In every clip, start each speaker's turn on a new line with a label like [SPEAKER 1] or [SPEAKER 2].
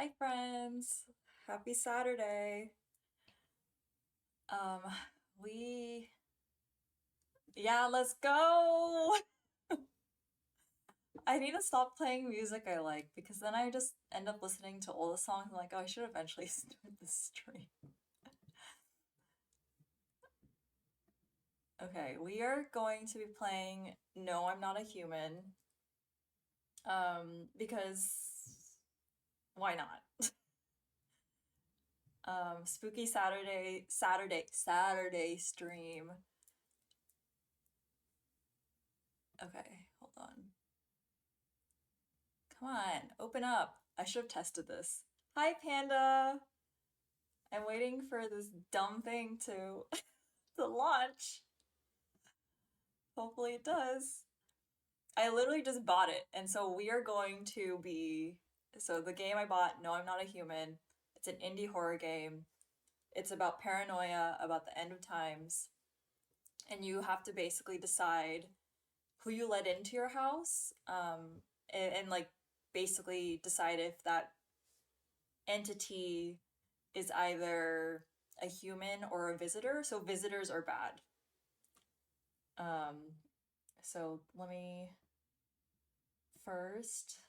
[SPEAKER 1] Hi, friends. Happy Saturday. Um, we, yeah, let's go. I need to stop playing music I like because then I just end up listening to all the songs. I'm like, oh, I should eventually start this stream. Okay, we are going to be playing No, I'm Not a Human. Because why not? Spooky Saturday stream. Okay, hold on. Come on, open up. I should have tested this. Hi, Panda. I'm waiting for this dumb thing to to launch. Hopefully it does. I literally just bought it, and so we are going to be so the game I bought, No, I'm Not a Human. It's an indie horror game. It's about paranoia, about the end of times, and you have to basically decide who you let into your house, and like basically decide if that entity is either a human or a visitor. So visitors are bad. Um, so let me first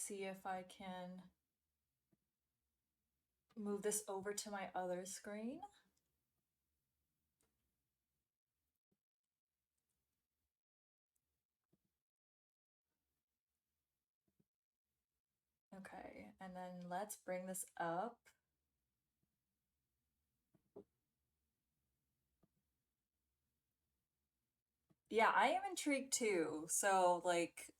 [SPEAKER 1] see if I can move this over to my other screen. Okay, and then let's bring this up. Yeah, I am intrigued too. So, like,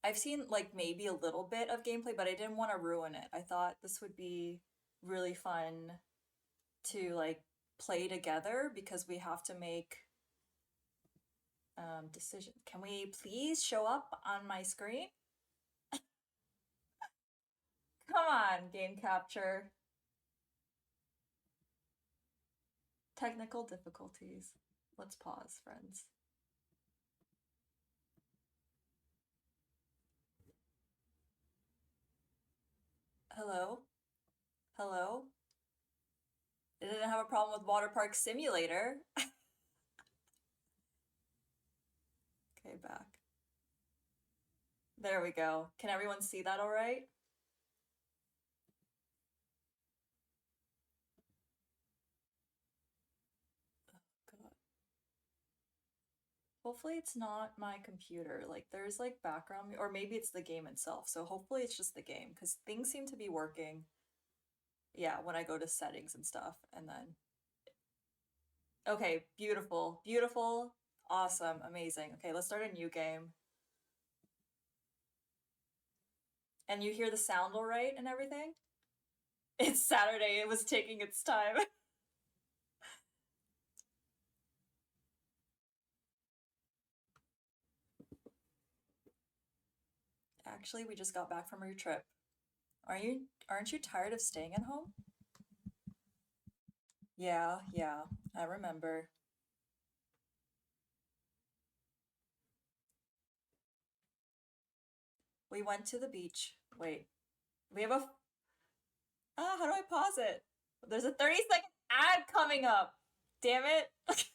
[SPEAKER 1] I've seen like maybe a little bit of gameplay, but I didn't want to ruin it. I thought this would be really fun to like play together because we have to make decisions. Can we please show up on my screen? Come on, game capture. Technical difficulties. Let's pause, friends. Hello? Hello? It didn't have a problem with Water Park Simulator. Okay, back. There we go. Can everyone see that all right? God. Hopefully it's not my computer. Like there's like background, or maybe it's the game itself. So hopefully it's just the game because things seem to be working. Yeah, when I go to settings and stuff, and then okay, beautiful, beautiful, awesome, amazing. Okay, let's start a new game. And you hear the sound all right and everything? It's Saturday, it was taking its time. Actually, we just got back from our trip. Aren't you tired of staying at home? Yeah, yeah, I remember. We went to the beach. Wait, we have a how do I pause it? There's a 30-second ad coming up. Damn it.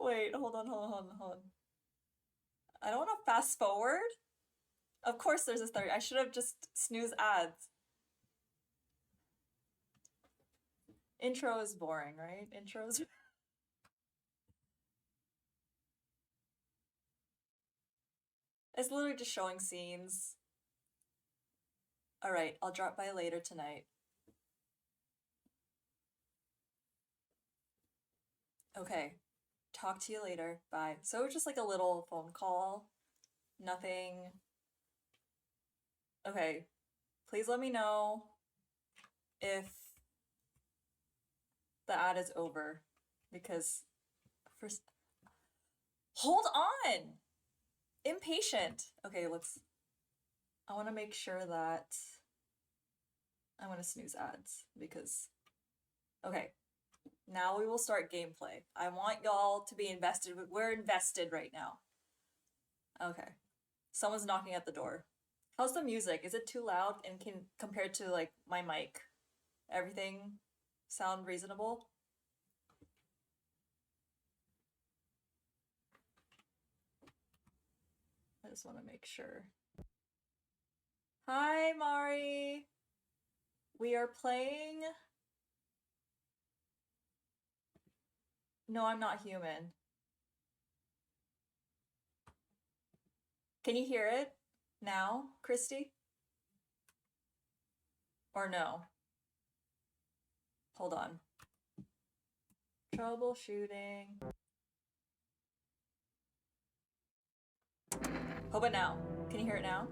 [SPEAKER 1] Wait, hold on. I don't want to fast forward. Of course there's a 30. I should have just snooze ads. Intro is boring, right? Intros. It's literally just showing scenes. All right, I'll drop by later tonight. Okay. Talk to you later. Bye. So just like a little phone call. Nothing. Okay. Please let me know if the ad is over because first hold on. Impatient. Okay, let's I want to make sure that I want to snooze ads because okay, now we will start gameplay. I want y'all to be invested. We're invested right now. Okay. Someone's knocking at the door. How's the music? Is it too loud and can compared to like my mic? Everything sound reasonable? I just want to make sure. Hi, Mari. We are playing. No, I'm not human. Can you hear it now, Christy? Or no? Hold on. Troubleshooting. How about now? Can you hear it now?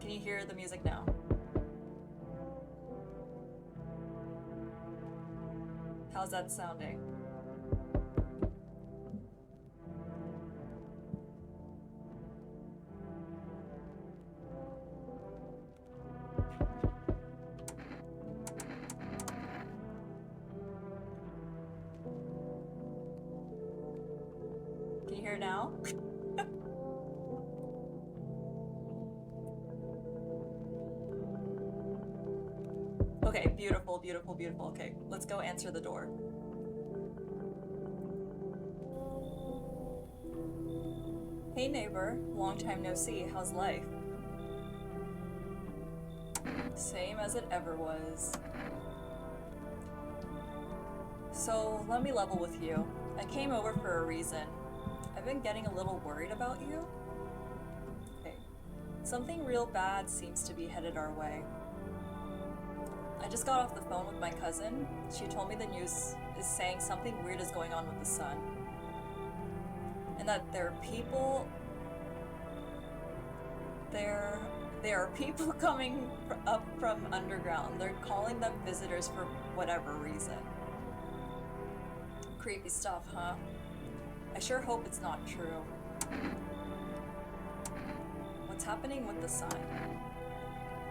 [SPEAKER 1] Can you hear the music now? How's that sounding? Can you hear it now? Okay, beautiful, beautiful, beautiful. Okay, let's go answer the door. Hey neighbor, long time no see, how's life? Same as it ever was. So, let me level with you. I came over for a reason. I've been getting a little worried about you. Okay. Something real bad seems to be headed our way. I just got off the phone with my cousin. She told me the news is saying something weird is going on with the sun. And that there are people... There are people coming up from underground. They're calling them visitors for whatever reason. Creepy stuff, huh? I sure hope it's not true. What's happening with the sun?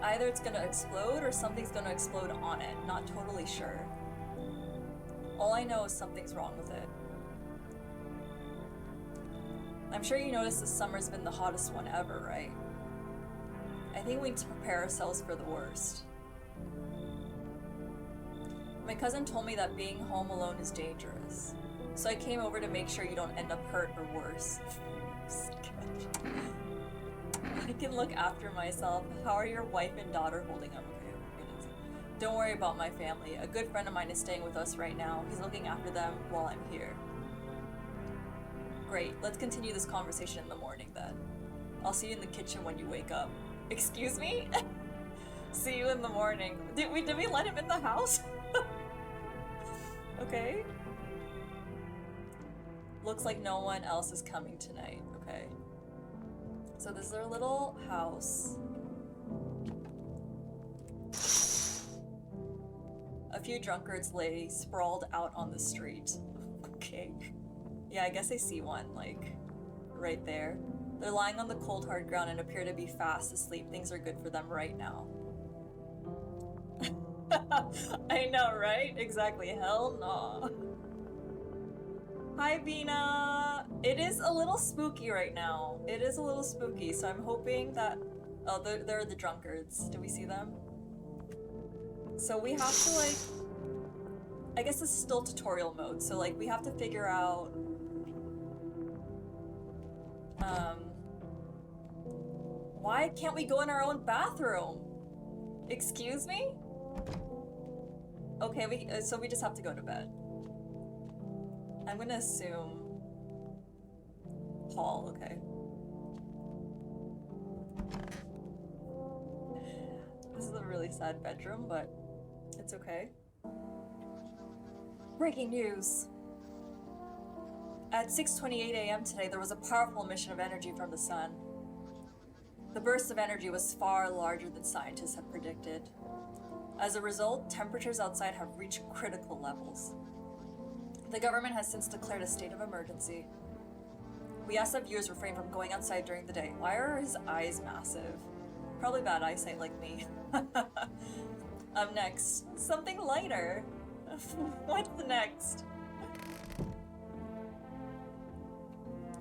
[SPEAKER 1] Either it's gonna explode or something's gonna explode on it. Not totally sure. All I know is something's wrong with it. I'm sure you noticed this summer's been the hottest one ever, right? I think we need to prepare ourselves for the worst. My cousin told me that being home alone is dangerous. So I came over to make sure you don't end up hurt or worse. I can look after myself. How are your wife and daughter holding up? Okay, don't worry about my family. A good friend of mine is staying with us right now. He's looking after them while I'm here. Great, let's continue this conversation in the morning then. I'll see you in the kitchen when you wake up. Excuse me? See you in the morning. Did we let him in the house? Okay. Looks like no one else is coming tonight. Okay. So this is our little house. A few drunkards lay sprawled out on the street. Okay. Yeah, I guess I see one, like, right there. They're lying on the cold hard ground and appear to be fast asleep. Things are good for them right now. I know, right? Exactly. Hell no. Hi, Bina. It is a little spooky right now. It is a little spooky, so I'm hoping that... Oh, they're the drunkards. Do we see them? So we have to, like... I guess this is still tutorial mode, so, like, we have to figure out... Why can't we go in our own bathroom? Excuse me? Okay, so we just have to go to bed. I'm gonna assume... Paul, okay. This is a really sad bedroom, but it's okay. Breaking news! At 6:28 a.m. today, there was a powerful emission of energy from the sun. The burst of energy was far larger than scientists had predicted. As a result, temperatures outside have reached critical levels. The government has since declared a state of emergency. We ask that viewers refrain from going outside during the day. Why are his eyes massive? Probably bad eyesight like me. Up next, something lighter. What's next?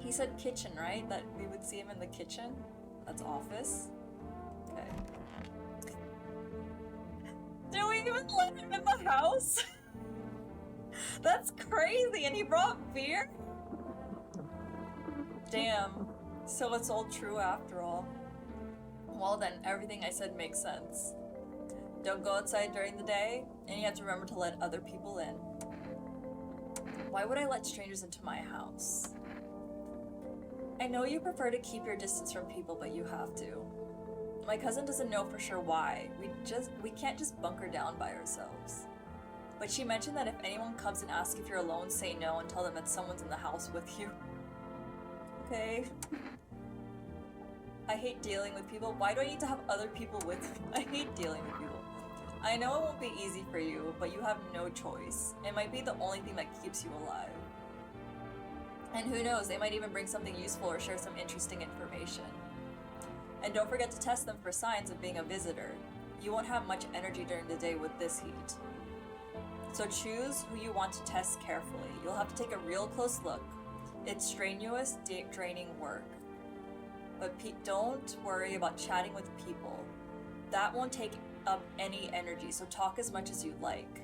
[SPEAKER 1] He said kitchen, right? That we would see him in the kitchen? That's office. Okay. Did we even let him in the house? That's crazy, and he brought beer? Damn. So it's all true after all. Well then, everything I said makes sense. Don't go outside during the day, and you have to remember to let other people in. Why would I let strangers into my house? I know you prefer to keep your distance from people, but you have to. My cousin doesn't know for sure why. We can't just bunker down by ourselves. But she mentioned that if anyone comes and asks if you're alone, say no and tell them that someone's in the house with you. Okay. I hate dealing with people. Why do I need to have other people with me? I hate dealing with people. I know it won't be easy for you, but you have no choice. It might be the only thing that keeps you alive. And who knows, they might even bring something useful or share some interesting information. And don't forget to test them for signs of being a visitor. You won't have much energy during the day with this heat. So choose who you want to test carefully. You'll have to take a real close look. It's strenuous, draining work. But don't worry about chatting with people. That won't take up any energy, so talk as much as you like.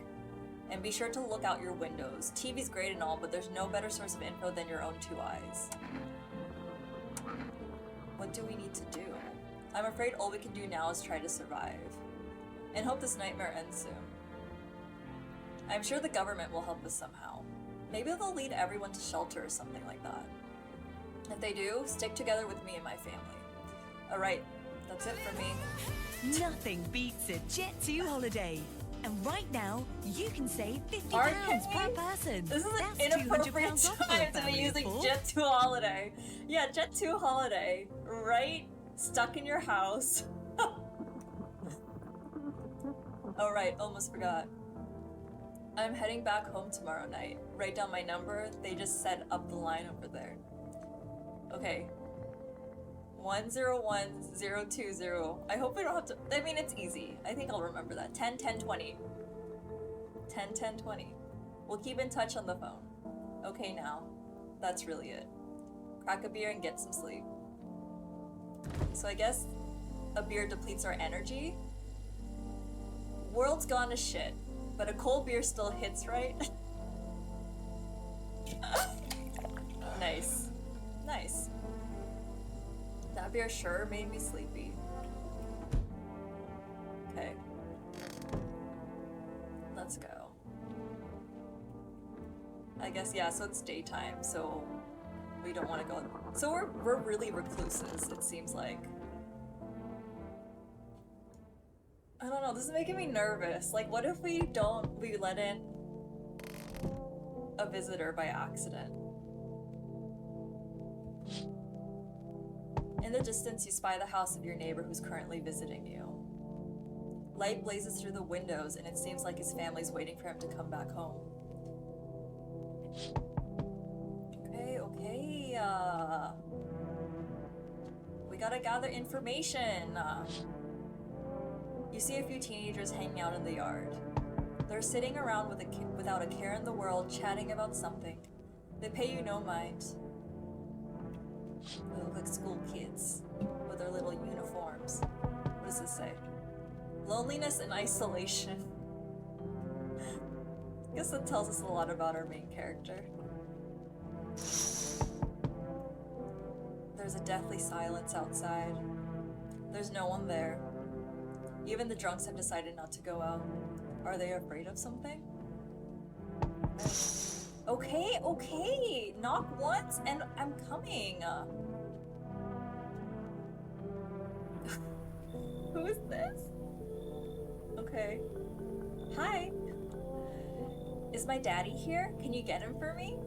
[SPEAKER 1] And be sure to look out your windows. TV's great and all, but there's no better source of info than your own two eyes. What do we need to do? I'm afraid all we can do now is try to survive. And hope this nightmare ends soon. I'm sure the government will help us somehow. Maybe they'll lead everyone to shelter or something like that. If they do, stick together with me and my family. Alright, that's it for me.
[SPEAKER 2] Nothing beats a Jet2 holiday. And right now, you can save £50 per person.
[SPEAKER 1] This is
[SPEAKER 2] That's
[SPEAKER 1] an inappropriate
[SPEAKER 2] £200 off for a
[SPEAKER 1] time to be
[SPEAKER 2] family of
[SPEAKER 1] using
[SPEAKER 2] 4.
[SPEAKER 1] Jet2 Holiday. Yeah, Jet2 Holiday. Right? Stuck in your house. Oh right, almost forgot. I'm heading back home tomorrow night. Write down my number. They just set up the line over there. Okay. 101020. I hope I don't have to. I mean, it's easy. I think I'll remember that. 101020. 101020. We'll keep in touch on the phone. Okay, now. That's really it. Crack a beer and get some sleep. So I guess a beer depletes our energy. World's gone to shit, but a cold beer still hits, right? Nice. Nice. That beer sure made me sleepy. Okay. Let's go. I guess, yeah, so it's daytime, so we don't want to go. So we're really recluses, it seems like. I don't know, this is making me nervous. Like, what if we let in a visitor by accident? In the distance, you spy the house of your neighbor who's currently visiting you. Light blazes through the windows, and it seems like his family's waiting for him to come back home. Okay, we gotta gather information. You see a few teenagers hanging out in the yard. They're sitting around without a care in the world, chatting about something. They pay you no mind. They look like school kids with their little uniforms. What does this say? Loneliness and isolation. I guess that tells us a lot about our main character. There's a deathly silence outside. There's no one there. Even the drunks have decided not to go out. Are they afraid of something? Okay. Knock once and I'm coming. Who is this? Okay. Hi. Is my daddy here? Can you get him for me?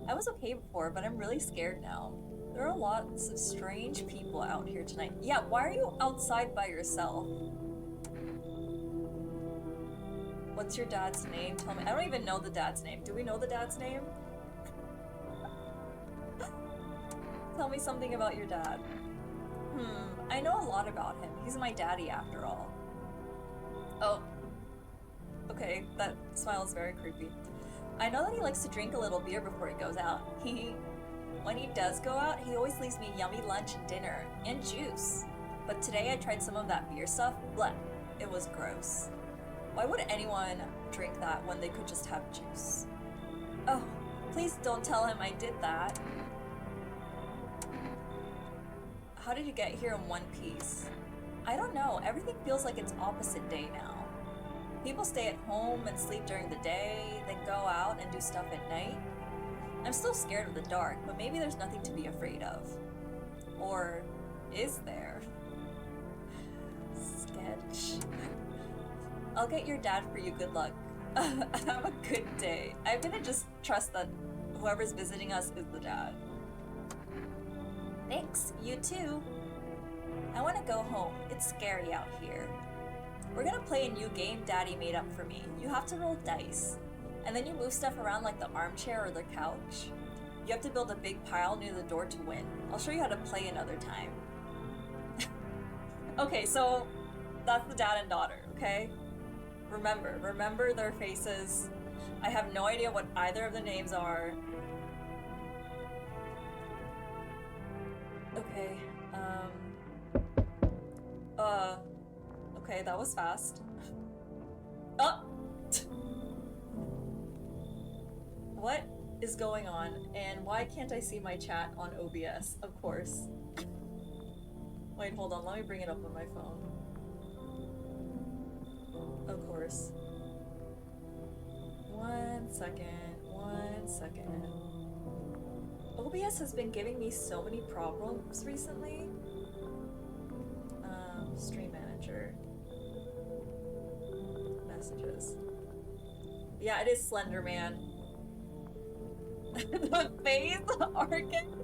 [SPEAKER 1] I was okay before, but I'm really scared now. There are lots of strange people out here tonight. Yeah, why are you outside by yourself? What's your dad's name? Tell me. I don't even know the dad's name. Do we know the dad's name? Tell me something about your dad. I know a lot about him. He's my daddy after all. Oh. Okay, that smile is very creepy. I know that he likes to drink a little beer before he goes out. When he does go out, he always leaves me yummy lunch and dinner, and juice. But today I tried some of that beer stuff. Bleh. It was gross. Why would anyone drink that when they could just have juice? Oh, please don't tell him I did that. How did you get here in one piece? I don't know. Everything feels like it's opposite day now. People stay at home and sleep during the day, then go out and do stuff at night. I'm still scared of the dark, but maybe there's nothing to be afraid of. Or is there? Sketch. I'll get your dad for you, good luck. Have a good day. I'm gonna just trust that whoever's visiting us is the dad. Thanks, you too. I wanna go home. It's scary out here. We're gonna play a new game Daddy made up for me. You have to roll dice. And then you move stuff around like the armchair or the couch. You have to build a big pile near the door to win. I'll show you how to play another time. Okay, so that's the dad and daughter, okay? Remember their faces. I have no idea what either of the names are. Okay, okay, that was fast. Oh! What is going on, and why can't I see my chat on OBS? Of course. Wait, hold on, let me bring it up on my phone. Of course. 1 second, 1 second. OBS has been giving me so many problems recently. Stream manager. Messages. Yeah, it is Slender Man. The face arcing.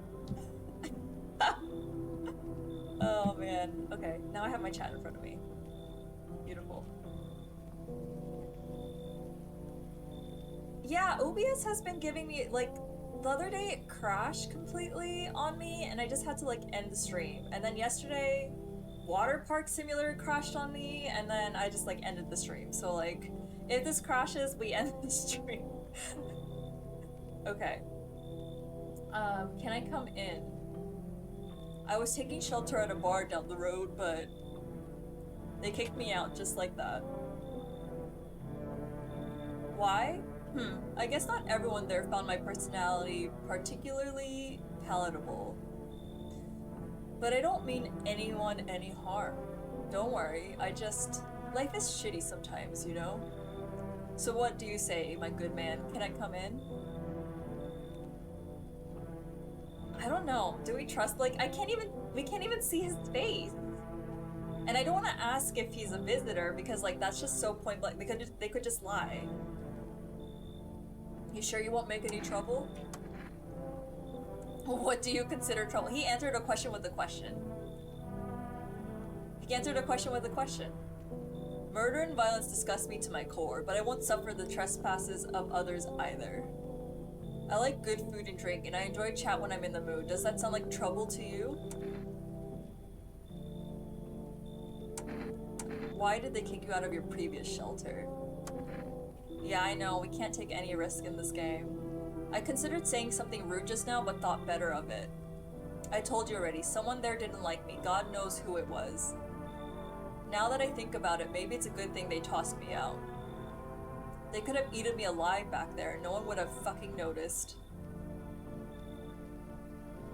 [SPEAKER 1] Oh man. Okay, now I have my chat in front of me. Beautiful. Yeah, OBS has been giving me, like, the other day it crashed completely on me and I just had to like end the stream. And then yesterday, Water Park Simulator crashed on me and then I just like ended the stream. So like, if this crashes, we end the stream. Okay. Can I come in? I was taking shelter at a bar down the road, but they kicked me out just like that. Why? I guess not everyone there found my personality particularly palatable. But I don't mean anyone any harm. Don't worry, life is shitty sometimes, you know? So what do you say, my good man? Can I come in? I don't know. Do we trust, like, we can't even see his face. And I don't want to ask if he's a visitor because, like, that's just so point blank. They could just lie. You sure you won't make any trouble? What do you consider trouble? He answered a question with a question. He answered a question with a question. Murder and violence disgust me to my core, but I won't suffer the trespasses of others either. I like good food and drink, and I enjoy chat when I'm in the mood. Does that sound like trouble to you? Why did they kick you out of your previous shelter? Yeah, I know, we can't take any risk in this game. I considered saying something rude just now, but thought better of it. I told you already, someone there didn't like me. God knows who it was. Now that I think about it, maybe it's a good thing they tossed me out. They could have eaten me alive back there, and no one would have fucking noticed.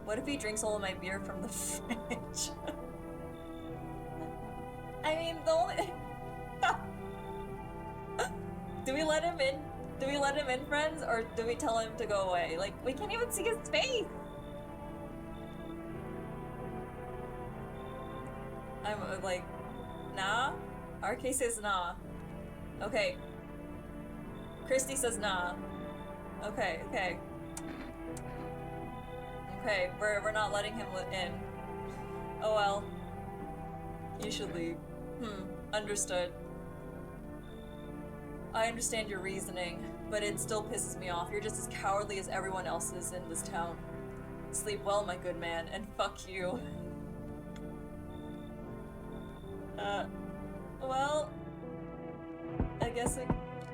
[SPEAKER 1] What if he drinks all of my beer from the fridge? I mean, the only... Do we let him in? Do we let him in, friends? Or do we tell him to go away? Like, we can't even see his face! I'm like, nah? RK says nah. Okay. Christy says nah. Okay, okay. Okay, we're not letting him in. Oh well. You should leave. Understood. I understand your reasoning, but it still pisses me off. You're just as cowardly as everyone else is in this town. Sleep well, my good man, and fuck you. Well... I guess I...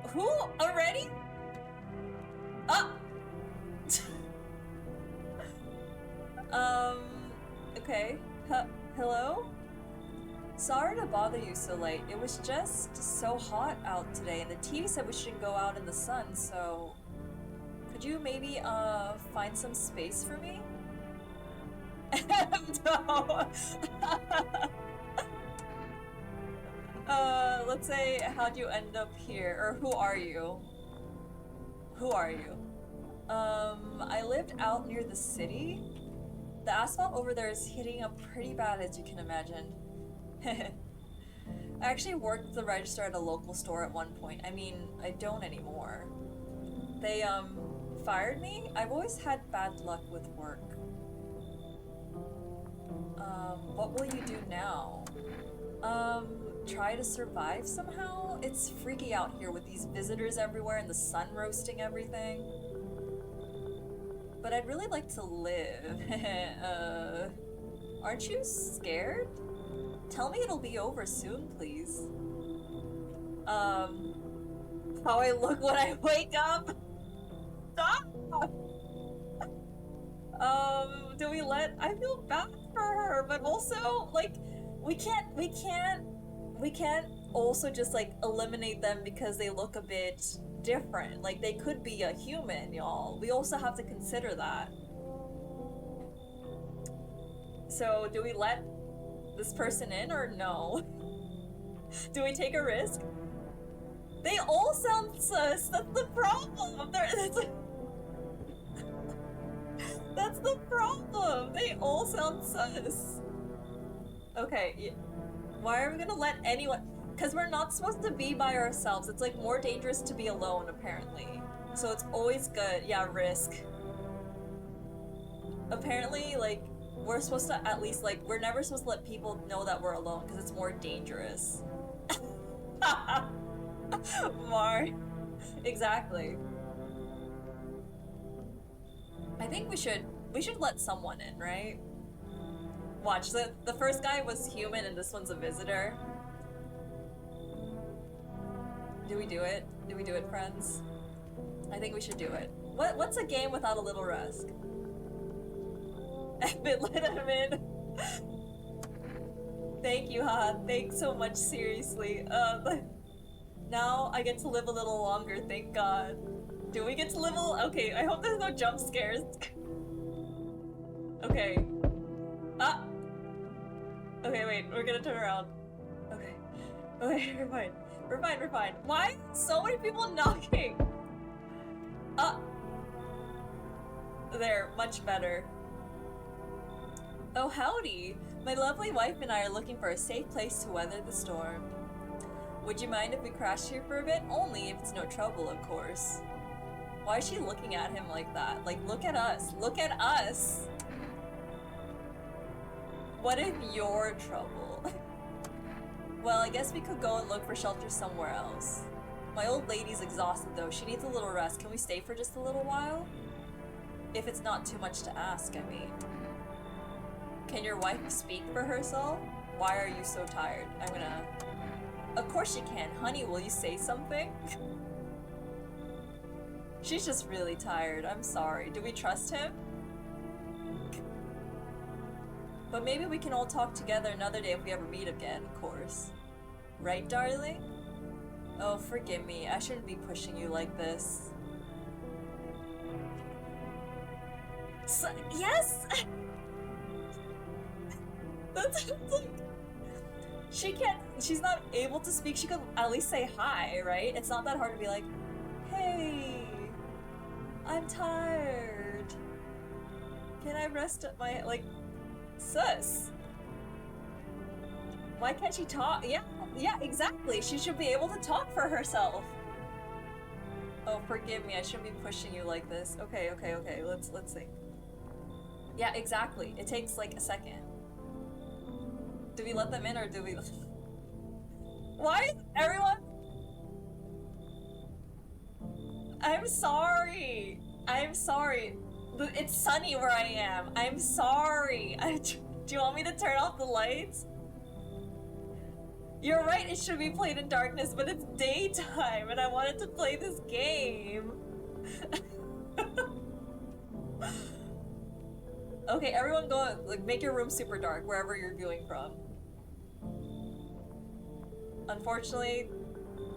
[SPEAKER 1] Who? Already? Ah! Um, okay. Hello? Sorry to bother you so late. It was just so hot out today, and the TV said we shouldn't go out in the sun, so... Could you maybe, find some space for me? No! Let's say, how'd you end up here? Or who are you? Who are you? I lived out near the city. The asphalt over there is hitting up pretty bad, as you can imagine. I actually worked the register at a local store at one point. I mean, I don't anymore. They, fired me? I've always had bad luck with work. What will you do now? Try to survive somehow? It's freaky out here with these visitors everywhere and the sun roasting everything. But I'd really like to live. Aren't you scared? Tell me it'll be over soon, please. How I look when I wake up? Stop! Do we let... I feel bad for her, but also, like, we can't also just, like, eliminate them because they look a bit different. Like, they could be a human, y'all. We also have to consider that. So, do we let this person in or no? Do we take a risk? They all sound sus. That's the problem. That's the problem. They all sound sus. Okay, why are we gonna let anyone... Because we're not supposed to be by ourselves. It's like more dangerous to be alone, apparently. So it's always good. Yeah, risk. Apparently, like, we're supposed to at least, like, we're never supposed to let people know that we're alone because it's more dangerous. Mar. Exactly. I think we should let someone in, right? Watch, the first guy was human and this one's a visitor. Do we do it? Do we do it, friends? I think we should do it. What's a game without a little risk? Let him in. Thank you, Han. Thanks so much, seriously. Now I get to live a little longer, thank God. Do we get to live okay, I hope there's no jump scares. Okay. Ah! Okay, wait, we're gonna turn around. Okay. Okay, we're fine. We're fine, we're fine. Why are so many people knocking? Ah! There, much better. Oh, howdy! My lovely wife and I are looking for a safe place to weather the storm. Would you mind if we crashed here for a bit? Only if it's no trouble, of course. Why is she looking at him like that? Like, look at us. Look at us! What if you're trouble? Well, I guess we could go and look for shelter somewhere else. My old lady's exhausted though. She needs a little rest. Can we stay for just a little while? If it's not too much to ask, I mean. Can your wife speak for herself? Why are you so tired? I'm gonna... Of course she can. Honey, will you say something? She's just really tired. I'm sorry. Do we trust him? But maybe we can all talk together another day if we ever meet again, of course. Right, darling? Oh, forgive me. I shouldn't be pushing you like this. So, yes! That's like... she's not able to speak. She could at least say hi, right? It's not that hard to be like, hey, I'm tired. Can I rest at my, like, sus. Why can't she talk? Yeah, exactly. She should be able to talk for herself. Oh, forgive me. I shouldn't be pushing you like this. Okay. Let's think. Yeah, exactly. It takes like a second. Do we let them in or do we... Why is everyone... I'm sorry. It's sunny where I am. I'm sorry. Do you want me to turn off the lights? You're right, it should be played in darkness, but it's daytime and I wanted to play this game. Okay, everyone go, like, make your room super dark wherever you're viewing from. Unfortunately,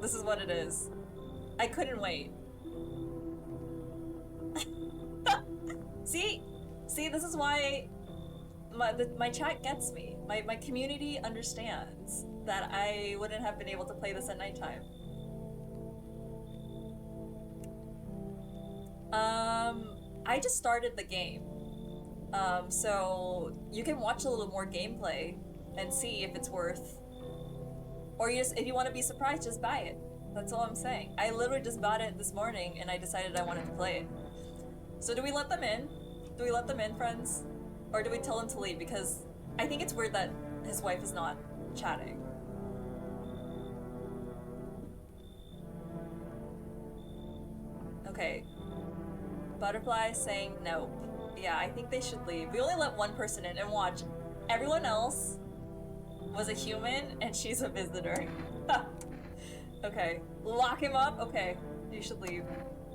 [SPEAKER 1] this is what it is. I couldn't wait. See? See, this is why my chat gets me. My community understands that I wouldn't have been able to play this at nighttime. I just started the game. So you can watch a little more gameplay and see if it's worth, or you just, if you want to be surprised, just buy it. That's all I'm saying. I literally just bought it this morning and I decided I wanted to play it. So do we let them in? Do we let them in, friends? Or do we tell him to leave? Because I think it's weird that his wife is not chatting. Okay. Butterfly saying nope. Yeah, I think they should leave. We only let one person in, and watch. Everyone else was a human and she's a visitor. Okay. Lock him up? Okay. You should leave.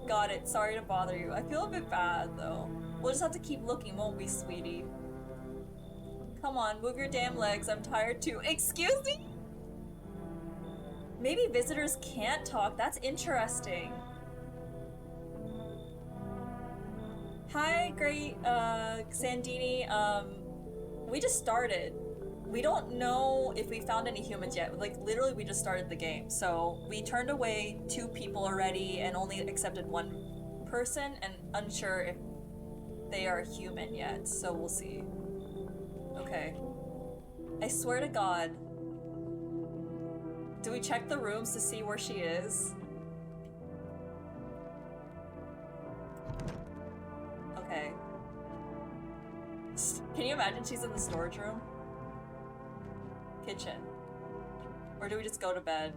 [SPEAKER 1] Got it. Sorry to bother you. I feel a bit bad, though. We'll just have to keep looking, won't we, sweetie? Come on, move your damn legs. I'm tired too. Excuse me? Maybe visitors can't talk. That's interesting. Hi, great, Sandini. We just started. We don't know if we found any humans yet. Like, literally, we just started the game. So, we turned away 2 people already and only accepted 1 person, and unsure if they are human yet. So, we'll see. Okay. I swear to God. Do we check the rooms to see where she is? Okay. Can you imagine she's in the storage room? Kitchen. Or do we just go to bed?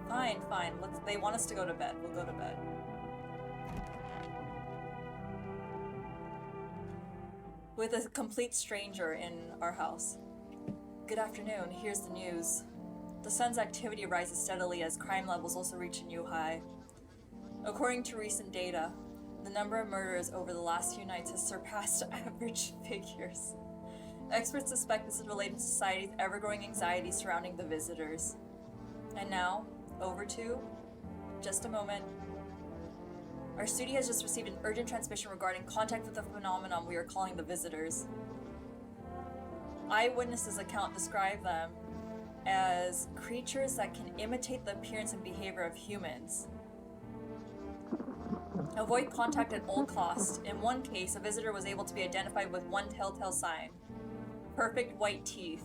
[SPEAKER 1] Fine, fine. They want us to go to bed. We'll go to bed. With a complete stranger in our house. Good afternoon. Here's the news. The sun's activity rises steadily as crime levels also reach a new high. According to recent data, the number of murders over the last few nights has surpassed average figures. Experts suspect this is related to society's ever-growing anxiety surrounding the visitors. And now, over to... just a moment. Our studio has just received an urgent transmission regarding contact with the phenomenon we are calling the visitors. Eyewitnesses' account describe them as creatures that can imitate the appearance and behavior of humans. Avoid contact at all costs. In one case, a visitor was able to be identified with one telltale sign. Perfect white teeth.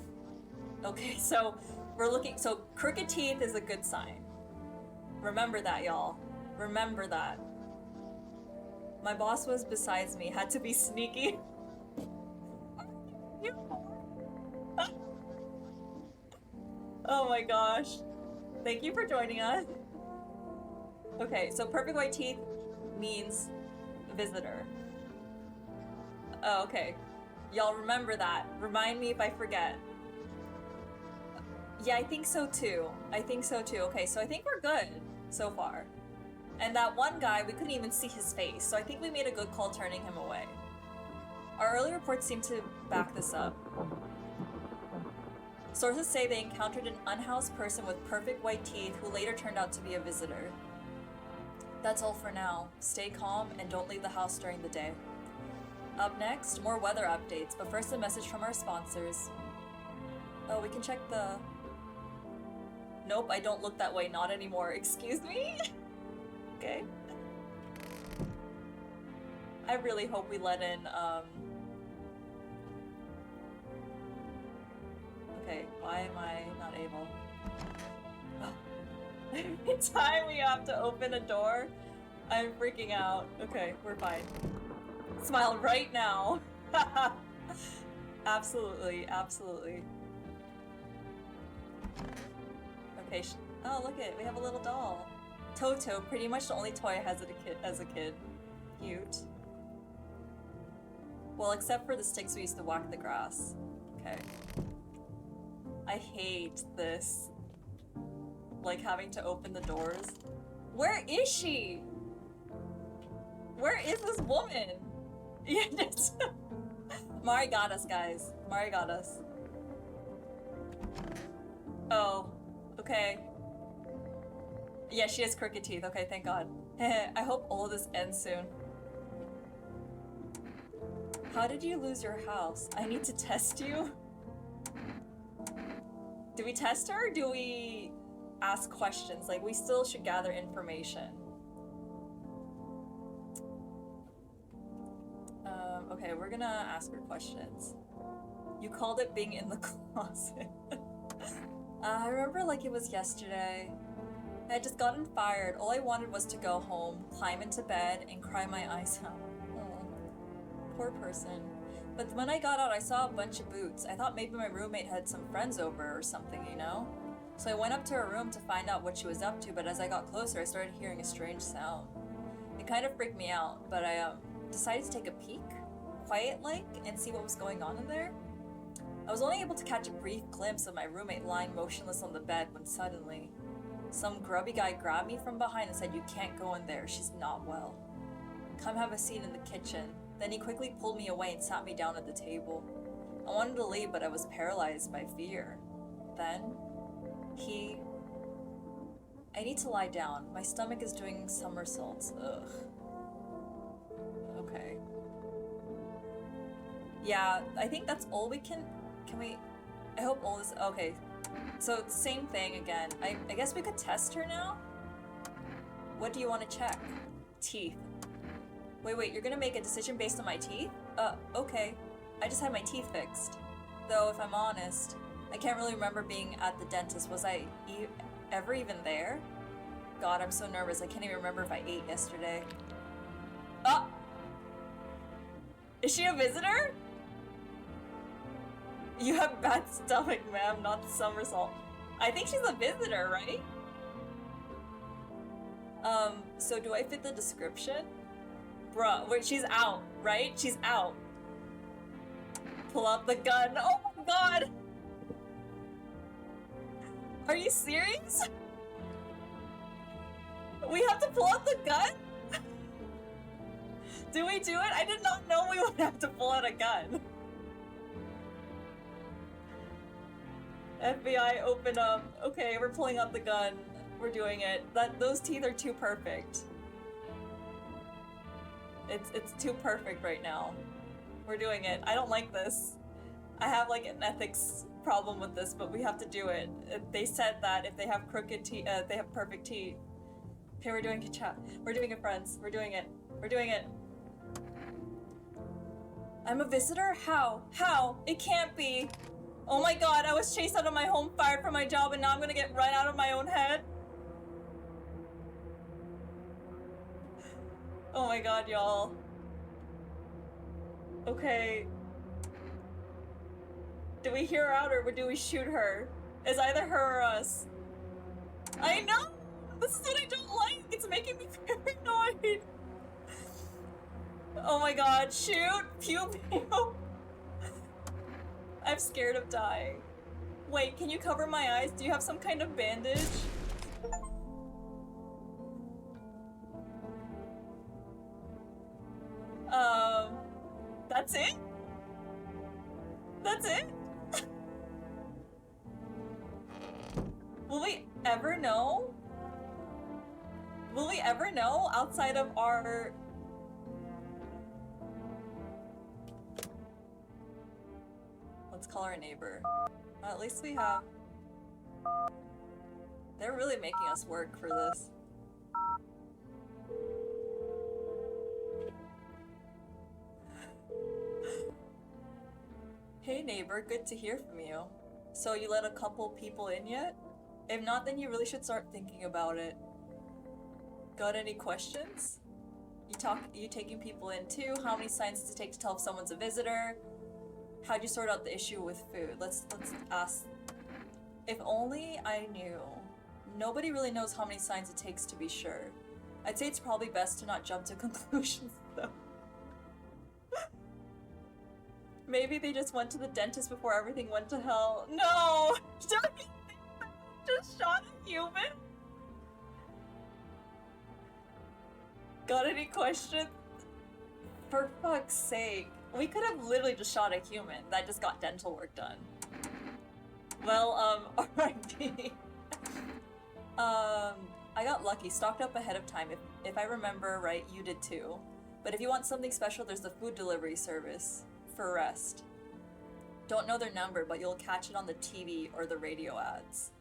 [SPEAKER 1] Okay, so we're looking, so crooked teeth is a good sign. Remember that, y'all. Remember that. My boss was besides me, had to be sneaky. Oh my gosh. Thank you for joining us. Okay, so perfect white teeth means visitor. Oh, okay. Y'all remember that. Remind me if I forget. Yeah, I think so too. I think so too. Okay, so I think we're good so far. And that one guy, we couldn't even see his face, so I think we made a good call turning him away. Our early reports seem to back this up. Sources say they encountered an unhoused person with perfect white teeth who later turned out to be a visitor. That's all for now. Stay calm and don't leave the house during the day. Up next, more weather updates, but first a message from our sponsors. Oh, we can check the... Nope, I don't look that way, not anymore. Excuse me? Okay. I really hope we let in, Okay, why am I not able? Every time we have to open a door, I'm freaking out. Okay, we're fine. Smile right now. Absolutely, absolutely. Okay, oh look it, we have a little doll. Toto, pretty much the only toy I had as a kid. Cute. Well, except for the sticks we used to whack the grass. Okay. I hate this. Like, having to open the doors. Where is she? Where is this woman? Yeah, just... Mari got us, guys. Mari got us. Oh, okay. Yeah, she has crooked teeth. Okay, thank God. I hope all of this ends soon. How did you lose your house? I need to test you? Do we test her or do we ask questions? Like, we still should gather information. Okay, we're gonna ask her questions. You called it being in the closet. I remember like it was yesterday. I had just gotten fired. All I wanted was to go home, climb into bed, and cry my eyes out. Oh, poor person. But when I got out, I saw a bunch of boots. I thought maybe my roommate had some friends over or something, you know? So I went up to her room to find out what she was up to, but as I got closer, I started hearing a strange sound. It kind of freaked me out, but I decided to take a peek, quiet-like, and see what was going on in there. I was only able to catch a brief glimpse of my roommate lying motionless on the bed when suddenly, some grubby guy grabbed me from behind and said, "You can't go in there, she's not well. Come have a seat in the kitchen." Then he quickly pulled me away and sat me down at the table. I wanted to leave, but I was paralyzed by fear. Then, I need to lie down. My stomach is doing somersaults. Ugh. Okay. Yeah, I think that's all we can we... I hope all this... Okay. So, same thing again. I guess we could test her now? What do you want to check? Teeth. Wait, you're gonna make a decision based on my teeth? Okay. I just had my teeth fixed. Though, if I'm honest, I can't really remember being at the dentist. Was I ever even there? God, I'm so nervous. I can't even remember if I ate yesterday. Oh! Is she a visitor? You have bad stomach, ma'am, not somersault. I think she's a visitor, right? So do I fit the description? Bruh, wait, she's out, right? She's out. Pull out the gun. Oh my god! Are you serious? We have to pull out the gun? Do we do it? I did not know we would have to pull out a gun. FBI, open up. Okay, we're pulling out the gun. We're doing it. Those teeth are too perfect. It's too perfect right now. We're doing it. I don't like this. I have like an ethics problem with this, but we have to do it. They said that if they have crooked teeth, they have perfect teeth. Okay, we're doing it, chat. We're doing it, friends. We're doing it. We're doing it. I'm a visitor? How? How? It can't be. Oh my god, I was chased out of my home, fired from my job, and now I'm gonna get run out of my own head? Oh my god, y'all. Okay. Do we hear her out or do we shoot her? It's either her or us. I know! This is what I don't like! It's making me paranoid! Oh my god, shoot! Pew pew! I'm scared of dying. Wait, can you cover my eyes? Do you have some kind of bandage? That's it? That's it? Will we ever know? Will we ever know outside of our... Let's call our neighbor. At least we have... They're really making us work for this. Hey neighbor, good to hear from you. So you let a couple people in yet? If not, then you really should start thinking about it. Got any questions? You taking people in too? How many signs does it take to tell if someone's a visitor? How'd you sort out the issue with food? Let's ask. If only I knew. Nobody really knows how many signs it takes to be sure. I'd say it's probably best to not jump to conclusions though. Maybe they just went to the dentist before everything went to hell. No! Just shot a human? Got any questions? For fuck's sake. We could have literally just shot a human that just got dental work done. Well, RIP. I got lucky, stocked up ahead of time. If I remember right, you did too. But if you want something special, there's the food delivery service for rest. Don't know their number, but you'll catch it on the TV or the radio ads.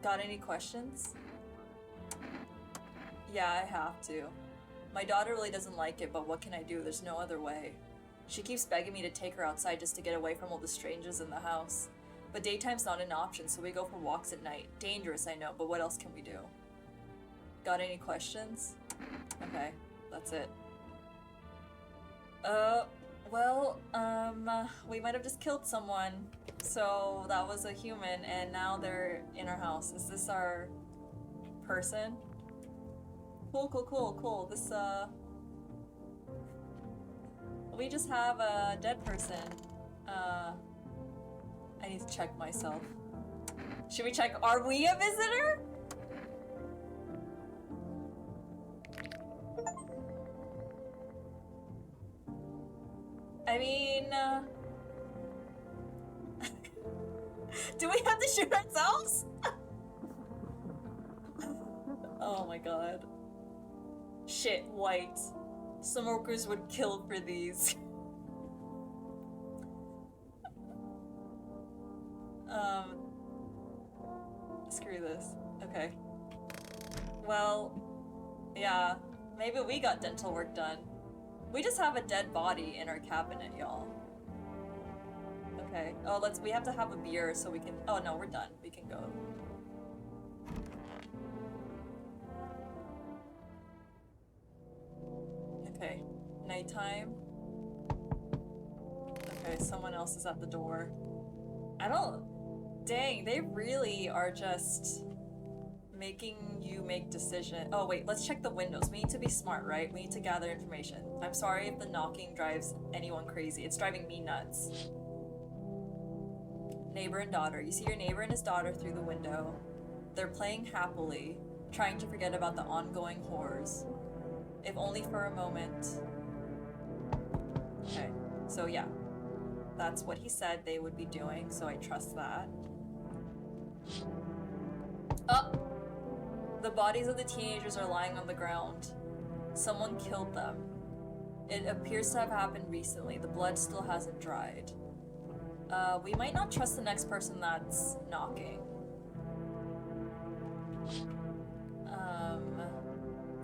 [SPEAKER 1] Got any questions? Yeah, I have to. My daughter really doesn't like it, but what can I do? There's no other way. She keeps begging me to take her outside just to get away from all the strangers in the house. But daytime's not an option, so we go for walks at night. Dangerous, I know, but what else can we do? Got any questions? Okay, that's it. We might have just killed someone. So that was a human, and now they're in our house. Is this our person? Cool. This, we just have a dead person. I need to check myself. Should we check, are we a visitor? I mean, do we have to shoot ourselves? Oh my god. Shit, white. Smokers would kill for these. Screw this. Okay. Well, yeah, maybe we got dental work done. We just have a dead body in our cabinet, y'all. Okay. Oh, we have to have a beer so we can, oh no, we're done. We can go. Okay. Nighttime. Okay, someone else is at the door. Dang, they really are just making you make decisions. Oh wait, let's check the windows. We need to be smart, right? We need to gather information. I'm sorry if the knocking drives anyone crazy. It's driving me nuts. Neighbor and daughter. You see your neighbor and his daughter through the window. They're playing happily, trying to forget about the ongoing horrors. If only for a moment. Okay, so yeah. That's what he said they would be doing, so I trust that. Oh! The bodies of the teenagers are lying on the ground. Someone killed them. It appears to have happened recently. The blood still hasn't dried. We might not trust the next person that's knocking.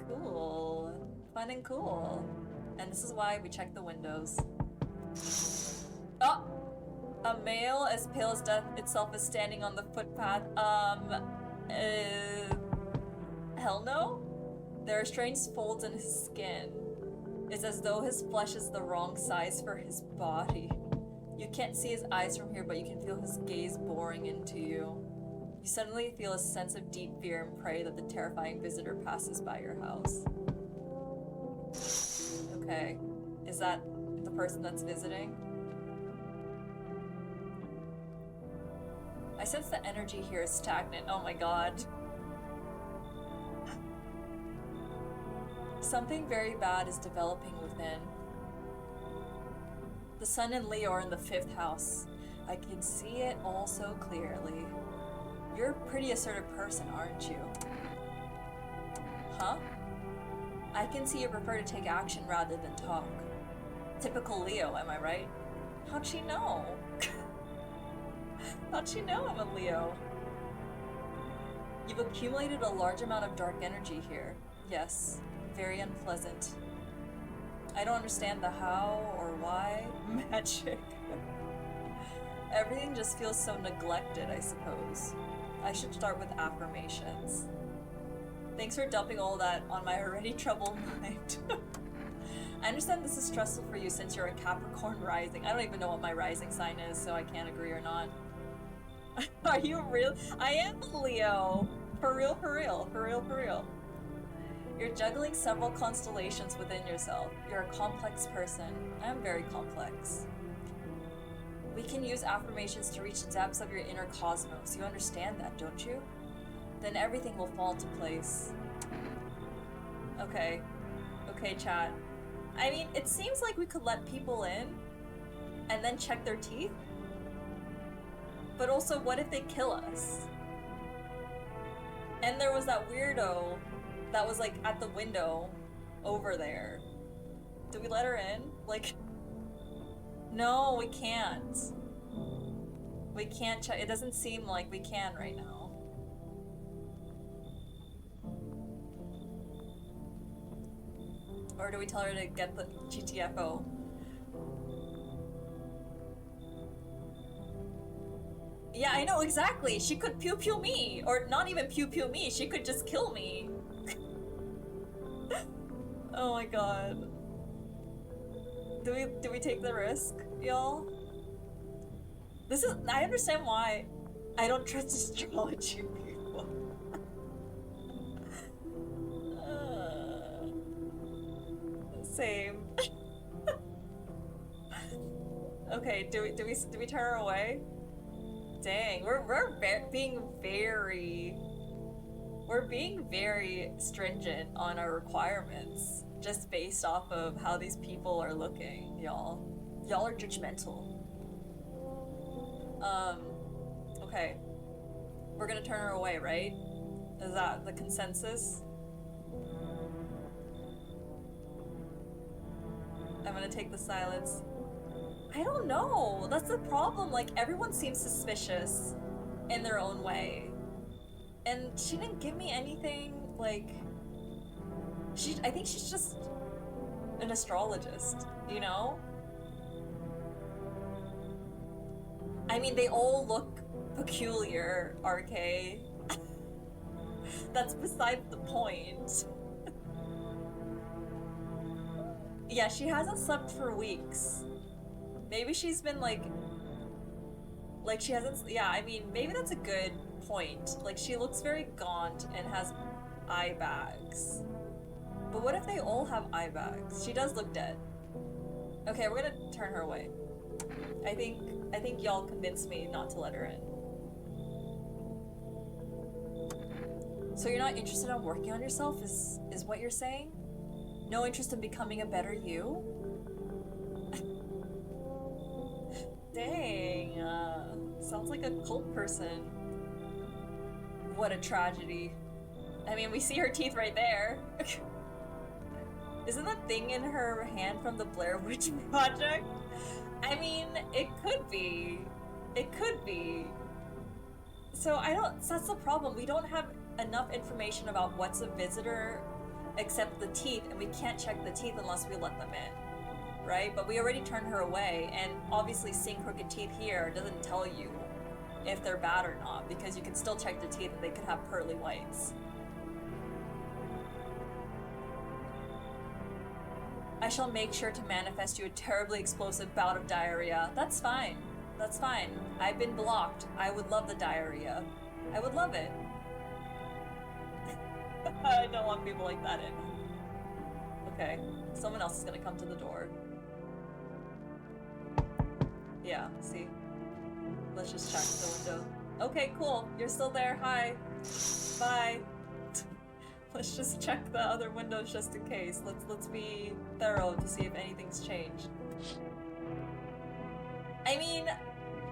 [SPEAKER 1] Cool. Fun and cool. And this is why we check the windows. Oh! A male as pale as death itself is standing on the footpath. Hell no? There are strange folds in his skin. It's as though his flesh is the wrong size for his body. You can't see his eyes from here, but you can feel his gaze boring into you. You suddenly feel a sense of deep fear and pray that the terrifying visitor passes by your house. Okay. Is that the person that's visiting? I sense the energy here is stagnant. Oh my god. Something very bad is developing within. The sun and Leo are in the 5th house. I can see it all so clearly. You're a pretty assertive person, aren't you? Huh? I can see you prefer to take action rather than talk. Typical Leo, am I right? How'd she know? How'd she know I'm a Leo? You've accumulated a large amount of dark energy here. Yes, very unpleasant. I don't understand the how or why. Magic. Everything just feels so neglected, I suppose. I should start with affirmations. Thanks for dumping all that on my already troubled mind. I understand this is stressful for you since you're a Capricorn rising. I don't even know what my rising sign is, so I can't agree or not. Are you real? I am a Leo. For real, for real, for real, for real. You're juggling several constellations within yourself. You're a complex person. I am very complex. We can use affirmations to reach the depths of your inner cosmos. You understand that, don't you? Then everything will fall into place. Okay. Okay, chat. I mean, it seems like we could let people in and then check their teeth. But also, what if they kill us? And there was that weirdo that was like at the window over there. Do we let her in? Like, no, we can't. We can't check. It doesn't seem like we can right now. Or do we tell her to get the GTFO? Yeah, I know, exactly. She could pew pew me. Or not even pew pew me. She could just kill me. Oh my god. Do we take the risk, y'all? This is I understand why I don't trust astrology people. Same. Okay, do we turn her away? Dang, we're being very stringent on our requirements just based off of how these people are looking, y'all. Y'all are judgmental. Okay. We're gonna turn her away, right? Is that the consensus? I'm gonna take the silence. I don't know. That's the problem. Like, everyone seems suspicious in their own way. And she didn't give me anything, like... I think she's just an astrologist, you know? I mean, they all look peculiar, RK. That's beside the point. Yeah, she hasn't slept for weeks. Maybe she's been like she hasn't, yeah, I mean, maybe that's a good point. Like, she looks very gaunt and has eye bags. But what if they all have eye bags? She does look dead. Okay, we're gonna turn her away. I think y'all convinced me not to let her in. So you're not interested in working on yourself, is what you're saying? No interest in becoming a better you? Dang, sounds like a cult person. What a tragedy. I mean, we see her teeth right there. Isn't that thing in her hand from the Blair Witch Project? I mean, it could be. It could be. So that's the problem. We don't have enough information about what's a visitor except the teeth, and we can't check the teeth unless we let them in, right? But we already turned her away, and obviously seeing crooked teeth here doesn't tell you if they're bad or not, because you can still check the teeth and they could have pearly whites. I shall make sure to manifest you a terribly explosive bout of diarrhea. That's fine. That's fine. I've been blocked. I would love the diarrhea. I would love it. I don't want people like that in. Okay. Someone else is gonna come to the door. Yeah, see? Let's just check the window. Okay, cool. You're still there. Hi. Bye. Let's just check the other windows just in case. Let's be thorough to see if anything's changed. I mean,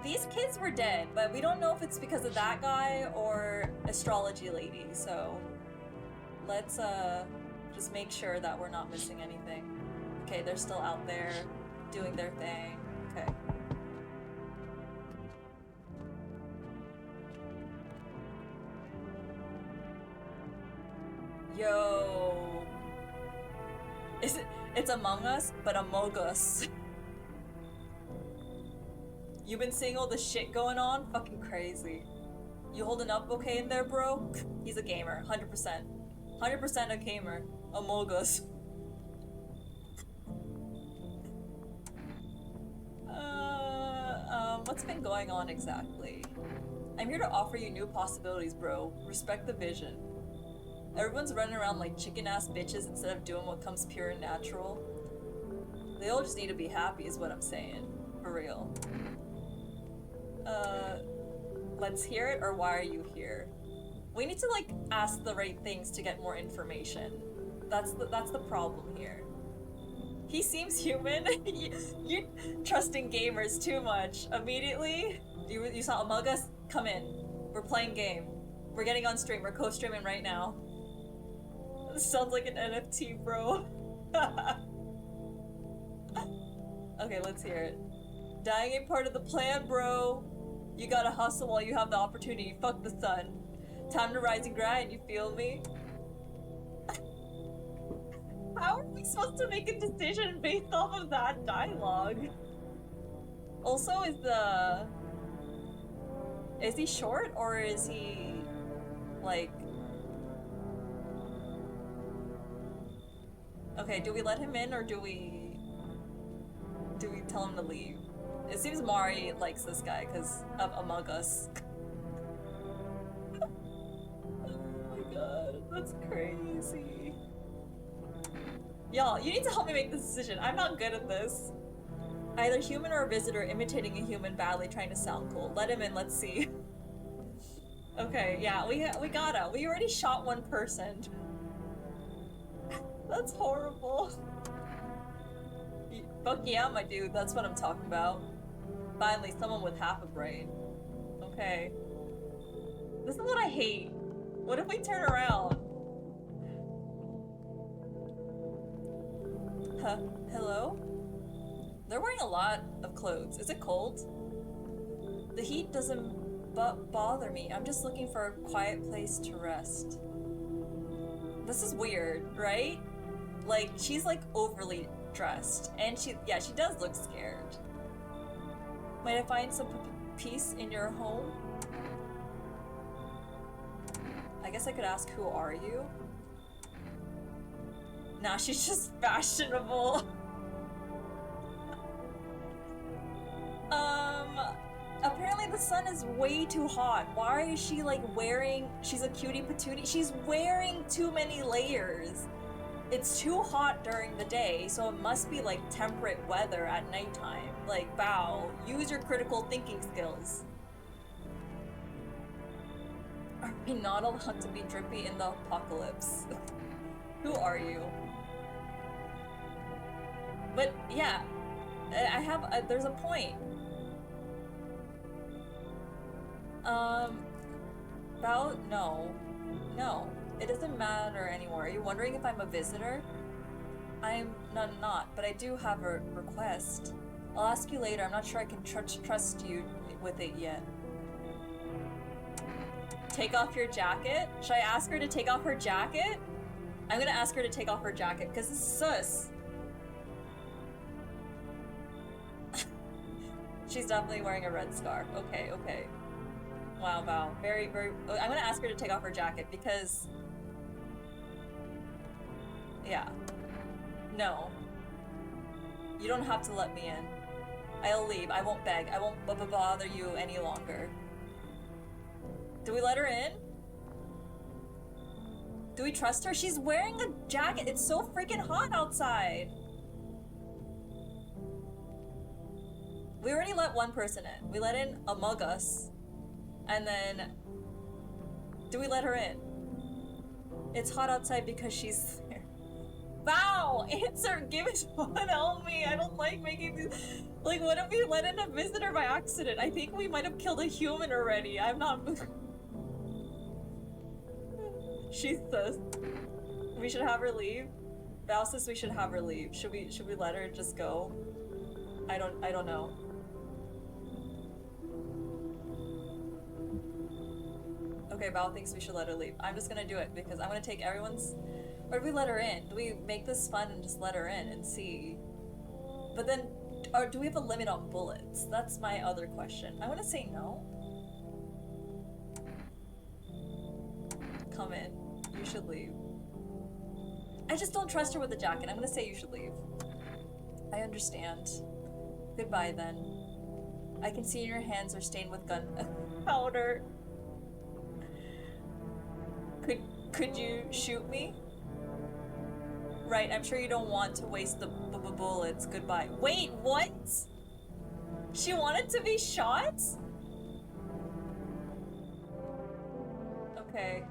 [SPEAKER 1] these kids were dead, but we don't know if it's because of that guy or astrology lady, so let's just make sure that we're not missing anything. Okay, they're still out there doing their thing. Okay. Yo. It's Among Us, but Among Us. You been seeing all the shit going on? Fucking crazy. You holding up okay in there, bro? He's a gamer, 100%. 100% a gamer. Among Us. What's been going on exactly? I'm here to offer you new possibilities, bro. Respect the vision. Everyone's running around like chicken-ass bitches instead of doing what comes pure and natural. They all just need to be happy is what I'm saying. For real. Let's hear it, or why are you here? We need to, like, ask the right things to get more information. That's the problem here. He seems human. You're trusting gamers too much. Immediately, you saw Among Us? Come in. We're playing game. We're getting on stream. We're co-streaming right now. This sounds like an NFT, bro. Okay, let's hear it. Dying ain't part of the plan, bro. You gotta hustle while you have the opportunity. Fuck the sun. Time to rise and grind, you feel me? How are we supposed to make a decision based off of that dialogue? Also, is he short or is he like... Okay, do we let him in or do we tell him to leave? It seems Mari likes this guy because of Among Us. Oh my god, that's crazy. Y'all, you need to help me make this decision. I'm not good at this. Either human or a visitor imitating a human badly trying to sound cool. Let him in, let's see. Okay, yeah, we gotta. We already shot one person. That's horrible. Fuck yeah, my dude, that's what I'm talking about. Finally, someone with half a brain. Okay. This is what I hate. What if we turn around? Huh? Hello? They're wearing a lot of clothes. Is it cold? The heat doesn't bother me. I'm just looking for a quiet place to rest. This is weird, right? Like, she's like overly dressed. And she does look scared. Might I find some peace in your home? I guess I could ask, who are you? Nah, she's just fashionable. Apparently the sun is way too hot. Why is she like wearing, she's a cutie patootie? She's wearing too many layers. It's too hot during the day, so it must be like temperate weather at nighttime. Like, wow, use your critical thinking skills. Are we not allowed to be drippy in the apocalypse? Who are you? But yeah, I have, there's a point. No, it doesn't matter anymore. Are you wondering if I'm a visitor? I'm not, but I do have a request. I'll ask you later. I'm not sure I can trust you with it yet. Take off your jacket? Should I ask her to take off her jacket? I'm gonna ask her to take off her jacket because it's sus. She's definitely wearing a red scarf. Okay. Wow. Very... I'm gonna ask her to take off her jacket because... Yeah. No. You don't have to let me in. I'll leave. I won't beg. I won't bother you any longer. Do we let her in? Do we trust her? She's wearing a jacket. It's so freaking hot outside. We already let one person in. We let in Among Us. And then... Do we let her in? It's hot outside because she's there. Wow! Answer! Give it one! Help me! I don't like making these... Like, what if we let in a visitor by accident? I think we might have killed a human already. I'm not... She's sus. We should have her leave. Val says we should have her leave. Should we let her just go? I don't know. Okay, Val thinks we should let her leave. I'm just gonna do it because I'm gonna take everyone's... Or do we let her in? Do we make this fun and just let her in and see? But then, or do we have a limit on bullets? That's my other question. I wanna say no. Come in. You should leave. I just don't trust her with the jacket. I'm gonna say you should leave. I understand. Goodbye then. I can see your hands are stained with gunpowder. Could you shoot me? Right, I'm sure you don't want to waste the bullets. Goodbye. Wait, what? She wanted to be shot? Okay.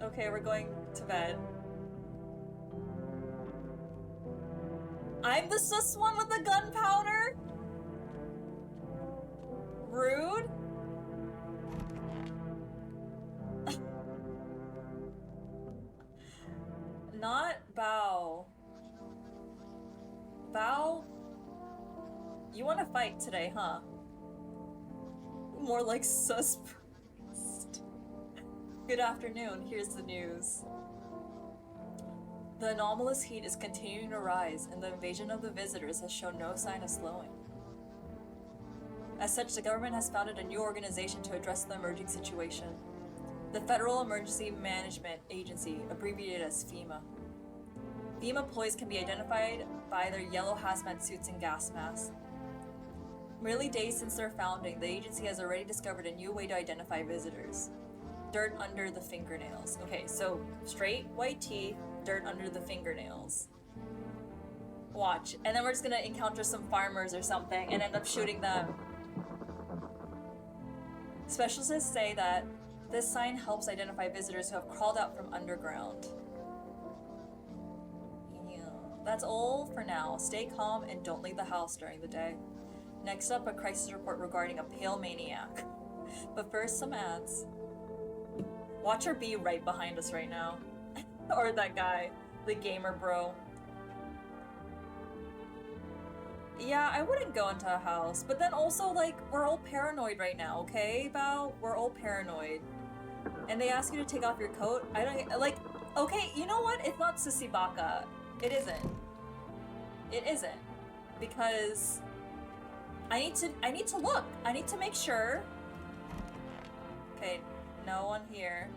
[SPEAKER 1] Okay, we're going to bed. I'm the sus one with the gunpowder? Rude? Not Bao. Bao? You want to fight today, huh? More like sus. Good afternoon, here's the news. The anomalous heat is continuing to rise, and the invasion of the visitors has shown no sign of slowing. As such, the government has founded a new organization to address the emerging situation. The Federal Emergency Management Agency, abbreviated as FEMA. FEMA employees can be identified by their yellow hazmat suits and gas masks. Merely days since their founding, the agency has already discovered a new way to identify visitors. Dirt under the fingernails. Okay, so straight white teeth, dirt under the fingernails. Watch. And then we're just gonna encounter some farmers or something and end up shooting them. Specialists say that this sign helps identify visitors who have crawled out from underground. Yeah. That's all for now. Stay calm and don't leave the house during the day. Next up, a crisis report regarding a pale maniac. But first, some ads. Watch her be right behind us right now. Or that guy, the gamer bro. Yeah, I wouldn't go into a house, but then also, like, we're all paranoid right now, okay, Bao? We're all paranoid. And they ask you to take off your coat? I don't, like, okay, you know what? It's not Susibaka. It isn't. It isn't. Because I need to look. I need to make sure. Okay, no one here.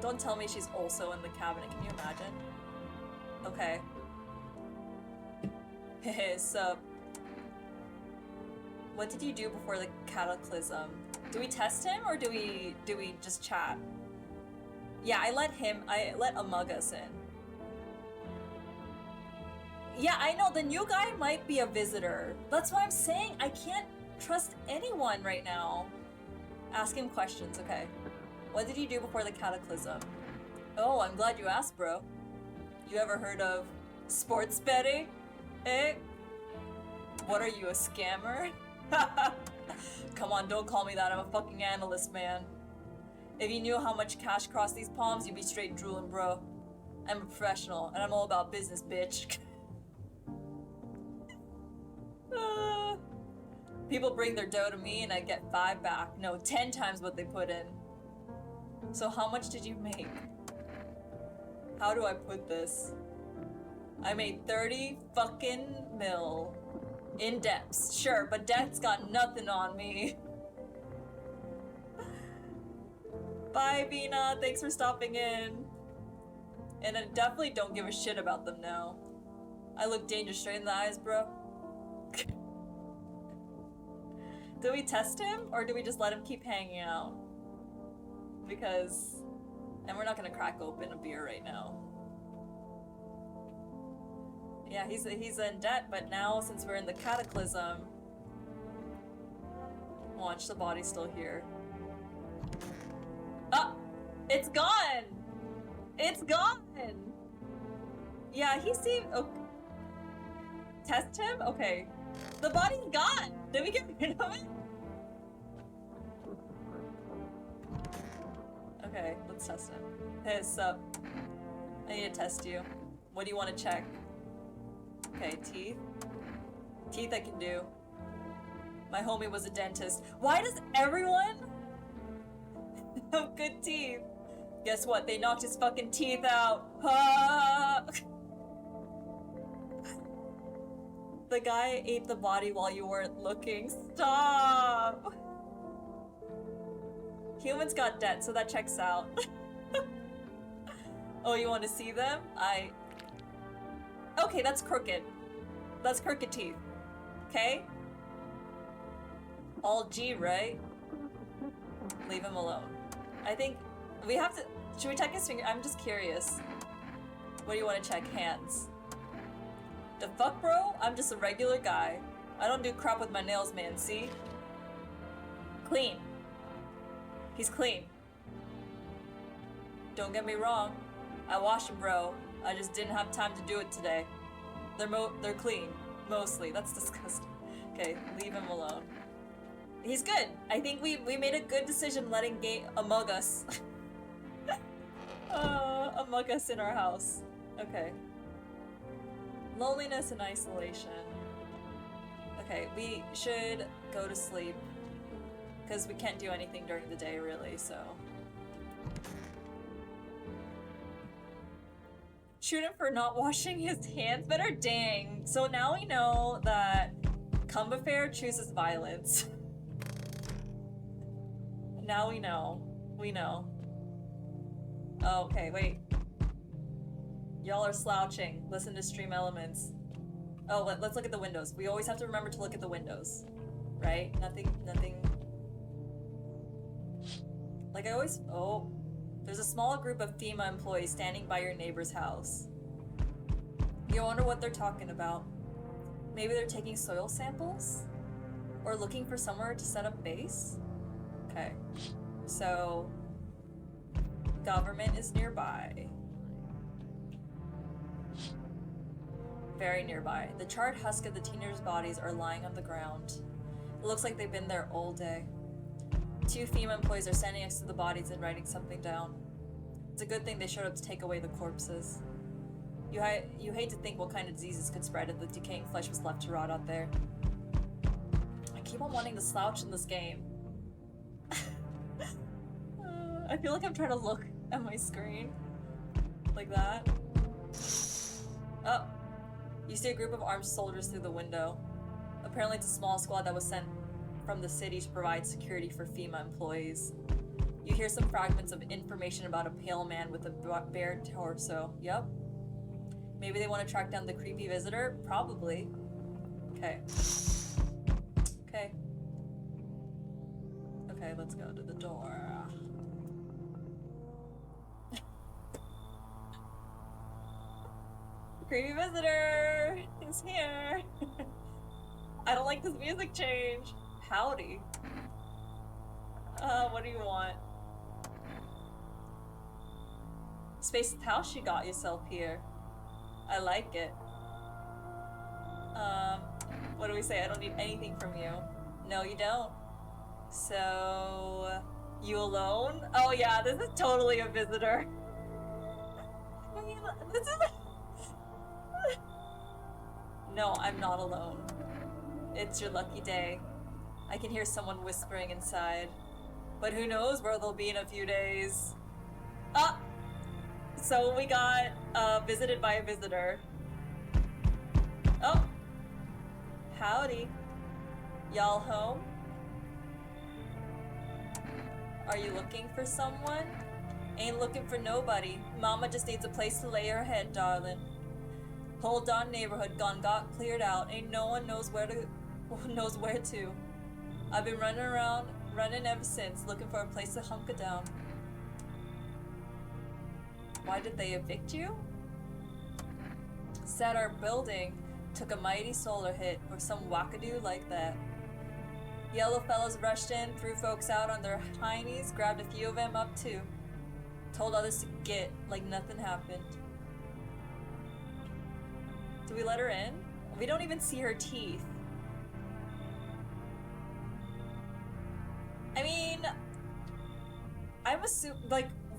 [SPEAKER 1] Don't tell me she's also in the cabinet. Can you imagine? Okay. Hey, sup? What did you do before the cataclysm? Do we test him or do we just chat? Yeah, I let Among Us in. Yeah, I know, the new guy might be a visitor. That's why I'm saying I can't trust anyone right now. Ask him questions, okay. What did you do before the cataclysm? Oh, I'm glad you asked, bro. You ever heard of sports betting? Eh? What are you, a scammer? Come on, don't call me that. I'm a fucking analyst, man. If you knew how much cash crossed these palms, you'd be straight drooling, bro. I'm a professional, and I'm all about business, bitch. People bring their dough to me, and I get 5 back. No, 10 times what they put in. So how much did you make? How do I put this? I made 30 fucking mil. In debts, sure, but debt's got nothing on me. Bye, Vina. Thanks for stopping in. And I definitely don't give a shit about them now. I look dangerous straight in the eyes, bro. Do we test him, or do we just let him keep hanging out? Because... And we're not gonna crack open a beer right now. Yeah, he's in debt, but now, since we're in the cataclysm... Watch, the body's still here. Ah! It's gone! It's gone! Yeah, he seemed... Okay. Test him? Okay. The body's gone! Did we get rid of it? Okay, let's test him. Hey, sup? I need to test you. What do you want to check? Okay, teeth. Teeth I can do. My homie was a dentist. Why does everyone have good teeth? Guess what? They knocked his fucking teeth out. Ah! The guy ate the body while you weren't looking. Stop! Humans got debt, so that checks out. Oh, you want to see them? Okay, that's crooked. That's crooked teeth. Okay? All G, right? Leave him alone. I think we have to... Should we check his finger? I'm just curious. What do you want to check? Hands. The fuck, bro? I'm just a regular guy. I don't do crap with my nails, man, see? Clean. He's clean. Don't get me wrong. I washed them, bro. I just didn't have time to do it today. They're clean. Mostly. That's disgusting. Okay, leave him alone. He's good. I think we made a good decision letting Among Us. Among Us in our house. Okay. Loneliness and isolation. Okay, we should go to sleep. Because we can't do anything during the day, really, so... Shoot him for not washing his hands better? Dang. So now we know that Combeferre chooses violence. Now we know. We know. Oh, okay, wait. Y'all are slouching. Listen to stream elements. Oh, let's look at the windows. We always have to remember to look at the windows. Right? Nothing... Like I always... Oh. There's a small group of FEMA employees standing by your neighbor's house. You wonder what they're talking about. Maybe they're taking soil samples? Or looking for somewhere to set up base? Okay. So... Government is nearby. Very nearby. The charred husk of the teenagers' bodies are lying on the ground. It looks like they've been there all day. 2 FEMA employees are standing next to the bodies and writing something down. It's a good thing they showed up to take away the corpses. You hate to think what kind of diseases could spread if the decaying flesh was left to rot out there. I keep on wanting to slouch in this game. I feel like I'm trying to look at my screen. Like that. Oh. You see a group of armed soldiers through the window. Apparently it's a small squad that was sent from the city to provide security for FEMA employees. You hear some fragments of information about a pale man with a bare torso. Yep. Maybe they want to track down the creepy visitor? Probably. Okay. Okay. Okay, let's go to the door. Creepy visitor! He's here! I don't like this music change. Howdy. What do you want? Spacious house you got yourself here. I like it. What do we say? I don't need anything from you. No, you don't. So... You alone? Oh yeah, this is totally a visitor. I mean, this is... No, I'm not alone. It's your lucky day. I can hear someone whispering inside. But who knows where they'll be in a few days. Ah! So we got visited by a visitor. Oh! Howdy. Y'all home? Are you looking for someone? Ain't looking for nobody. Mama just needs a place to lay her head, darling. Whole darn neighborhood got cleared out. Ain't no one knows where to. I've been running ever since, looking for a place to hunker down. Why did they evict you? Said our building took a mighty solar hit, or some wackadoo like that. Yellow fellows rushed in, threw folks out on their heinies, grabbed a few of them up too. Told others to get, like nothing happened. Do we let her in? We don't even see her teeth. I mean,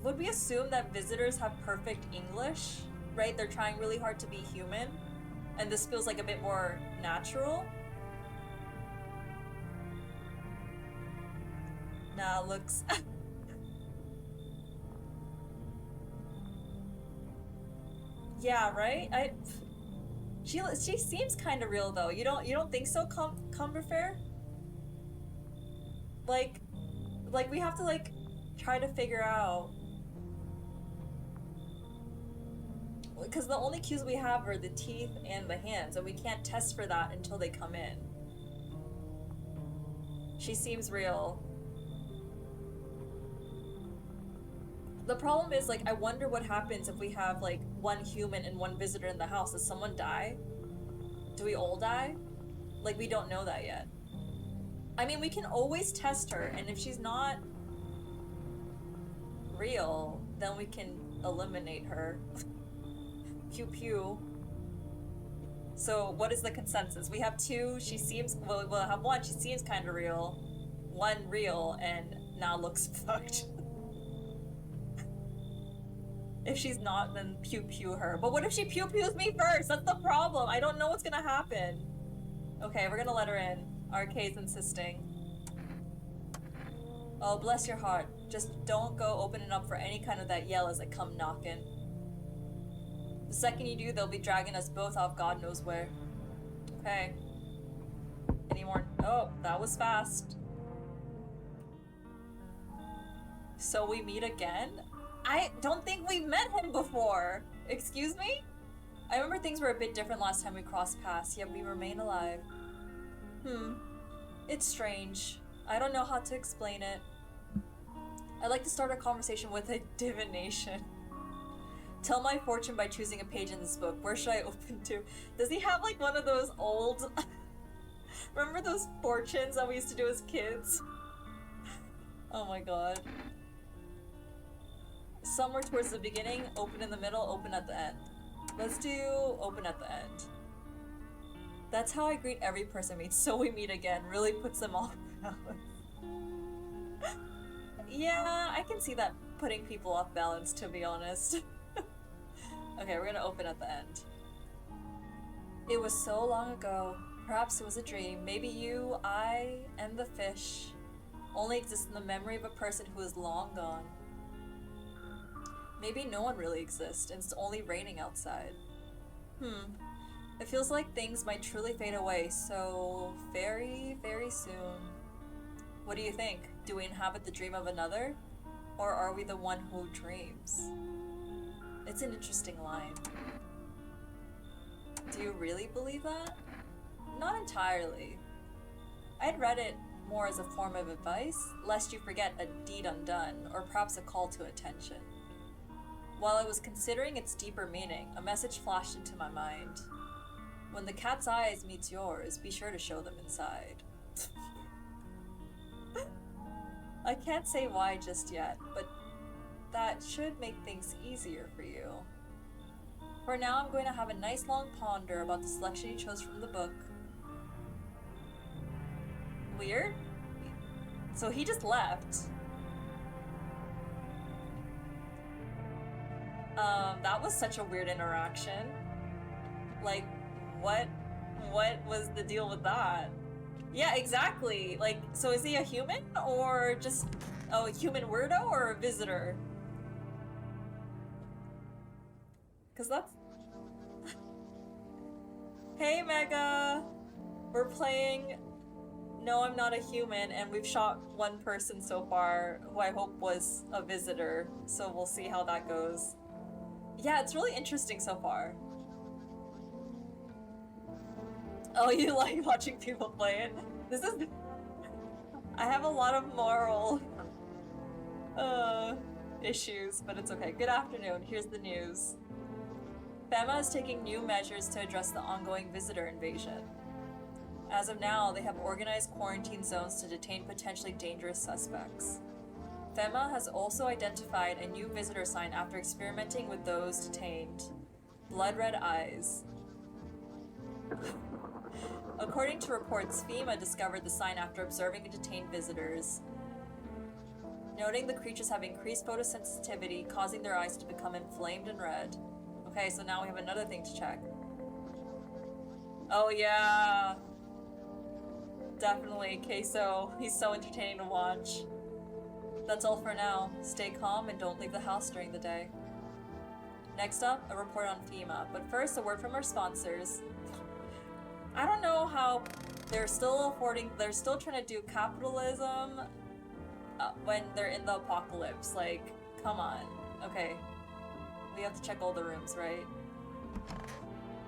[SPEAKER 1] would we assume that visitors have perfect English? Right? They're trying really hard to be human. And this feels like a bit more natural. Nah, looks... Yeah, right? She seems kind of real though. You don't think so, Combeferre? Like we have to try to figure out, because the only cues we have are the teeth and the hands, and we can't test for that until they come in. She seems real. The problem is, I wonder what happens if we have, one human and one visitor in the house. Does someone die? Do we all die? We don't know that yet. I mean, we can always test her, and if she's not real, then we can eliminate her. Pew pew. So what is the consensus? We have two, she seems, well, we'll have one, she seems kind of real. One real, and now looks fucked. If she's not, then pew pew her. But what if she pew pews me first? That's the problem. I don't know what's gonna happen. Okay, we're gonna let her in. Arcade's insisting. Oh, bless your heart. Just don't go opening up for any kind of that yell as I come knocking. The second you do, they'll be dragging us both off God knows where. Okay. Any more? Oh, that was fast. So we meet again? I don't think we met him before. Excuse me? I remember things were a bit different last time we crossed paths, yet we remain alive. It's strange. I don't know how to explain it. I'd like to start a conversation with a divination. Tell my fortune by choosing a page in this book. Where should I open to? Does he have like one of those old... Remember those fortunes that we used to do as kids? Oh my god. Somewhere towards the beginning, open in the middle, open at the end. Let's do open at the end. That's how I greet every person I meet, so we meet again. Really puts them off balance. Yeah, I can see that putting people off balance, to be honest. Okay, we're gonna open at the end. It was so long ago. Perhaps it was a dream. Maybe you, I, and the fish only exist in the memory of a person who is long gone. Maybe no one really exists, and it's only raining outside. It feels like things might truly fade away, so very, very soon. What do you think? Do we inhabit the dream of another? Or are we the one who dreams? It's an interesting line. Do you really believe that? Not entirely. I'd read it more as a form of advice, lest you forget a deed undone, or perhaps a call to attention. While I was considering its deeper meaning, a message flashed into my mind. When the cat's eyes meets yours, be sure to show them inside. I can't say why just yet, but that should make things easier for you. For now, I'm going to have a nice long ponder about the selection you chose from the book. Weird? So he just left. That was such a weird interaction. Like, what was the deal with that? Yeah, exactly. Like, so is he a human or just a human weirdo or a visitor? Cause that's... Hey Mega! We're playing No, I'm Not a Human, and we've shot one person so far who I hope was a visitor, so we'll see how that goes. Yeah, it's really interesting so far. Oh, you like watching people play it? This is... I have a lot of moral issues, but it's okay. Good afternoon, here's the news. FEMA is taking new measures to address the ongoing visitor invasion. As of now, they have organized quarantine zones to detain potentially dangerous suspects. FEMA has also identified a new visitor sign after experimenting with those detained. Blood red eyes. According to reports, FEMA discovered the sign after observing detained visitors, noting the creatures have increased photosensitivity, causing their eyes to become inflamed and red. Okay, so now we have another thing to check. Oh yeah! Definitely, Queso. He's so entertaining to watch. That's all for now. Stay calm and don't leave the house during the day. Next up, a report on FEMA, but first a word from our sponsors. I don't know how they're still trying to do capitalism when they're in the apocalypse. Like, come on. Okay. We have to check all the rooms, right?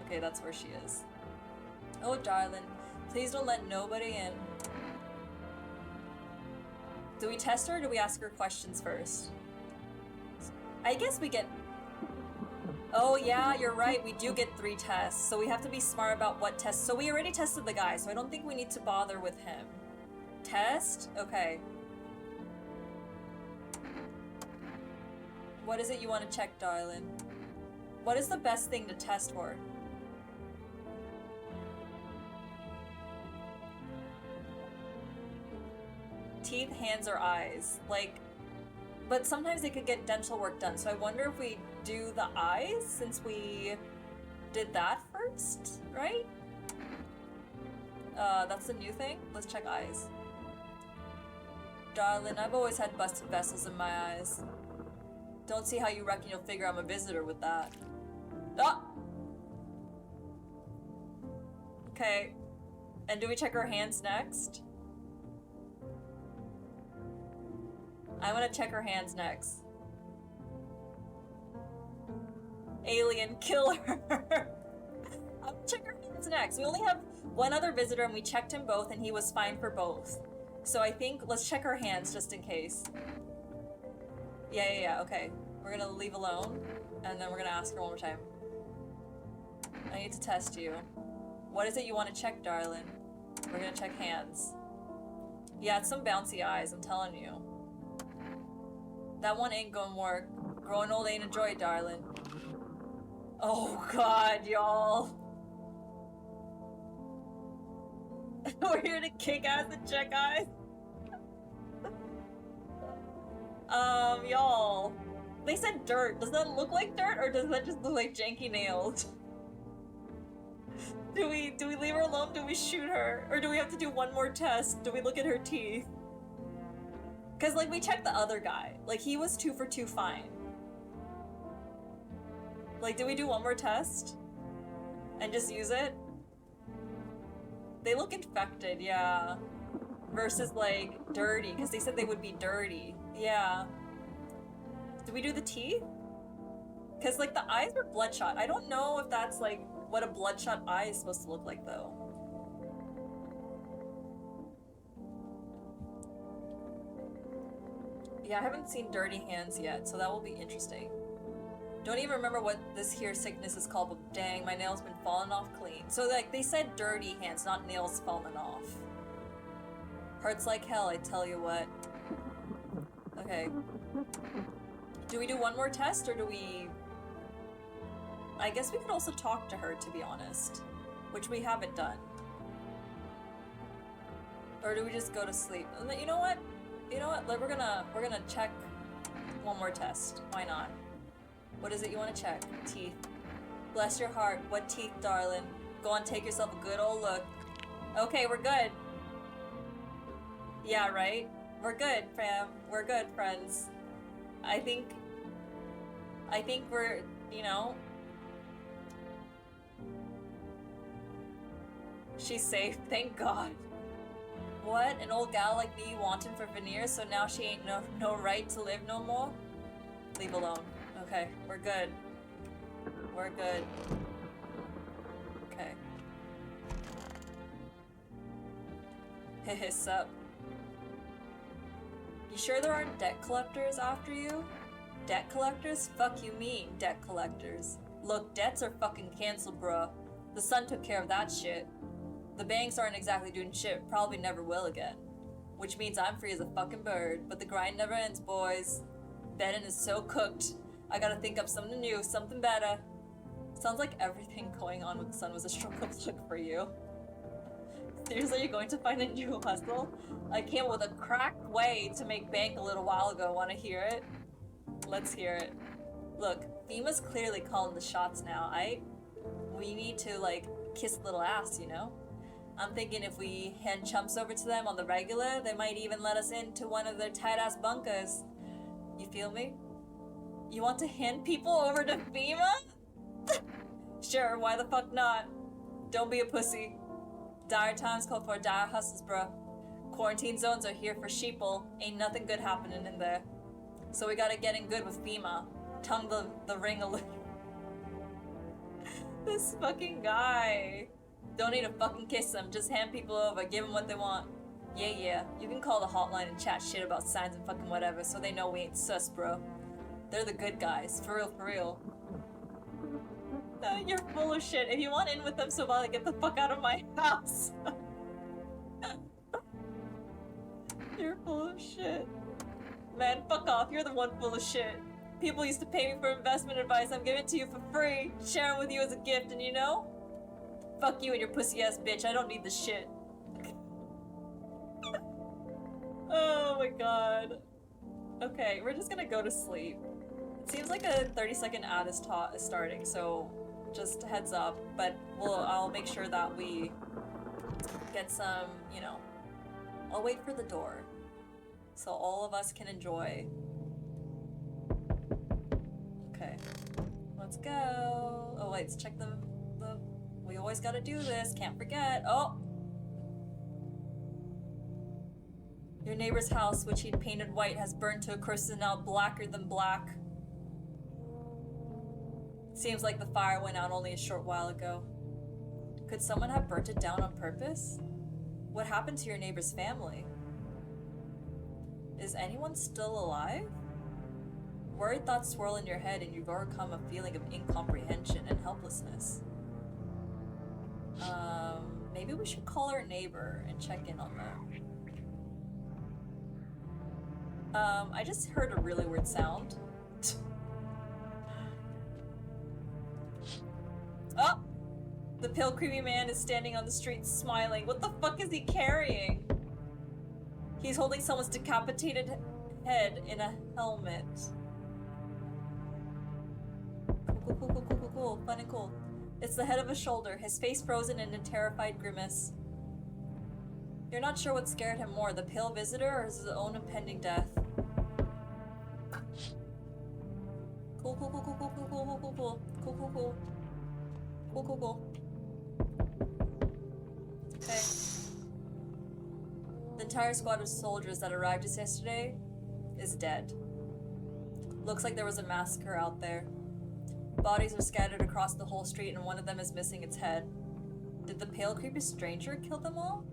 [SPEAKER 1] Okay, that's where she is. Oh, darling. Please don't let nobody in. Do we test her or do we ask her questions first? I guess we get... Oh yeah, you're right, we do get 3 tests, so we have to be smart about what tests. So we already tested the guy, so I don't think we need to bother with him. Test? Okay. What is it you want to check, darling? What is the best thing to test for? Teeth, hands, or eyes? Like, but sometimes they could get dental work done, so I wonder if we do the eyes since we did that first, right? That's the new thing? Let's check eyes. Darling, I've always had busted vessels in my eyes. Don't see how you reckon you'll figure I'm a visitor with that. Ah! Okay. And do we check her hands next? I want to check her hands next. Alien killer. I'm gonna check her hands next. We only have one other visitor and we checked him both and he was fine for both. So I think let's check her hands just in case. Yeah, okay. We're gonna leave alone and then we're gonna ask her one more time. I need to test you. What is it you want to check, darling? We're gonna check hands. Yeah, it's some bouncy eyes, I'm telling you. That one ain't gonna work. Growing old ain't a joy, darling. Oh god, y'all. We're here to kick ass and check eyes. Y'all. They said dirt. Does that look like dirt or does that just look like janky nails? Do we leave her alone? Do we shoot her? Or do we have to do one more test? Do we look at her teeth? Cause like we checked the other guy. Like he was 2 for 2 fine. Like, do we do one more test? And just use it? They look infected, yeah. Versus like dirty, because they said they would be dirty. Yeah. Do we do the teeth? Because like the eyes were bloodshot. I don't know if that's like what a bloodshot eye is supposed to look like though. Yeah, I haven't seen dirty hands yet, so that will be interesting. Don't even remember what this here sickness is called, but dang, my nails been falling off clean. So like they said dirty hands, not nails falling off. Hurts like hell, I tell you what. Okay. Do we do one more test or do we... I guess we could also talk to her, to be honest. Which we haven't done. Or do we just go to sleep? You know what? You know what? Like, we're gonna check one more test. Why not? What is it you want to check? Teeth. Bless your heart. What teeth, darling? Go on, take yourself a good old look. Okay, we're good. Yeah, right? We're good, fam. We're good, friends. I think we're, you know... She's safe, thank God. What? An old gal like me wanting for veneers, so now she ain't no right to live no more? Leave alone. Okay, we're good. We're good. Okay. Hey, sup? You sure there aren't debt collectors after you? Debt collectors? Fuck you mean, debt collectors. Look, debts are fucking canceled, bruh. The sun took care of that shit. The banks aren't exactly doing shit, probably never will again. Which means I'm free as a fucking bird, but the grind never ends, boys. Betting is so cooked. I gotta think up something new, something better. Sounds like everything going on with the sun was a stroke of luck for you. Seriously, you're going to find a new hustle? I came up with a cracked way to make bank a little while ago. Wanna hear it? Let's hear it. Look, FEMA's clearly calling the shots now. We need to, like, kiss little ass, you know? I'm thinking if we hand chumps over to them on the regular, they might even let us into one of their tight-ass bunkers. You feel me? You want to hand people over to FEMA? Sure, why the fuck not? Don't be a pussy. Dire times call for dire hustles, bro. Quarantine zones are here for sheeple. Ain't nothing good happening in there. So we gotta get in good with FEMA. Tongue the ring a little. This fucking guy. Don't need to fucking kiss them, just hand people over, give them what they want. Yeah, you can call the hotline and chat shit about signs and fucking whatever, so they know we ain't sus, bro. They're the good guys, for real. You're full of shit. If you want in with them so badly, get the fuck out of my house. You're full of shit. Man, fuck off, you're the one full of shit. People used to pay me for investment advice. I'm giving it to you for free. Share it with you as a gift, and you know? Fuck you and your pussy ass bitch. I don't need this shit. Oh my god. Okay, we're just gonna go to sleep. It seems like a 30-second ad is starting, so just heads up. But I'll make sure that we get some, you know. I'll wait for the door, so all of us can enjoy. Okay, let's go. Oh wait, let's check the. We always gotta do this. Can't forget. Oh. Your neighbor's house, which he'd painted white, has burned to a crisp and now blacker than black. Seems like the fire went out only a short while ago. Could someone have burnt it down on purpose? What happened to your neighbor's family? Is anyone still alive? Worried thoughts swirl in your head and you've overcome a feeling of incomprehension and helplessness. Maybe we should call our neighbor and check in on them. I just heard a really weird sound. Oh! The pale, creepy man is standing on the street smiling. What the fuck is he carrying? He's holding someone's decapitated head in a helmet. Cool. Fun and cool. It's the head of a shoulder, his face frozen in a terrified grimace. You're not sure what scared him more, the pale visitor or his own impending death. Cool. Okay. The entire squad of soldiers that arrived just yesterday is dead. Looks like there was a massacre out there. Bodies are scattered across the whole street and one of them is missing its head. Did the pale creepy stranger kill them all?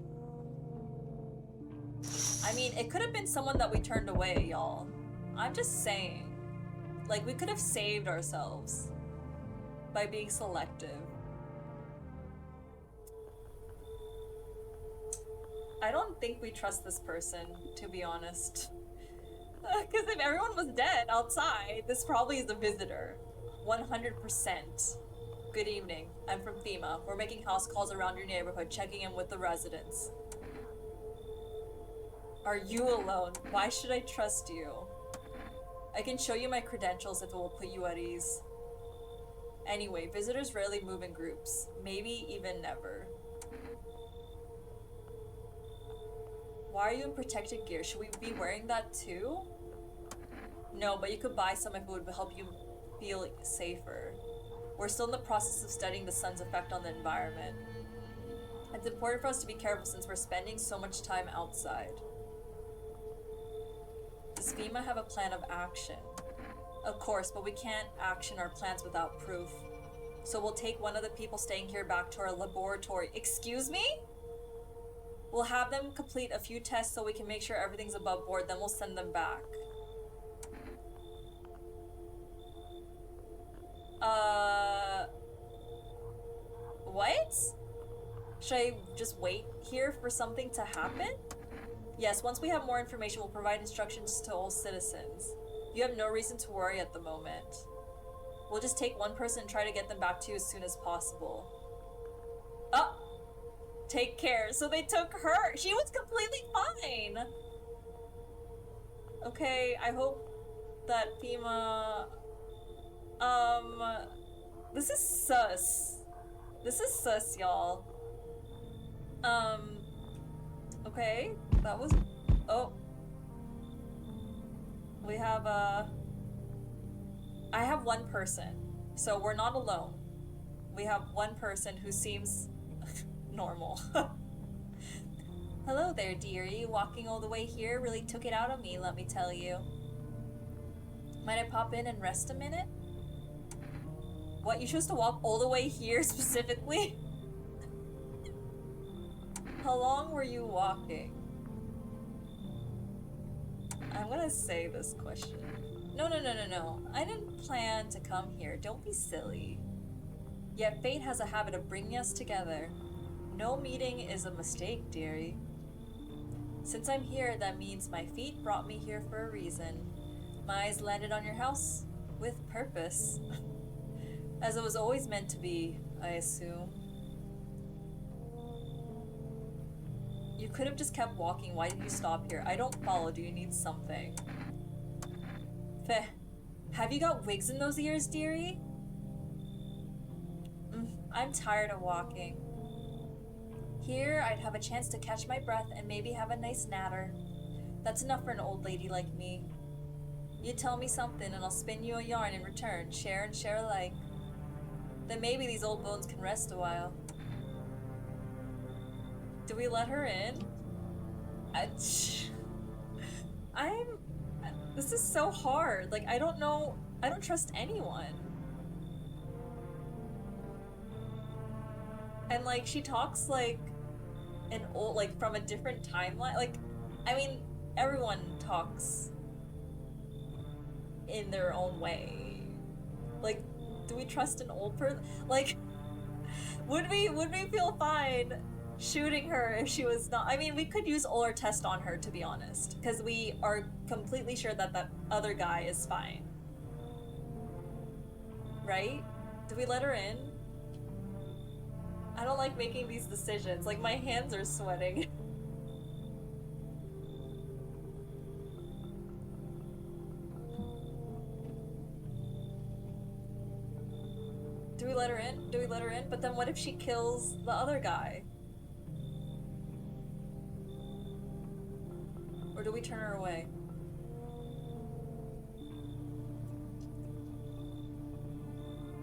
[SPEAKER 1] I mean, it could have been someone that we turned away, y'all. I'm just saying. Like, we could have saved ourselves by being selective. I don't think we trust this person, to be honest. Because if everyone was dead outside, this probably is a visitor. 100%. Good evening. I'm from FEMA. We're making house calls around your neighborhood, checking in with the residents. Are you alone? Why should I trust you? I can show you my credentials if it will put you at ease. Anyway, visitors rarely move in groups. Maybe even never. Why are you in protected gear? Should we be wearing that too? No, but you could buy some if it would help you feel safer. We're still in the process of studying the sun's effect on the environment. It's important for us to be careful since we're spending so much time outside. Does FEMA have a plan of action? Of course, but we can't action our plans without proof. So we'll take one of the people staying here back to our laboratory. Excuse me? We'll have them complete a few tests so we can make sure everything's above board, then we'll send them back. What? Should I just wait here for something to happen? Yes, once we have more information, we'll provide instructions to all citizens. You have no reason to worry at the moment. We'll just take one person and try to get them back to you as soon as possible. Oh! Take care. So they took her. She was completely fine. Okay, I hope that FEMA... This is sus. This is sus, y'all. Okay, that was... Oh. We have, I have one person, so we're not alone. We have one person who seems normal. Hello there, dearie. Walking all the way here really took it out of me, let me tell you. Might I pop in and rest a minute? What, you chose to walk all the way here specifically? How long were you walking? I'm gonna say this question. No. I didn't plan to come here. Don't be silly. Yet fate has a habit of bringing us together. No meeting is a mistake, dearie. Since I'm here, that means my feet brought me here for a reason. My eyes landed on your house. With purpose. As it was always meant to be, I assume. You could have just kept walking. Why did you stop here? I don't follow. Do you need something? Feh. Have you got wigs in those ears, dearie? I'm tired of walking. Here, I'd have a chance to catch my breath and maybe have a nice natter. That's enough for an old lady like me. You tell me something and I'll spin you a yarn in return. Share and share alike. Then maybe these old bones can rest a while. Do we let her in? This is so hard. Like, I don't know. I don't trust anyone. And, like, she talks like an old, like, from a different timeline. Like, I mean, everyone talks in their own way. Like, do we trust an old person? Like, would we feel fine shooting her if she was not? I mean, we could use Uller test on her, to be honest, because we are completely sure that that other guy is fine. Right? Do we let her in? I don't like making these decisions. Like, my hands are sweating. Do we let her in? Do we let her in? But then what if she kills the other guy? Or do we turn her away?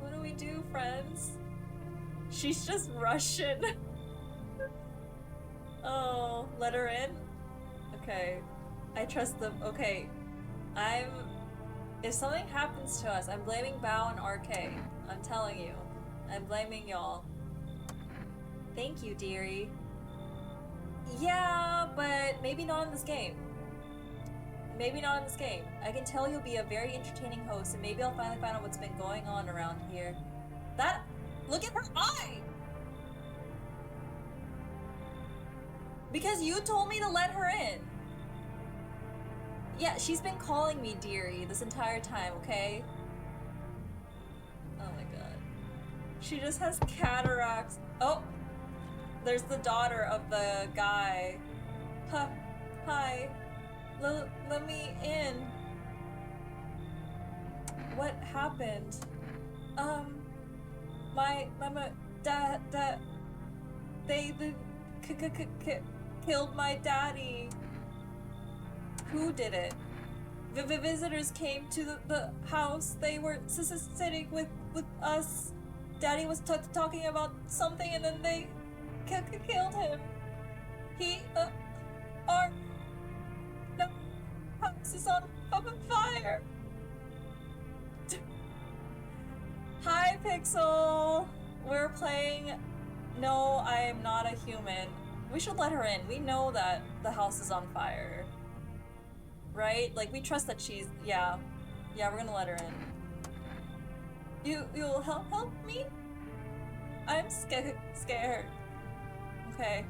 [SPEAKER 1] What do we do, friends? She's just Russian. Oh, let her in? Okay. I trust them. Okay. If something happens to us, I'm blaming Bao and RK. I'm telling you. I'm blaming y'all. Thank you, dearie. Yeah, but maybe not in this game. Maybe not in this game. I can tell you'll be a very entertaining host, and maybe I'll finally find out what's been going on around here. Look at her eye! Because you told me to let her in. Yeah, she's been calling me dearie this entire time, okay? Oh my god. She just has cataracts. Oh! There's the daughter of the guy. Hi. Let me in. What happened? They killed my daddy. Who did it? The visitors came to the house. They were sitting with us. Daddy was talking about something, and then they killed him. The house is on fire. Hi, Pixel. We're playing No, I Am Not a Human. We should let her in. We know that the house is on fire. Right? Like, we trust that she's... Yeah. Yeah, we're gonna let her in. You'll help me? I'm scared. Okay.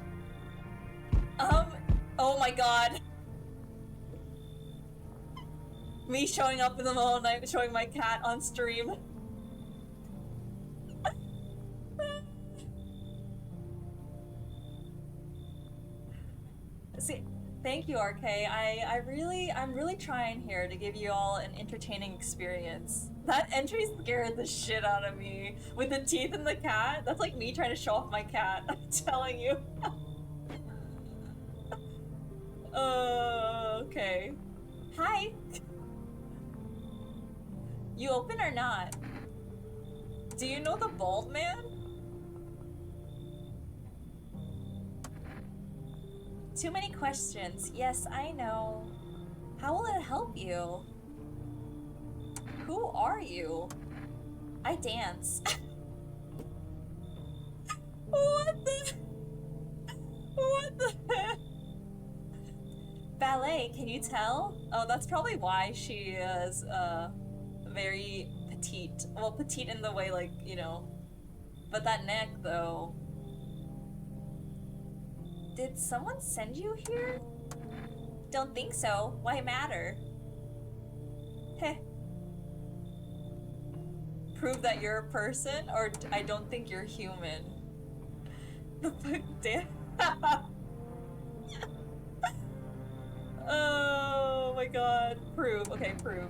[SPEAKER 1] Oh my god. Me showing up in the middle of the night, showing my cat on stream. See, thank you, RK. I'm really trying here to give you all an entertaining experience. That entry scared the shit out of me. With the teeth and the cat, that's like me trying to show off my cat. I'm telling you. Okay. Hi. You open or not? Do you know the bald man? Too many questions. Yes, I know. How will it help you? Who are you? I dance. What the heck? Ballet, can you tell? Oh, that's probably why she is, very petite. Well, petite in the way, like, you know. But that neck, though. Did someone send you here? Don't think so. Why matter? Heh. prove that you're a person, or I don't think you're human. The fuck, damn. Oh my god. Prove. Okay, prove.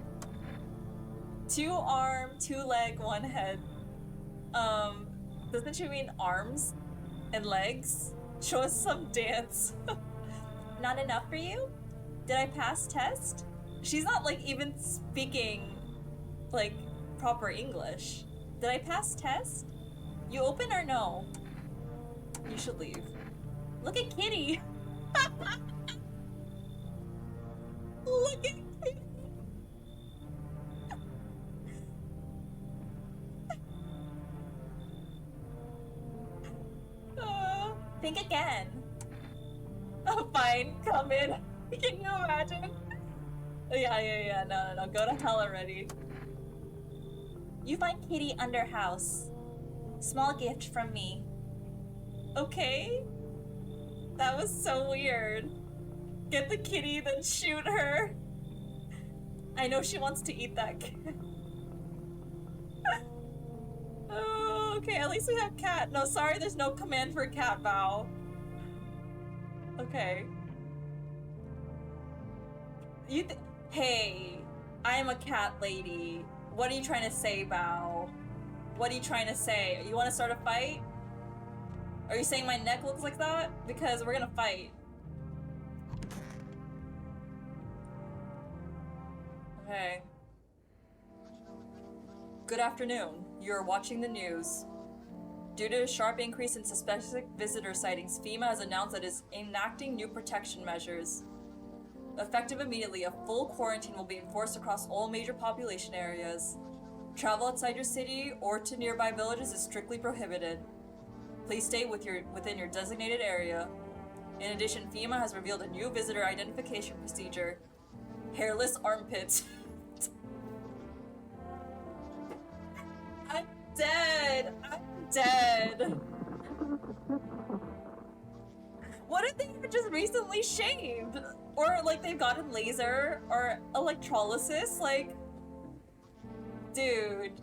[SPEAKER 1] 2 arm, 2 leg, 1 head. Doesn't she mean arms and legs? Show us some dance. Not enough for you? Did I pass test? She's not like even speaking like proper English. Did I pass test? You open or no? You should leave. Look at Kitty. Look at Kitty. Think again. Oh, fine. Come in. Can you imagine? Yeah. No. Go to hell already. You find Kitty under house. Small gift from me. Okay. That was so weird. Get the kitty, then shoot her. I know she wants to eat that cat. Oh, okay, at least we have cat. No, sorry, there's no command for cat, Val. Okay. Hey, I am a cat lady. What are you trying to say, Bao? What are you trying to say? You want to start a fight? Are you saying my neck looks like that? Because we're gonna fight. Okay. Good afternoon. You're watching the news. Due to a sharp increase in suspicious visitor sightings, FEMA has announced that it is enacting new protection measures. Effective immediately, a full quarantine will be enforced across all major population areas. Travel outside your city or to nearby villages is strictly prohibited. Please stay within your designated area. In addition, FEMA has revealed a new visitor identification procedure. Hairless armpits. I'm dead. What if they were just recently shaved? Or like they've gotten laser or electrolysis? Like, dude.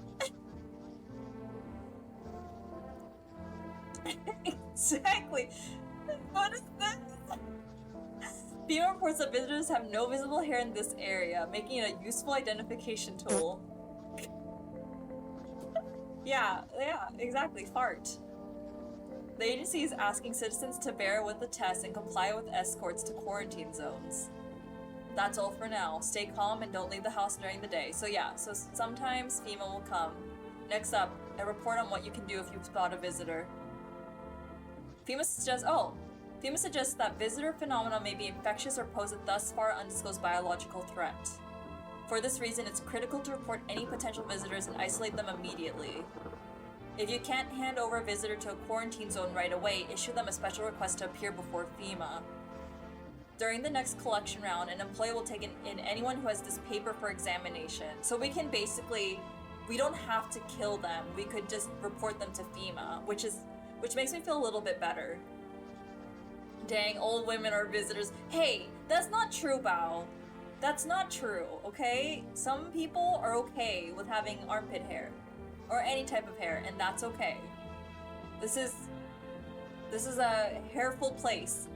[SPEAKER 1] Exactly. What is this? FEMA reports that visitors have no visible hair in this area, making it a useful identification tool. Yeah, exactly. Fart. The agency is asking citizens to bear with the test and comply with escorts to quarantine zones. That's all for now. Stay calm and don't leave the house during the day. So yeah, so sometimes FEMA will come. Next up, a report on what you can do if you spot a visitor. FEMA suggests that visitor phenomena may be infectious or pose a thus far undisclosed biological threat. For this reason, it's critical to report any potential visitors and isolate them immediately. If you can't hand over a visitor to a quarantine zone right away, issue them a special request to appear before FEMA. During the next collection round, an employee will take in anyone who has this paper for examination. So we can basically, we don't have to kill them. We could just report them to FEMA, which makes me feel a little bit better. Dang, old women are visitors. Hey, that's not true, Bao. That's not true, okay? Some people are okay with having armpit hair. Or any type of hair, and that's okay. This is a hairful place.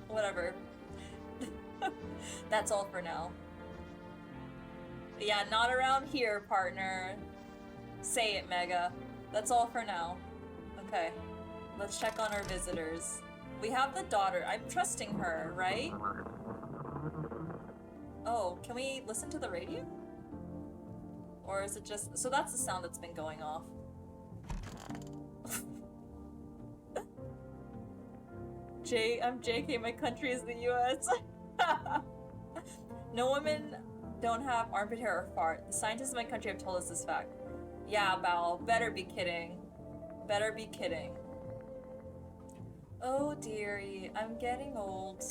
[SPEAKER 1] Whatever. That's all for now. Yeah, not around here, partner. Say it, Mega. That's all for now. Okay. Let's check on our visitors. We have the daughter. I'm trusting her, right? Oh, can we listen to the radio? Or is it just... So that's the sound that's been going off. I'm JK, my country is the US. No women don't have armpit hair or fart. The scientists in my country have told us this fact. Yeah, Bao, better be kidding. Better be kidding. Oh dearie, I'm getting old.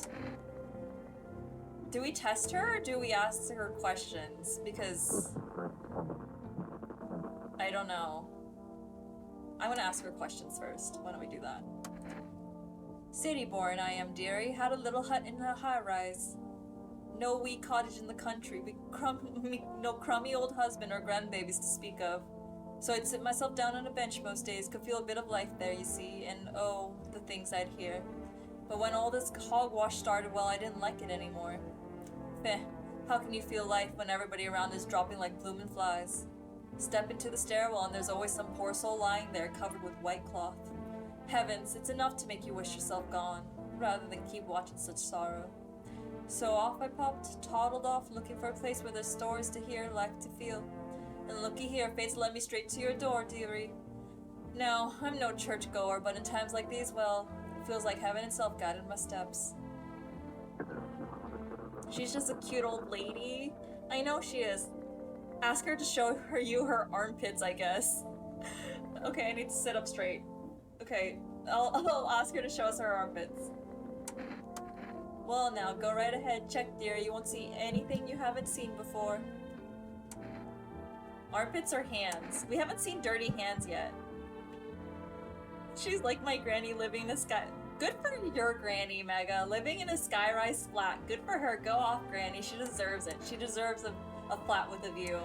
[SPEAKER 1] Do we test her or do we ask her questions? Because... I don't know. I'm gonna ask her questions first. Why don't we do that? City born I am, dearie. Had a little hut in a high rise. No wee cottage in the country, no crummy old husband or grandbabies to speak of. So I'd sit myself down on a bench most days, could feel a bit of life there, you see, and oh, the things I'd hear. But when all this hogwash started, well, I didn't like it anymore. Feh, how can you feel life when everybody around is dropping like bloomin' flies? Step into the stairwell and there's always some poor soul lying there covered with white cloth. Heavens, it's enough to make you wish yourself gone, rather than keep watching such sorrow. So off I popped, toddled off, looking for a place where there's stories to hear, life to feel. And looky here, fate's led me straight to your door, dearie. Now, I'm no churchgoer, but in times like these, well, it feels like heaven itself guided my steps. She's just a cute old lady. I know she is. Ask her to show you her armpits, I guess. Okay, I need to sit up straight. Okay, I'll ask her to show us her armpits. Well now, go right ahead, check dear, you won't see anything you haven't seen before. Armpits or hands? We haven't seen dirty hands yet. She's like my granny living in a sky. Good for your granny, Mega. Living in a skyrise flat. Good for her. Go off, granny. She deserves it. She deserves a flat with a view.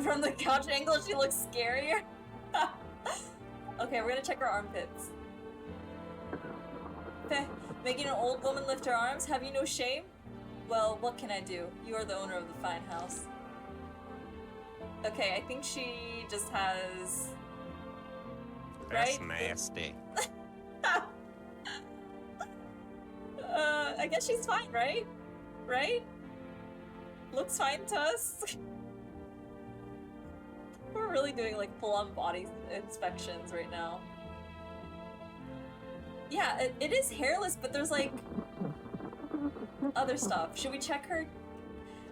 [SPEAKER 1] From the couch angle, she looks scarier. Okay, we're gonna check her armpits. Feh, making an old woman lift her arms? Have you no shame? Well, what can I do? You are the owner of the fine house. Okay, I think she just has...
[SPEAKER 3] That's
[SPEAKER 1] right?
[SPEAKER 3] nasty.
[SPEAKER 1] I guess she's fine, right? Right? Looks fine to us. We're really doing like full-on body inspections right now. Yeah, it is hairless, but there's like other stuff. Should we check her?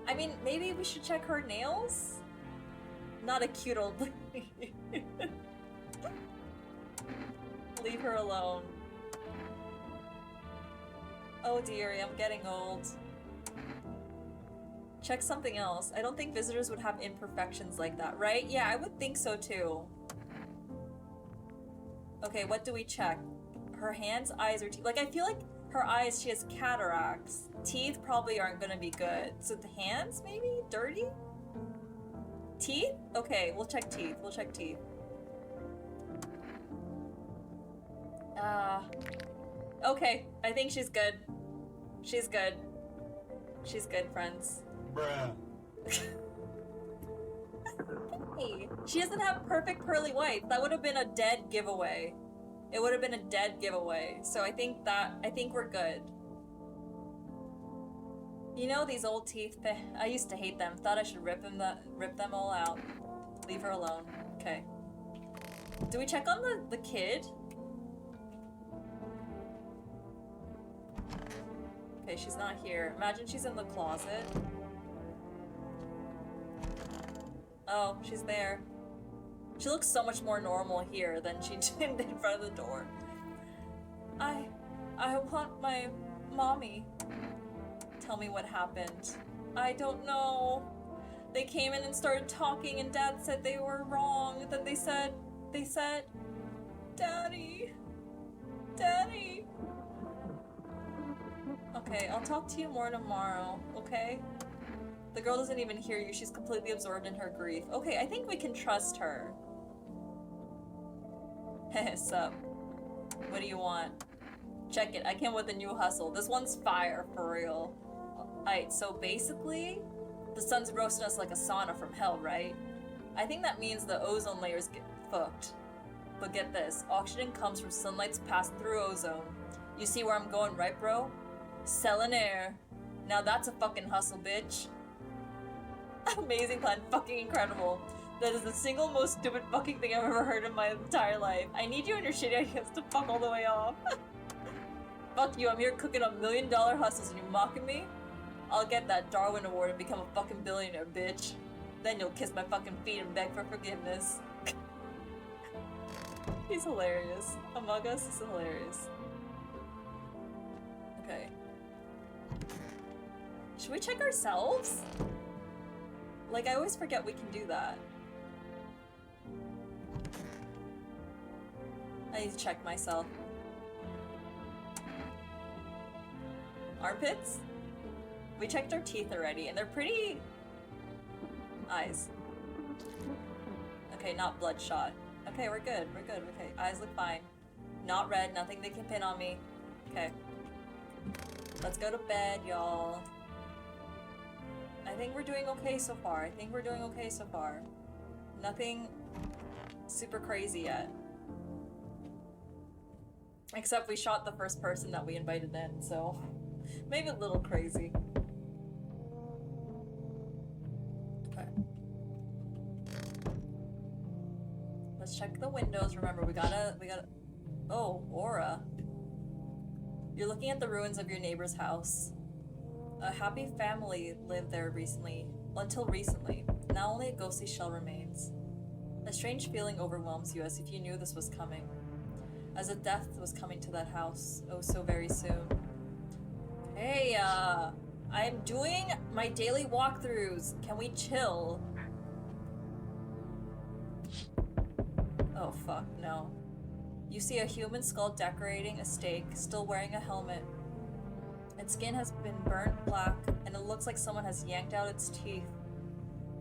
[SPEAKER 1] I mean, maybe we should check her nails? Not a cute old lady. Leave her alone. Oh dearie, I'm getting old. Check something else. I don't think visitors would have imperfections like that, right? Yeah, I would think so too. Okay, what do we check? Her hands, eyes, or teeth. Like, I feel like her eyes, she has cataracts. Teeth probably aren't gonna be good. So the hands, maybe? Dirty? Teeth? Okay, we'll check teeth. We'll check teeth. Okay, I think she's good. She's good. She's good, friends.
[SPEAKER 3] Bruh.
[SPEAKER 1] Hey, she doesn't have perfect pearly whites. That would have been a dead giveaway. It would have been a dead giveaway. So I think we're good. You know these old teeth, I used to hate them. Thought I should rip them all out. Leave her alone. Okay. Do we check on the kid? Okay, she's not here. Imagine she's in the closet. Oh, she's there. She looks so much more normal here than she did in front of the door. I want my mommy. Tell me what happened. I don't know. They came in and started talking and Dad said they were wrong. Then they said, Daddy. Daddy. Okay, I'll talk to you more tomorrow, okay? The girl doesn't even hear you. She's completely absorbed in her grief. Okay, I think we can trust her. Heh, sup? What do you want? Check it. I came with a new hustle. This one's fire, for real. Alright, so basically, the sun's roasting us like a sauna from hell, right? I think that means the ozone layers get fucked. But get this. Oxygen comes from sunlight's passed through ozone. You see where I'm going, right, bro? Selling air. Now that's a fucking hustle, bitch. Amazing plan. Fucking incredible. That is the single most stupid fucking thing I've ever heard in my entire life. I need you and your shitty ideas to fuck all the way off. Fuck you, I'm here cooking up $1 million hustles and you mocking me? I'll get that Darwin Award and become a fucking billionaire, bitch. Then you'll kiss my fucking feet and beg for forgiveness. He's hilarious. Among Us is hilarious. Okay. Should we check ourselves? Like, I always forget we can do that. I need to check myself. Armpits? We checked our teeth already, and they're pretty... Eyes. Okay, not bloodshot. Okay, we're good, okay. Eyes look fine. Not red, nothing they can pin on me. Okay. Let's go to bed, y'all. I think we're doing okay so far. Nothing super crazy yet. Except we shot the first person that we invited in, so maybe a little crazy. Okay. Let's check the windows. Remember, we gotta... Oh, aura. You're looking at the ruins of your neighbor's house. A happy family lived there until recently. Now only a ghostly shell remains. A strange feeling overwhelms you, as if you knew this was coming. As if death was coming to that house, oh so very soon. Hey, I'm doing my daily walkthroughs. Can we chill? Oh fuck, no. You see a human skull decorating a stake, still wearing a helmet. Its skin has been burnt black, and it looks like someone has yanked out its teeth.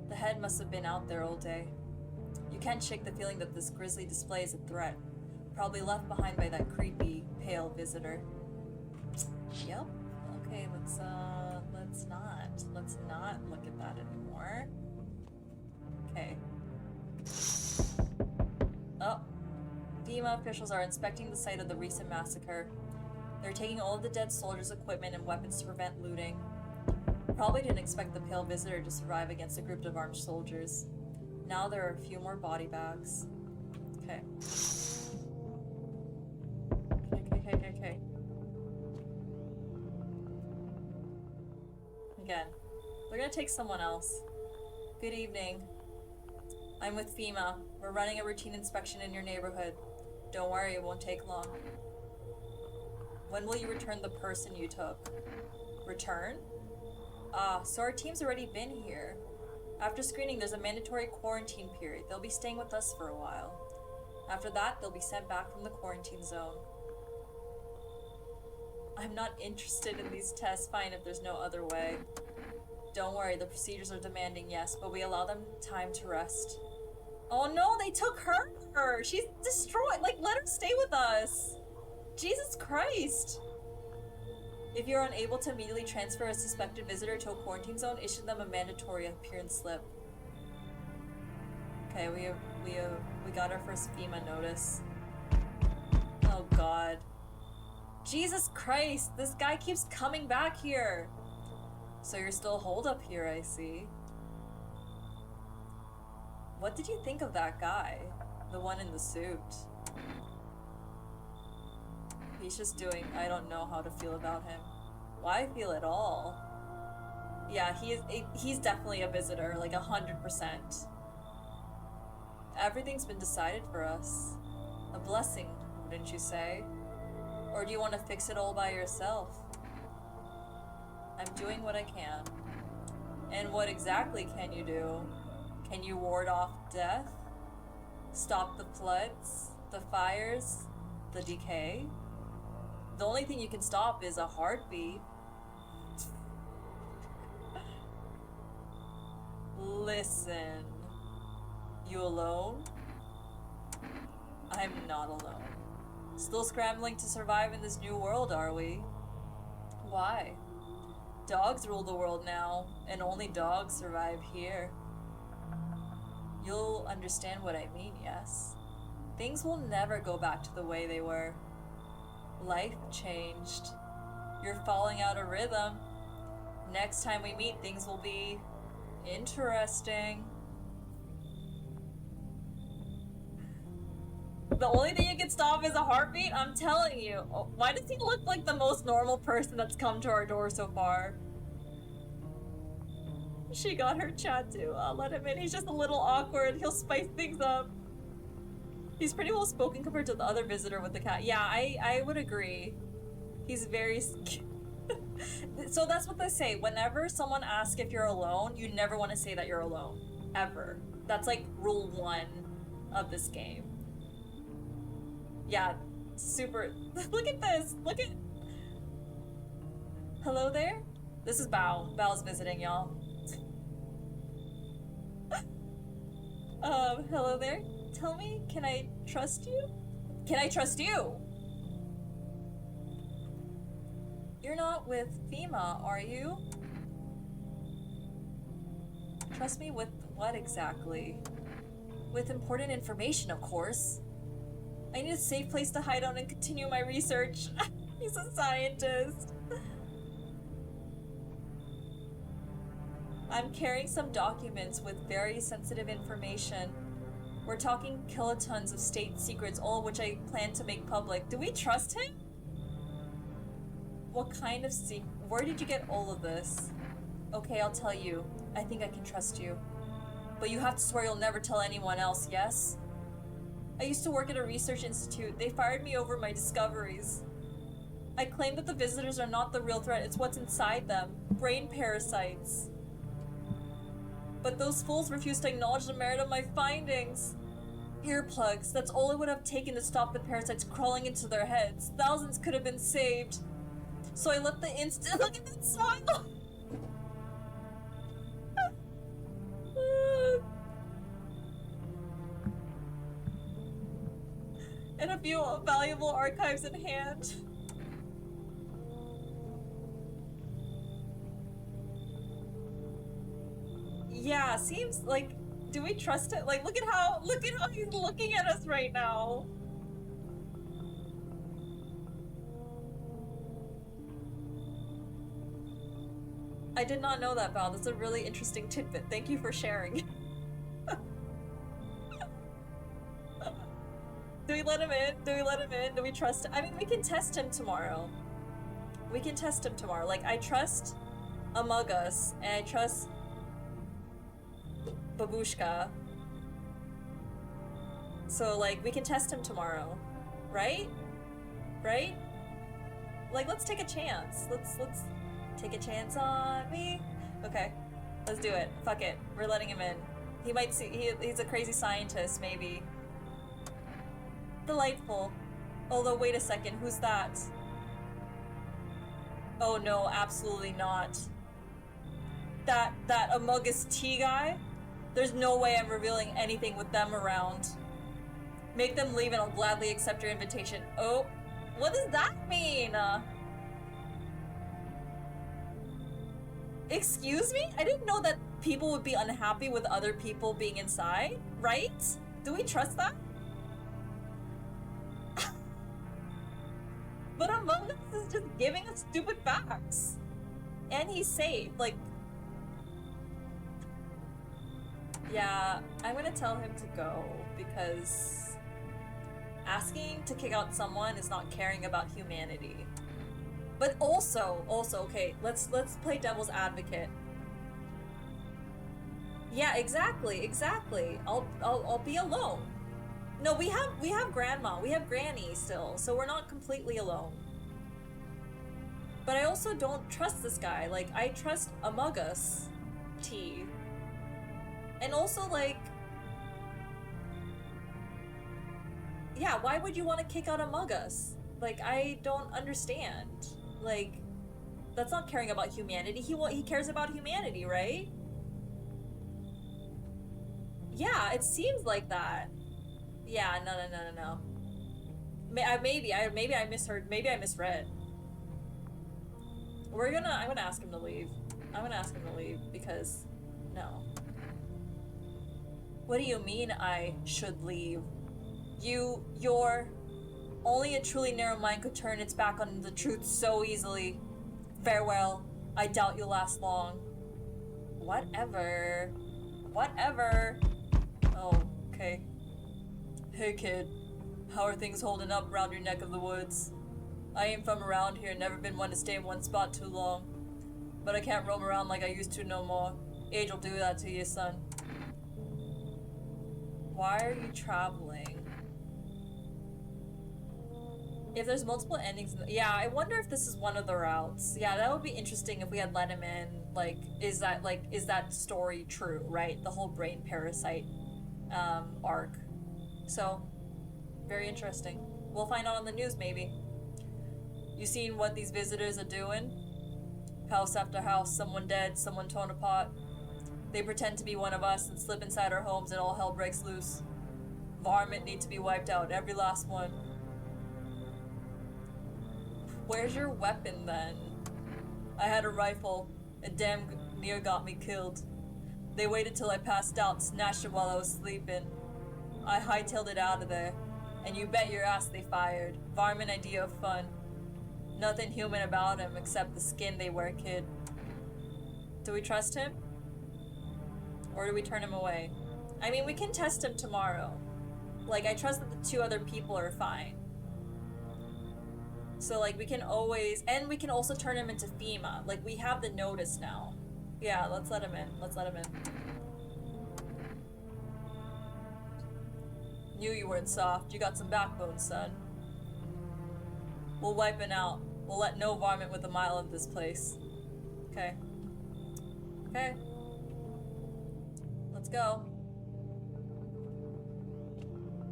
[SPEAKER 1] The head must have been out there all day. You can't shake the feeling that this grisly display is a threat. Probably left behind by that creepy, pale visitor. Yep. Okay, let's not look at that anymore. Okay. Oh. FEMA officials are inspecting the site of the recent massacre. They're taking all of the dead soldiers' equipment and weapons to prevent looting. Probably didn't expect the pale visitor to survive against a group of armed soldiers. Now there are a few more body bags. Okay. Okay. Again. We're gonna take someone else. Good evening. I'm with FEMA. We're running a routine inspection in your neighborhood. Don't worry, it won't take long. When will you return the person you took? Return? Ah, so our team's already been here. After screening, there's a mandatory quarantine period. They'll be staying with us for a while. After that, they'll be sent back from the quarantine zone. I'm not interested in these tests. Fine if there's no other way. Don't worry, the procedures are demanding, yes, but we allow them time to rest. Oh no, they took her! She's destroyed! Like, let her stay with us! Jesus Christ! If you're unable to immediately transfer a suspected visitor to a quarantine zone, issue them a mandatory appearance slip. Okay, we got our first FEMA notice. Oh god. Jesus Christ, this guy keeps coming back here! So you're still holed up here, I see. What did you think of that guy? The one in the suit. He's just doing... I don't know how to feel about him. Why feel at all? Yeah, he's definitely a visitor, like 100%. Everything's been decided for us. A blessing, wouldn't you say? Or do you want to fix it all by yourself? I'm doing what I can. And what exactly can you do? Can you ward off death? Stop the floods? The fires? The decay? The only thing you can stop is a heartbeat. Listen. You alone? I'm not alone. Still scrambling to survive in this new world, are we? Why? Dogs rule the world now, and only dogs survive here. You'll understand what I mean, yes? Things will never go back to the way they were. Life changed. You're falling out of rhythm. Next time we meet, things will be interesting. The only thing you can stop is a heartbeat? I'm telling you. Oh, why does he look like the most normal person that's come to our door so far? She got her chat too. I'll let him in. He's just a little awkward. He'll spice things up. He's pretty well spoken compared to the other visitor with the cat. Yeah, I would agree. He's very... So that's what they say. Whenever someone asks if you're alone, you never want to say that you're alone. Ever. That's like rule 1 of this game. Yeah, super... Look at this! Look at... Hello there? This is Bao. Bao's visiting, y'all. Hello there. Tell me, can I trust you? Can I trust you? You're not with FEMA, are you? Trust me with what exactly? With important information, of course. I need a safe place to hide out and continue my research. He's a scientist. I'm carrying some documents with very sensitive information. We're talking kilotons of state secrets, all of which I plan to make public. Do we trust him? What kind of where did you get all of this? Okay, I'll tell you. I think I can trust you. But you have to swear you'll never tell anyone else, yes? I used to work at a research institute. They fired me over my discoveries. I claim that the visitors are not the real threat, it's what's inside them. Brain parasites. But those fools refuse to acknowledge the merit of my findings. Earplugs, that's all it would have taken to stop the parasites crawling into their heads. Thousands could have been saved. So I left the instant. Look at that smile! And a few valuable archives in hand. Yeah, seems like, do we trust it? Like, look at how he's looking at us right now. I did not know that, Val. That's a really interesting tidbit. Thank you for sharing. Do we let him in? Do we let him in? Do we trust him? I mean, we can test him tomorrow. We can test him tomorrow. Like, I trust Among Us, and I trust Babushka. So, like, we can test him tomorrow. Right? Right? Like, let's take a chance. Let's take a chance on me. Okay. Let's do it. Fuck it. We're letting him in. He might see, he's a crazy scientist, maybe. Delightful. Although, wait a second, who's that? Oh no, absolutely not. That Among Us T guy? There's no way I'm revealing anything with them around. Make them leave and I'll gladly accept your invitation. Oh, what does that mean? Excuse me? I didn't know that people would be unhappy with other people being inside, right? Do we trust that? But Among Us is just giving us stupid facts. And he's safe, like... Yeah, I'm gonna tell him to go, because... asking to kick out someone is not caring about humanity. But also, okay, let's play devil's advocate. Yeah, exactly. I'll be alone. No, we have grandma, we have granny still, so we're not completely alone. But I also don't trust this guy. Like, I trust Among Us T. And also, like, yeah, why would you want to kick out Among Us? Like, I don't understand. Like, that's not caring about humanity. He cares about humanity, right? Yeah, it seems like that. Yeah, no. Maybe I misheard. Maybe I misread. I'm gonna ask him to leave. I'm gonna ask him to leave because, no. What do you mean I should leave? You're... Only a truly narrow mind could turn its back on the truth so easily. Farewell. I doubt you'll last long. Whatever. Oh, okay. Hey kid, how are things holding up around your neck of the woods? I ain't from around here, never been one to stay in one spot too long. But I can't roam around like I used to no more. Age will do that to you, son. Why are you traveling? If there's multiple endings, yeah, I wonder if this is one of the routes. Yeah, that would be interesting if we had let him in. Like, is that story true, right? The whole brain parasite arc. So, very interesting. We'll find out on the news, maybe. You seen what these visitors are doing? House after house, someone dead, someone torn apart. They pretend to be one of us and slip inside our homes and all hell breaks loose. Varmint need to be wiped out, every last one. Where's your weapon then? I had a rifle. It damn near got me killed. They waited till I passed out, snatched it while I was sleeping. I hightailed it out of there. And you bet your ass they fired. Varmint idea of fun. Nothing human about him except the skin they wear, kid. Do we trust him? Or do we turn him away? I mean, we can test him tomorrow. Like, I trust that the two other people are fine. So, like, we can always... And we can also turn him into FEMA. Like, we have the notice now. Yeah, let's let him in. Let's let him in. Knew you weren't soft. You got some backbone, son. We'll wipe him out. We'll let no varmint with a mile of this place. Okay. Okay. Let's go.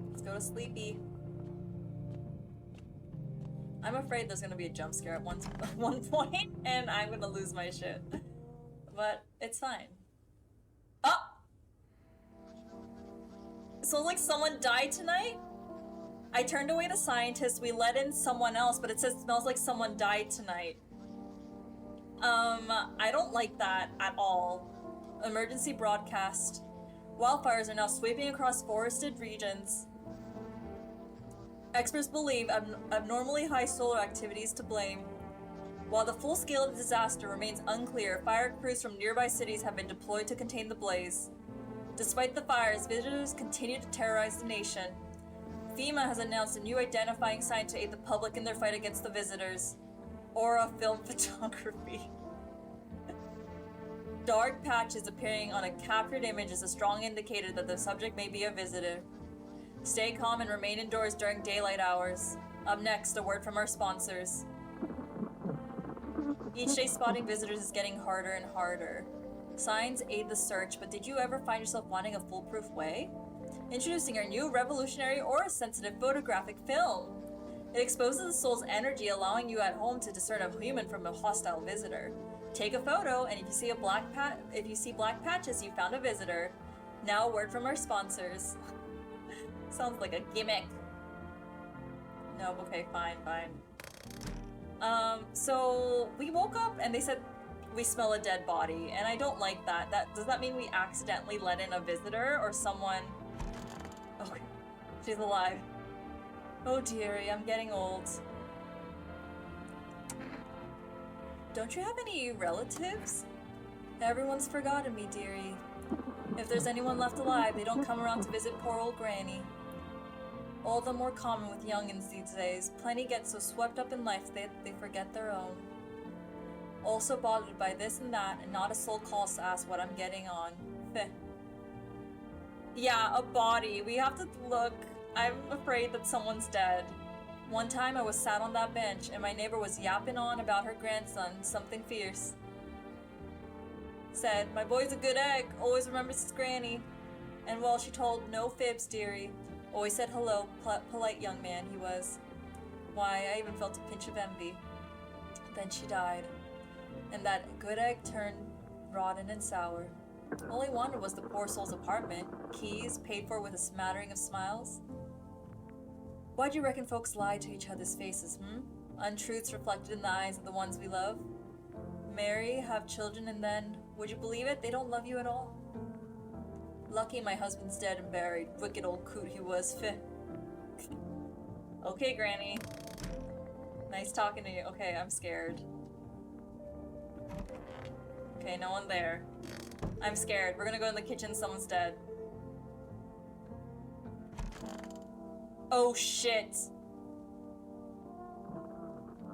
[SPEAKER 1] Let's go to Sleepy. I'm afraid there's gonna be a jump scare at one point, and I'm gonna lose my shit. But it's fine. Oh! So like someone died tonight? I turned away the scientist, we let in someone else, but it says smells like someone died tonight. I don't like that at all. Emergency broadcast. Wildfires are now sweeping across forested regions. Experts believe abnormally high solar activity is to blame. While the full scale of the disaster remains unclear, fire crews from nearby cities have been deployed to contain the blaze. Despite the fires, visitors continue to terrorize the nation. FEMA has announced a new identifying sign to aid the public in their fight against the visitors. Aura Film Photography. Dark patches appearing on a captured image is a strong indicator that the subject may be a visitor. Stay calm and remain indoors during daylight hours. Up next, a word from our sponsors. Each day spotting visitors is getting harder and harder. Signs aid the search, but did you ever find yourself wanting a foolproof way? Introducing our new revolutionary aura-sensitive photographic film. It exposes the soul's energy, allowing you at home to discern a human from a hostile visitor. Take a photo, and if you see black patches, you found a visitor. Now a word from our sponsors. Sounds like a gimmick. No, okay, fine. So we woke up and they said we smell a dead body, and I don't like that. Does that mean we accidentally let in a visitor or someone? Okay, she's alive. Oh dearie, I'm getting old. Don't you have any relatives? Everyone's forgotten me, dearie. If there's anyone left alive, they don't come around to visit poor old Granny. All the more common with youngins these days. Plenty get so swept up in life they forget their own. Also bothered by this and that, and not a soul calls to ask what I'm getting on. Feh. Yeah, a body. We have to look. I'm afraid that someone's dead. One time I was sat on that bench, and my neighbor was yapping on about her grandson, something fierce. Said, my boy's a good egg, always remembers his granny. And well, she told no fibs, dearie. Always said hello, polite young man he was. Why, I even felt a pinch of envy. Then she died. And that good egg turned rotten and sour. All I wanted was the poor soul's apartment, keys paid for with a smattering of smiles. Why'd you reckon folks lie to each other's faces, Untruths reflected in the eyes of the ones we love. Marry, have children, and then, would you believe it, they don't love you at all? Lucky my husband's dead and buried. Wicked old coot he was. Okay, Granny. Nice talking to you. Okay, I'm scared. Okay, no one there. I'm scared. We're gonna go in the kitchen. Someone's dead. Oh, shit.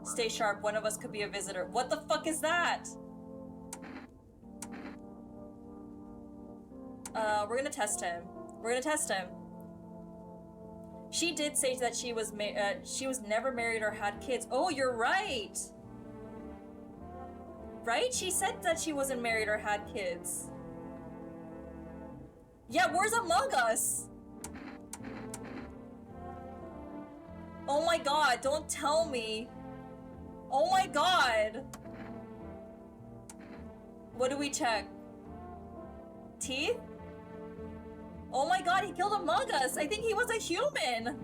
[SPEAKER 1] Stay sharp. One of us could be a visitor. What the fuck is that? We're gonna test him. She did say that she was never married or had kids. Oh, you're right. Right? She said that she wasn't married or had kids. Yeah, where's Among Us? Oh my god, don't tell me. Oh my god. What do we check? Teeth? Oh my god, he killed Among Us! I think he was a human!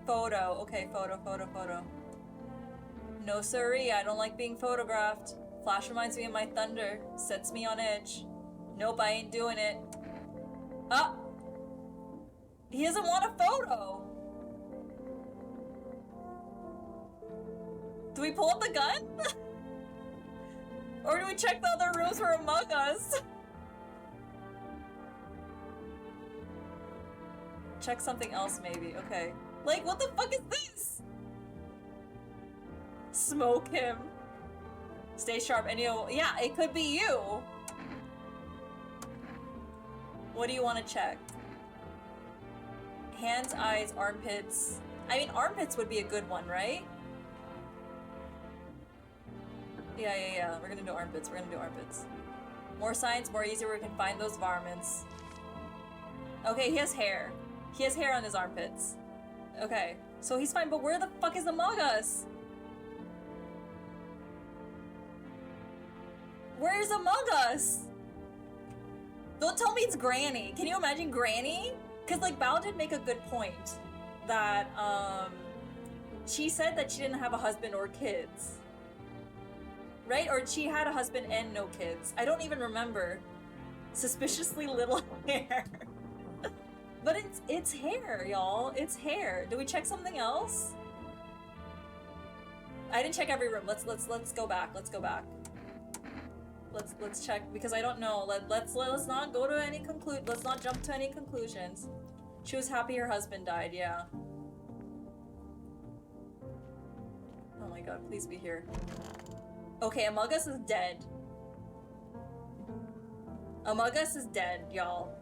[SPEAKER 1] Photo. Okay, photo. No siree, I don't like being photographed. Flash reminds me of my thunder. Sets me on edge. Nope, I ain't doing it. Ah! He doesn't want a photo! Do we pull up the gun? Or do we check the other rooms for Among Us? Check something else maybe, okay. Like, what the fuck is this? Smoke him. Stay sharp. Yeah, it could be you. What do you want to check? Hands, eyes, armpits. I mean, armpits would be a good one, right? Yeah. We're gonna do armpits. More science, more easier we can find those varmints. Okay, he has hair. He has hair on his armpits. Okay, so he's fine, but where the fuck is Among Us? Where's Among Us? Don't tell me it's Granny. Can you imagine Granny? Because, like, Bao did make a good point. That, she said that she didn't have a husband or kids. Right? Or she had a husband and no kids. I don't even remember. Suspiciously little hair. But it's hair, y'all. It's hair. Do we check something else? I didn't check every room. Let's go back. Let's go back. Let's check because I don't know. Let's not go to any let's not jump to any conclusions. She was happy her husband died, yeah. Oh my god, please be here. Okay, Among Us is dead. Among Us is dead, y'all.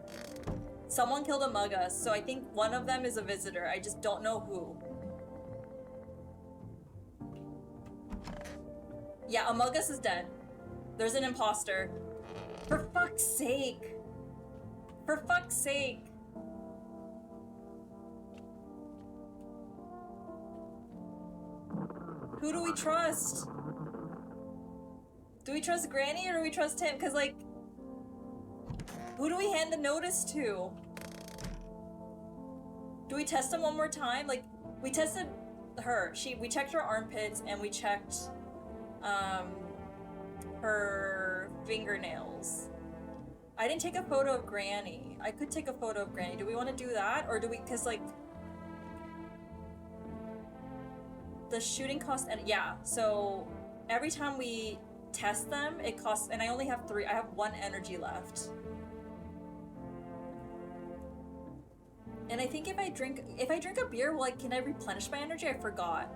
[SPEAKER 1] Someone killed Among Us, so I think one of them is a visitor. I just don't know who. Yeah, Among Us is dead. There's an imposter. For fuck's sake. For fuck's sake. Who do we trust? Do we trust Granny or do we trust him? Because, like, who do we hand the notice to? Do we test him one more time? Like, we tested her. We checked her armpits and we checked, her fingernails. I didn't take a photo of Granny. I could take a photo of Granny. Do we want to do that? Or do we, because, like, the shooting cost, and yeah, so every time we test them, it costs, and I only have 3. I have 1 energy left. And I think if I drink a beer, like, can I replenish my energy? I forgot.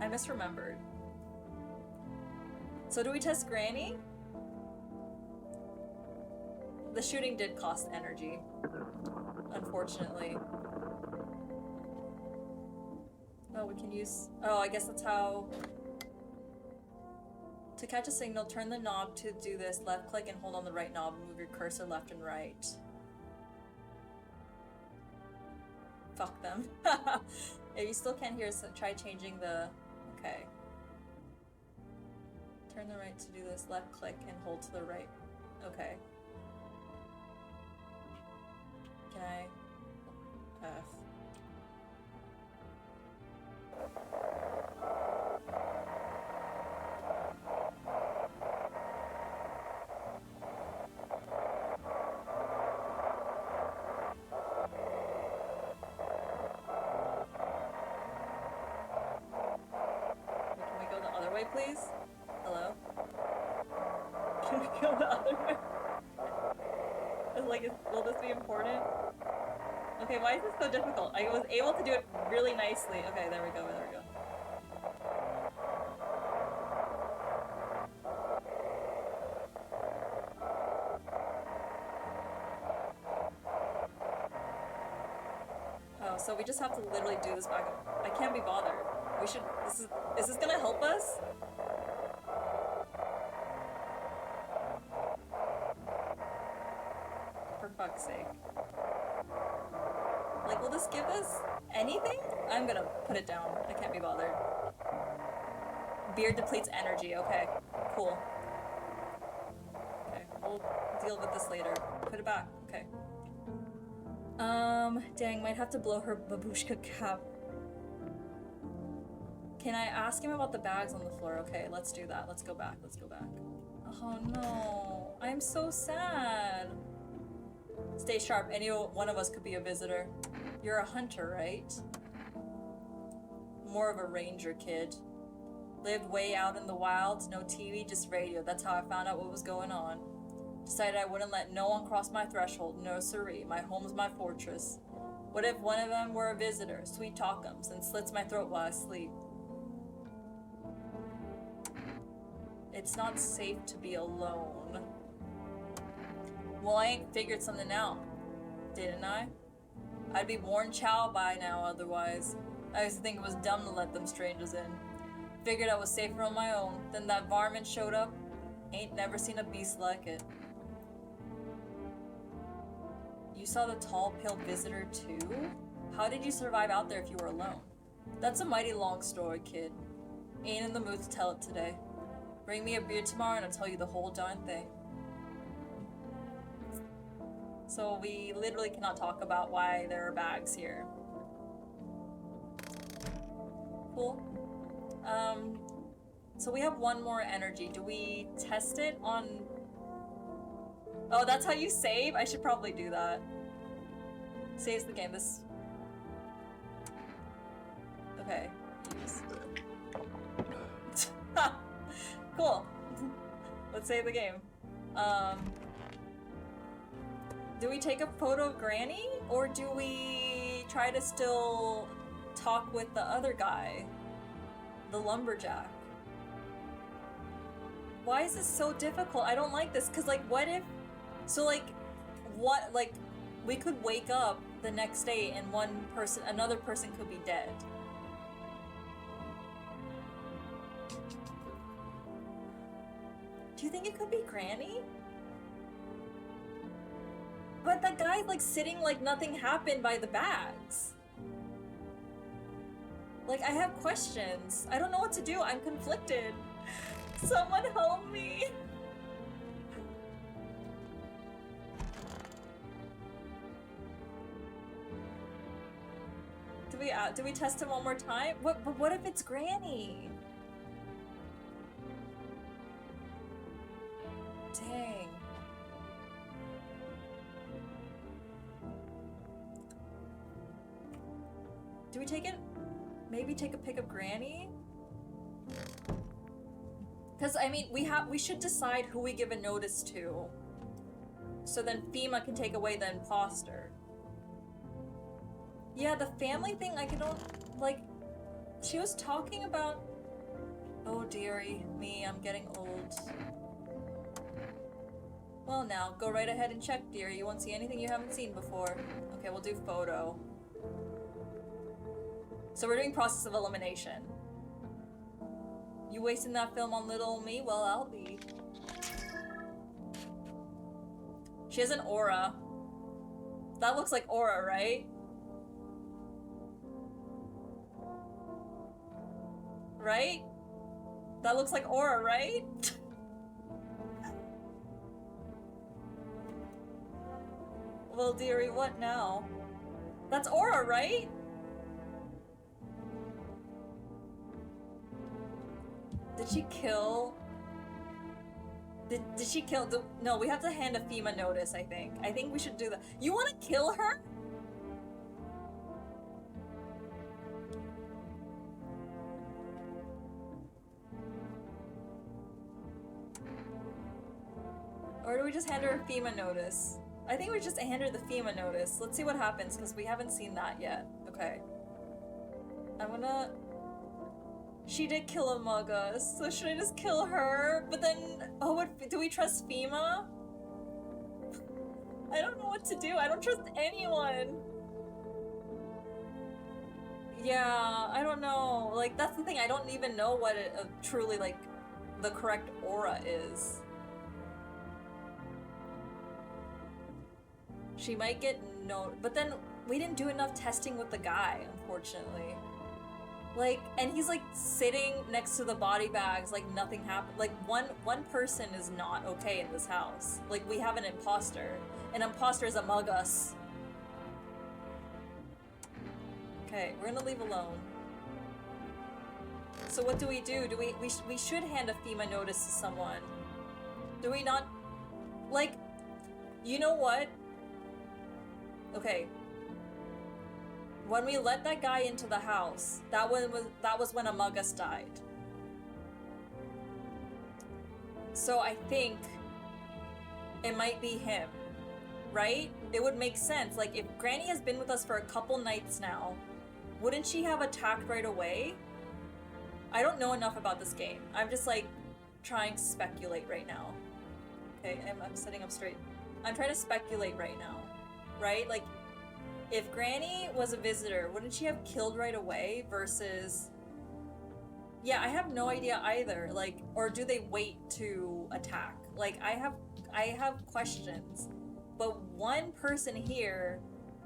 [SPEAKER 1] I misremembered. So do we test Granny? The shooting did cost energy, unfortunately. Oh, we can use... Oh, I guess that's how... To catch a signal, turn the knob to do this. Left click and hold on the right knob. Move your cursor left and right. Fuck them. If you still can't hear, so try changing the... Okay. Turn the right to do this. Left click and hold to the right. Okay. Can I... F. Can we go the other way, please? Hello? Can we go the other way? It's like, will this be important? Okay, why is this so difficult? I was able to do it really nicely. Okay, there we go, there we go. Oh, so we just have to literally do this back up. I can't be bothered. We should, is this gonna help us? For fuck's sake. Like, will this give us anything? I'm gonna put it down. I can't be bothered. Beer depletes energy. Okay, cool. Okay, we'll deal with this later. Put it back. Okay. Dang, might have to blow her babushka cap. Can I ask him about the bags on the floor? Okay, let's do that. Let's go back. Let's go back. Oh no, I'm so sad. Stay sharp. Any one of us could be a visitor. You're a hunter, right? More of a ranger kid. Lived way out in the wilds, no TV, just radio. That's how I found out what was going on. Decided I wouldn't let no one cross my threshold. No siree. My home's my fortress. What if one of them were a visitor, sweet talkums, and slits my throat while I sleep? It's not safe to be alone. Well, I ain't figured something out, didn't I? I'd be worn chow by now otherwise. I used to think it was dumb to let them strangers in. Figured I was safer on my own. Then that varmint showed up. Ain't never seen a beast like it. You saw the tall, pale visitor too? How did you survive out there if you were alone? That's a mighty long story, kid. Ain't in the mood to tell it today. Bring me a beer tomorrow and I'll tell you the whole darn thing. So we literally cannot talk about why there are bags here. Cool. So we have one more energy. Do we test it on... Oh, that's how you save? I should probably do that. Saves the game. This... Okay. Use. Cool. Let's save the game. Do we take a photo of Granny? Or do we try to still talk with the other guy? The lumberjack. Why is this so difficult? I don't like this, cause like what if... So like, what, like, we could wake up the next day and another person could be dead. Do you think it could be Granny? But that guy's like sitting like nothing happened by the bags. Like, I have questions. I don't know what to do. I'm conflicted. Someone help me. Do we test him one more time? But what if it's Granny? Dang. Do we take it? Maybe take a pic of Granny? Because, I mean, we should decide who we give a notice to. So then FEMA can take away the imposter. Yeah, the family thing, I don't, like, she was talking about... Oh, dearie me, I'm getting old. Well, now, go right ahead and check, dearie. You won't see anything you haven't seen before. Okay, we'll do photo. So we're doing process of elimination. You wasting that film on little me? Well, I'll be. She has an aura. That looks like aura, right? Right? That looks like aura, right? Well, dearie, what now? That's aura, right? Did she kill? Did she kill? No, we have to hand a FEMA notice, I think. I think we should do that. You want to kill her? Or do we just hand her a FEMA notice? I think we just hand her the FEMA notice. Let's see what happens, because we haven't seen that yet. Okay. I'm gonna... She did kill among us, so should I just kill her? But then, oh, do we trust FEMA? I don't know what to do. I don't trust anyone. Yeah, I don't know. Like, that's the thing. I don't even know what truly, like, the correct aura is. She might get but then we didn't do enough testing with the guy, unfortunately. Like, and he's like sitting next to the body bags like nothing happened. Like one person is not okay in this house. Like, we have an imposter. An imposter is among us. Okay, we're gonna leave alone. So what do? Do we should hand a FEMA notice to someone. Do we not? Like, you know what? Okay. When we let that guy into the house, that was when Among Us died. So I think it might be him, right? It would make sense. Like, if Granny has been with us for a couple nights now, wouldn't she have attacked right away? I don't know enough about this game. I'm just like trying to speculate right now. Okay, I'm sitting up straight. I'm trying to speculate right now, right? Like, if Granny was a visitor, wouldn't she have killed right away versus... Yeah, I have no idea either. Like, or do they wait to attack? Like, I have questions. But one person here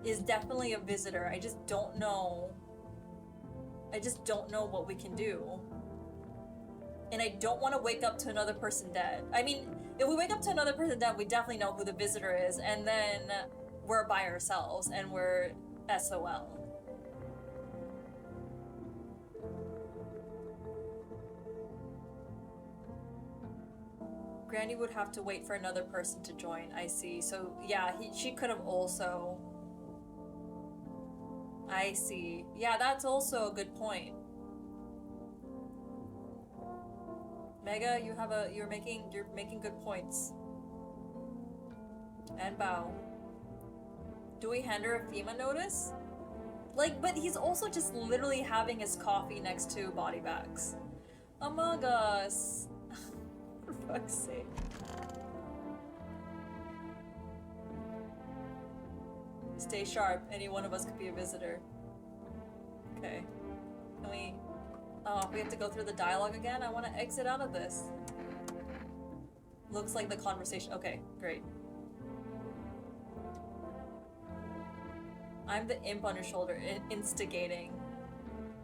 [SPEAKER 1] is definitely a visitor. I just don't know. I just don't know what we can do. And I don't want to wake up to another person dead. I mean, if we wake up to another person dead, we definitely know who the visitor is, and then we're by ourselves and we're SOL. Granny would have to wait for another person to join, I see. So yeah, she could have also... I see. Yeah, that's also a good point. Mega, you're making good points. And Bao. Do we hand her a FEMA notice? Like, but he's also just literally having his coffee next to body bags. Among Us. For fuck's sake. Stay sharp. Any one of us could be a visitor. Okay. Can we... Oh, we have to go through the dialogue again? I want to exit out of this. Looks like the conversation... Okay, great. I'm the imp on your shoulder, instigating.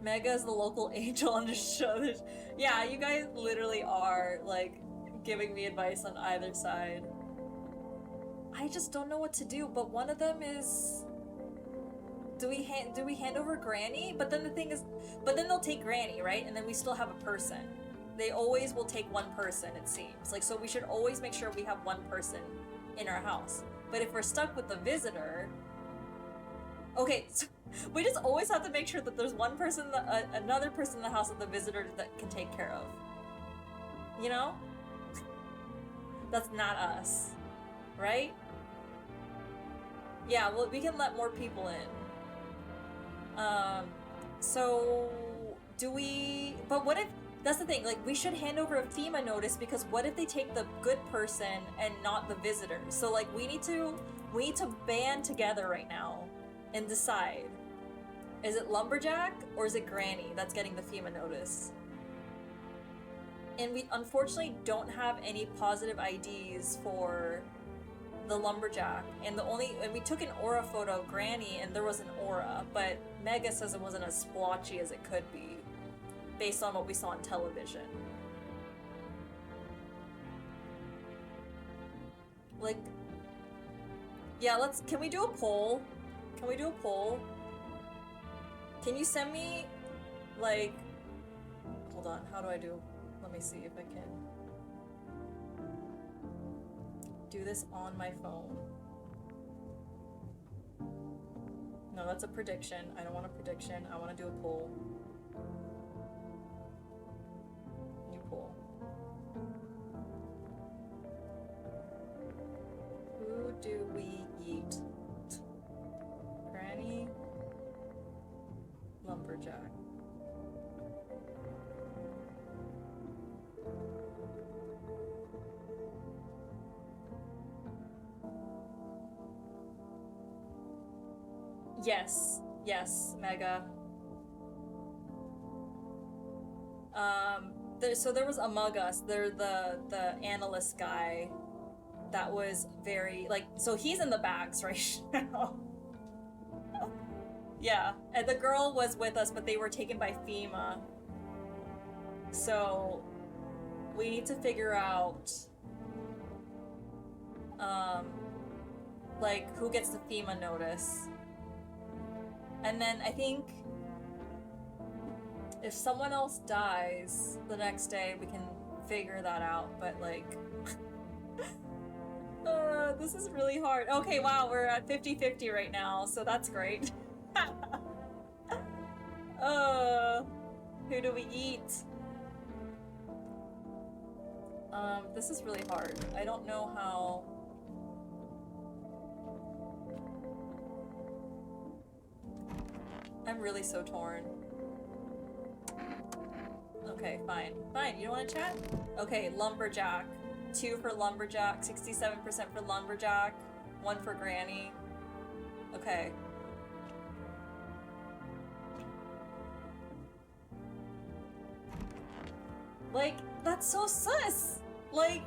[SPEAKER 1] Mega is the local angel on his shoulder. Yeah, you guys literally are, like, giving me advice on either side. I just don't know what to do, but one of them is... Do we hand over Granny? But then the thing is... But then they'll take Granny, right? And then we still have a person. They always will take one person, it seems. Like, so we should always make sure we have one person in our house. But if we're stuck with the visitor... Okay, so we just always have to make sure that there's one person, another person in the house of the visitor that can take care of. You know? That's not us. Right? Yeah, well, we can let more people in. So... Do we... But what if... That's the thing, like, we should hand over a FEMA notice, because what if they take the good person and not the visitor? So, like, we need to band together right now and decide. Is it Lumberjack or is it Granny that's getting the FEMA notice? And we unfortunately don't have any positive IDs for the Lumberjack. And we took an aura photo of Granny and there was an aura, but Mega says it wasn't as splotchy as it could be, based on what we saw on television. Like, yeah, can we do a poll? Can we do a poll? Can you send me, like, hold on, how do I do? Let me see if I can do this on my phone. No, that's a prediction. I don't want a prediction. I want to do a poll. New poll. Who do we eat? Granny, Lumberjack. Yes, Mega. So there was Among Us. They're the analyst guy that was very, like, so he's in the bags right now. Yeah, and the girl was with us, but they were taken by FEMA. So we need to figure out, like, who gets the FEMA notice. And then I think if someone else dies the next day, we can figure that out, but like... this is really hard. Okay, wow, we're at 50-50 right now, so that's great. Who do we eat? This is really hard. I don't know how... I'm really so torn. Okay, fine. Fine, you don't want to chat? Okay, lumberjack. 2 for lumberjack, 67% for lumberjack, 1 for granny. Okay. Like, that's so sus! Like...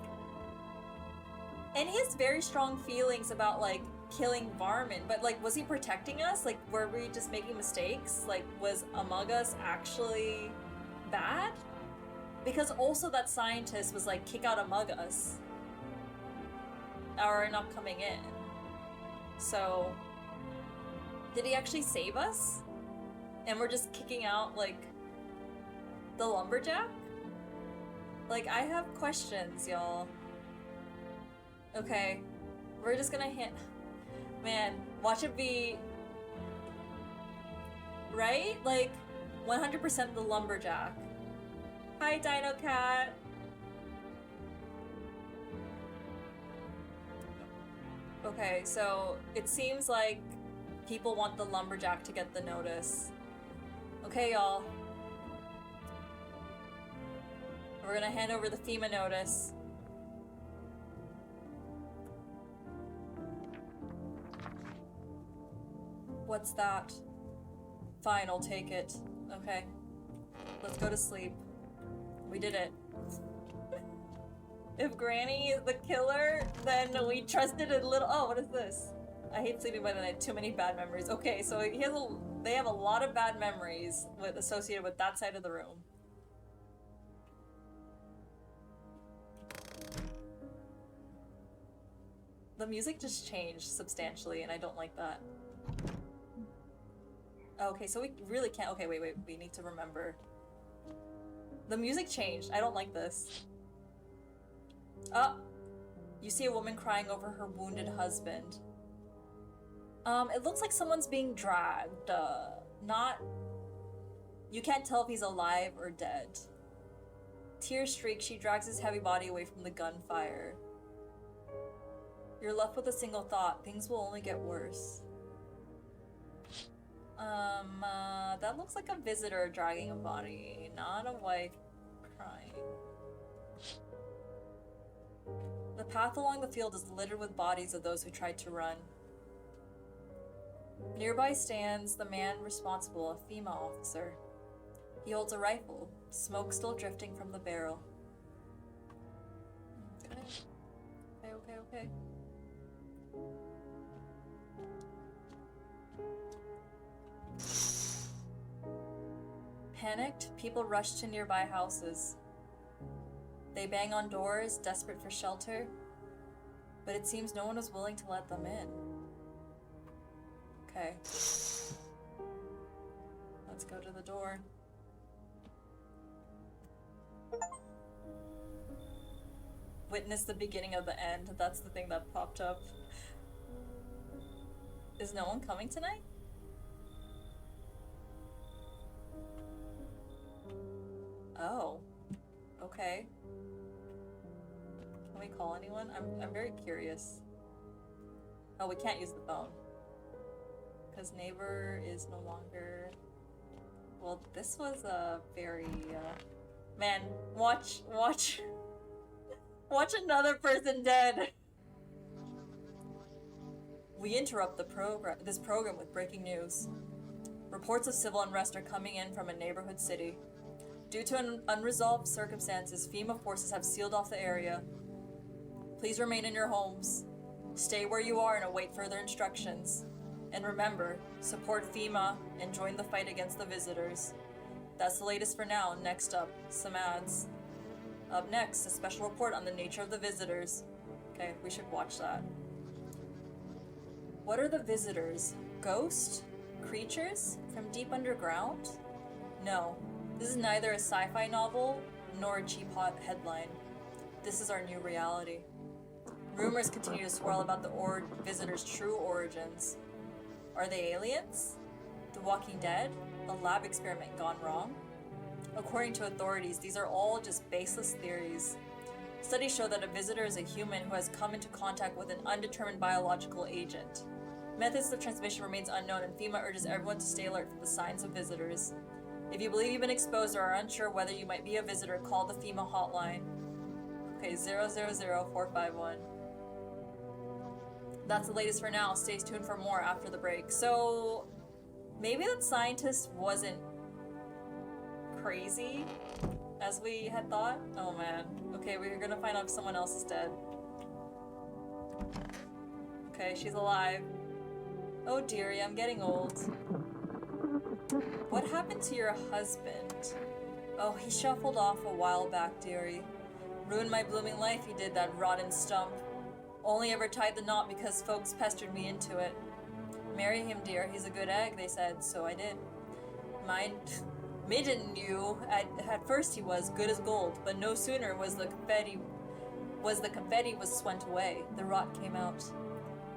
[SPEAKER 1] And he has very strong feelings about, like, killing Varmin, but, like, was he protecting us? Like, were we just making mistakes? Like, was Among Us actually bad? Because also that scientist was like, kick out Among Us. Or not coming in. So... Did he actually save us? And we're just kicking out, like, the lumberjack? Like, I have questions, y'all. Okay. We're just gonna hit... Man, watch it be... Right? Like, 100% the lumberjack. Hi, Dino Cat! Okay, so it seems like people want the lumberjack to get the notice. Okay, y'all. We're gonna hand over the FEMA notice. What's that? Fine, I'll take it. Okay. Let's go to sleep. We did it. If Granny is the killer, then we trusted a little- Oh, what is this? I hate sleeping by the night. Too many bad memories. Okay, so he has they have a lot of bad memories associated with that side of the room. The music just changed substantially, and I don't like that. Okay, so we really can't- Okay, wait, we need to remember. The music changed. I don't like this. Oh! You see a woman crying over her wounded husband. It looks like someone's being dragged. Not... You can't tell if he's alive or dead. Tears streak, she drags his heavy body away from the gunfire. You're left with a single thought. Things will only get worse. That looks like a visitor dragging a body, not a wife crying. The path along the field is littered with bodies of those who tried to run. Nearby stands the man responsible, a FEMA officer. He holds a rifle, smoke still drifting from the barrel. Okay. Panicked, people rush to nearby houses. They bang on doors, desperate for shelter, but it seems no one was willing to let them in. Okay. Let's go to the door. Witness the beginning of the end. That's the thing that popped up. Is no one coming tonight? Oh. Okay. Can we call anyone? I'm very curious. Oh, we can't use the phone. Because neighbor is no longer... Well, this was a very, Man, watch another person dead! We interrupt this program with breaking news. Reports of civil unrest are coming in from a neighborhood city. Due to unresolved circumstances, FEMA forces have sealed off the area. Please remain in your homes. Stay where you are and await further instructions. And remember, support FEMA and join the fight against the visitors. That's the latest for now. Next up, some ads. Up next, a special report on the nature of the visitors. Okay, we should watch that. What are the visitors? Ghosts? Creatures? From deep underground? No, this is neither a sci-fi novel nor a cheap hot headline. This is our new reality. Rumors continue to swirl about the visitors' true origins. Are they aliens? The Walking Dead? A lab experiment gone wrong? According to authorities, these are all just baseless theories. Studies show that a visitor is a human who has come into contact with an undetermined biological agent. Methods of transmission remains unknown, and FEMA urges everyone to stay alert for the signs of visitors. If you believe you've been exposed or are unsure whether you might be a visitor, call the FEMA hotline. Okay, 000451. That's the latest for now. Stay tuned for more after the break. So, maybe that scientist wasn't crazy as we had thought. Oh man. Okay, we're gonna find out if someone else is dead. Okay, she's alive. Oh dearie, I'm getting old. What happened to your husband? Oh, he shuffled off a while back, dearie. Ruined my blooming life, he did, that rotten stump. Only ever tied the knot because folks pestered me into it. Marry him, dear, he's a good egg, they said, so I did. Mind midden knew at first he was good as gold, but no sooner was the confetti was swent away, the rot came out.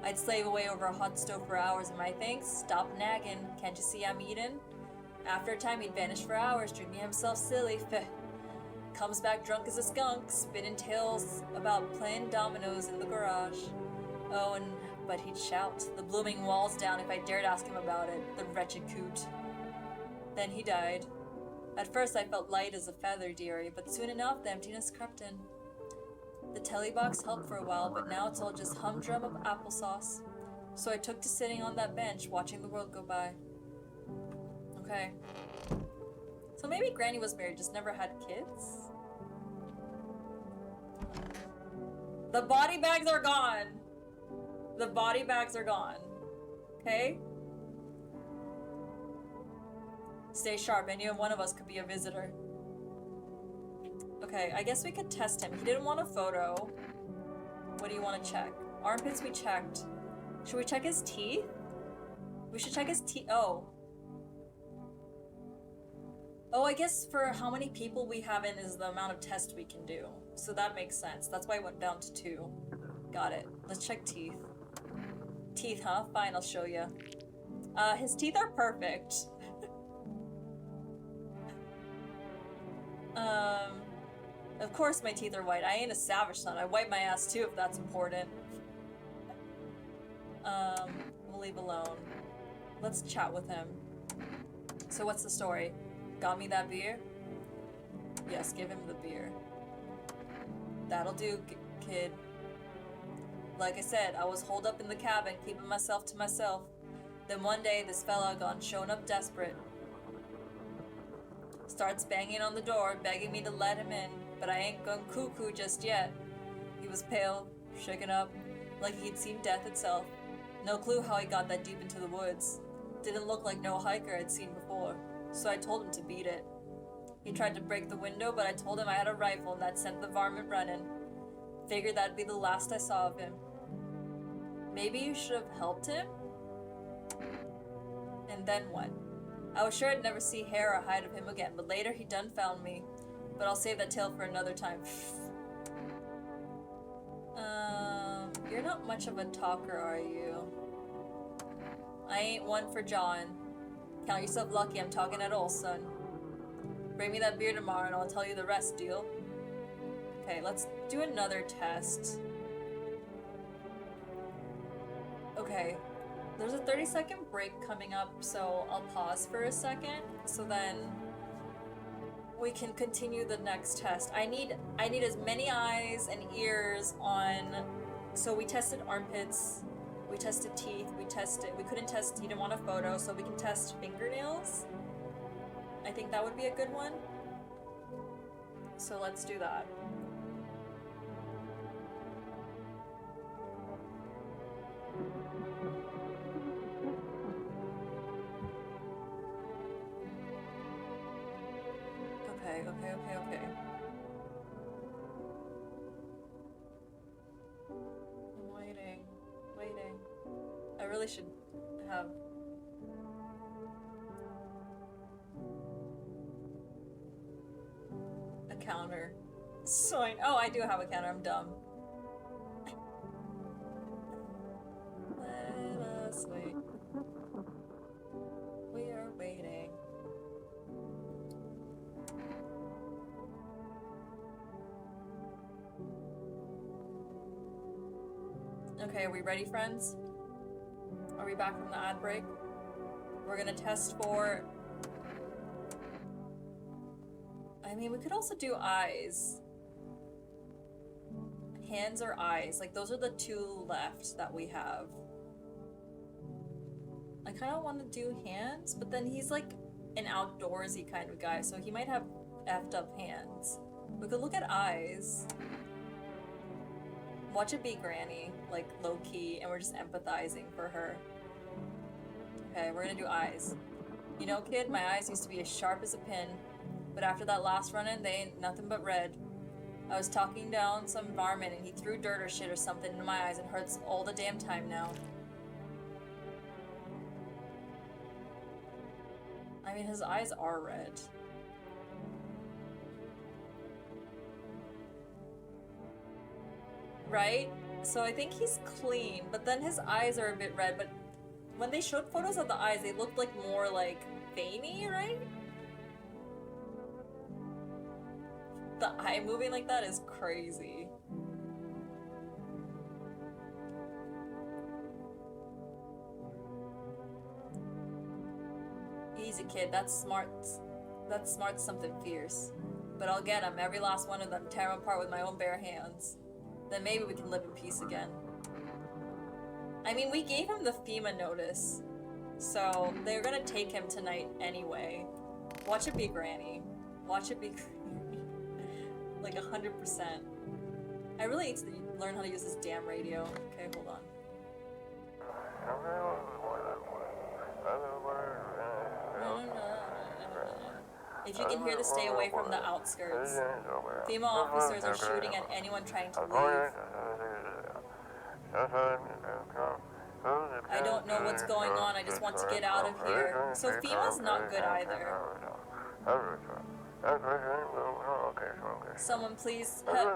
[SPEAKER 1] I'd slave away over a hot stove for hours, and my thanks, stop nagging, can't you see I'm eating? After a time he'd vanish for hours, drinking himself silly, comes back drunk as a skunk, spinning tales about playing dominoes in the garage. Oh, but he'd shout the blooming walls down if I dared ask him about it, the wretched coot. Then he died. At first I felt light as a feather, dearie, but soon enough the emptiness crept in. The telly box helped for a while, but now it's all just humdrum of applesauce. So I took to sitting on that bench, watching the world go by. Okay. So maybe Granny was married, just never had kids? The body bags are gone! The body bags are gone. Okay? Stay sharp, any one of us could be a visitor. Okay, I guess we could test him. He didn't want a photo. What do you want to check? Armpits we checked. Should we check his teeth? We should check his teeth. Oh. Oh, I guess for how many people we have in is the amount of tests we can do. So that makes sense. That's why I went down to 2. Got it. Let's check teeth. Teeth, huh? Fine, I'll show you. His teeth are perfect. Of course my teeth are white. I ain't a savage son. I wipe my ass too if that's important. We'll leave alone. Let's chat with him. So what's the story? Got me that beer? Yes, give him the beer. That'll do, kid. Like I said, I was holed up in the cabin, keeping myself to myself. Then one day, this fella gone showing up desperate. Starts banging on the door, begging me to let him in, but I ain't gone cuckoo just yet. He was pale, shaken up, like he'd seen death itself. No clue how he got that deep into the woods. Didn't look like no hiker I'd seen before, so I told him to beat it. He tried to break the window, but I told him I had a rifle and that sent the varmint running. Figured that'd be the last I saw of him. Maybe you should have helped him? And then what? I was sure I'd never see hair or hide of him again, but later he done found me. But I'll save that tale for another time. You're not much of a talker, are you? I ain't one for John. Count yourself lucky I'm talking at all, son. Bring me that beer tomorrow and I'll tell you the rest, deal? Okay, let's do another test. Okay, there's a 30-second break coming up, so I'll pause for a second, so then we can continue the next test. I need as many eyes and ears on. So we tested armpits, we tested teeth, we couldn't test, he didn't want a photo, so we can test fingernails. I think that would be a good one. So let's do that. really should have... a counter. So I do have a counter, I'm dumb. Let us wait. We are waiting. Okay, are we ready, friends? Are we back from the ad break? We're gonna test for... I mean, we could also do eyes. Hands or eyes. Like, those are the two left that we have. I kind of want to do hands, but then he's like an outdoorsy kind of guy, so he might have effed up hands. We could look at eyes. Watch it be Granny, like low-key, and we're just empathizing for her. Okay, we're gonna do eyes. You know, kid, my eyes used to be as sharp as a pin, but after that last run-in, they ain't nothing but red. I was talking down some varmint and he threw dirt or shit or something into my eyes and hurts all the damn time now. I mean, his eyes are red. Right? So I think he's clean, but then his eyes are a bit red, but when they showed photos of the eyes, they looked like more like veiny, right? The eye moving like that is crazy. Easy, kid. That's smart. That's smart something fierce. But I'll get 'em, every last one of them, tear 'em apart with my own bare hands. Then maybe we can live in peace again. I mean, we gave him the FEMA notice, so they're gonna take him tonight anyway. Watch it be Granny. Watch it be Granny. Like 100%. I really need to learn how to use this damn radio. Okay, hold on. If you can hear this, stay away from the outskirts. FEMA officers are shooting at anyone trying to leave. I don't know what's going on, I just want to get out of here. So FEMA's not good either. Someone please help.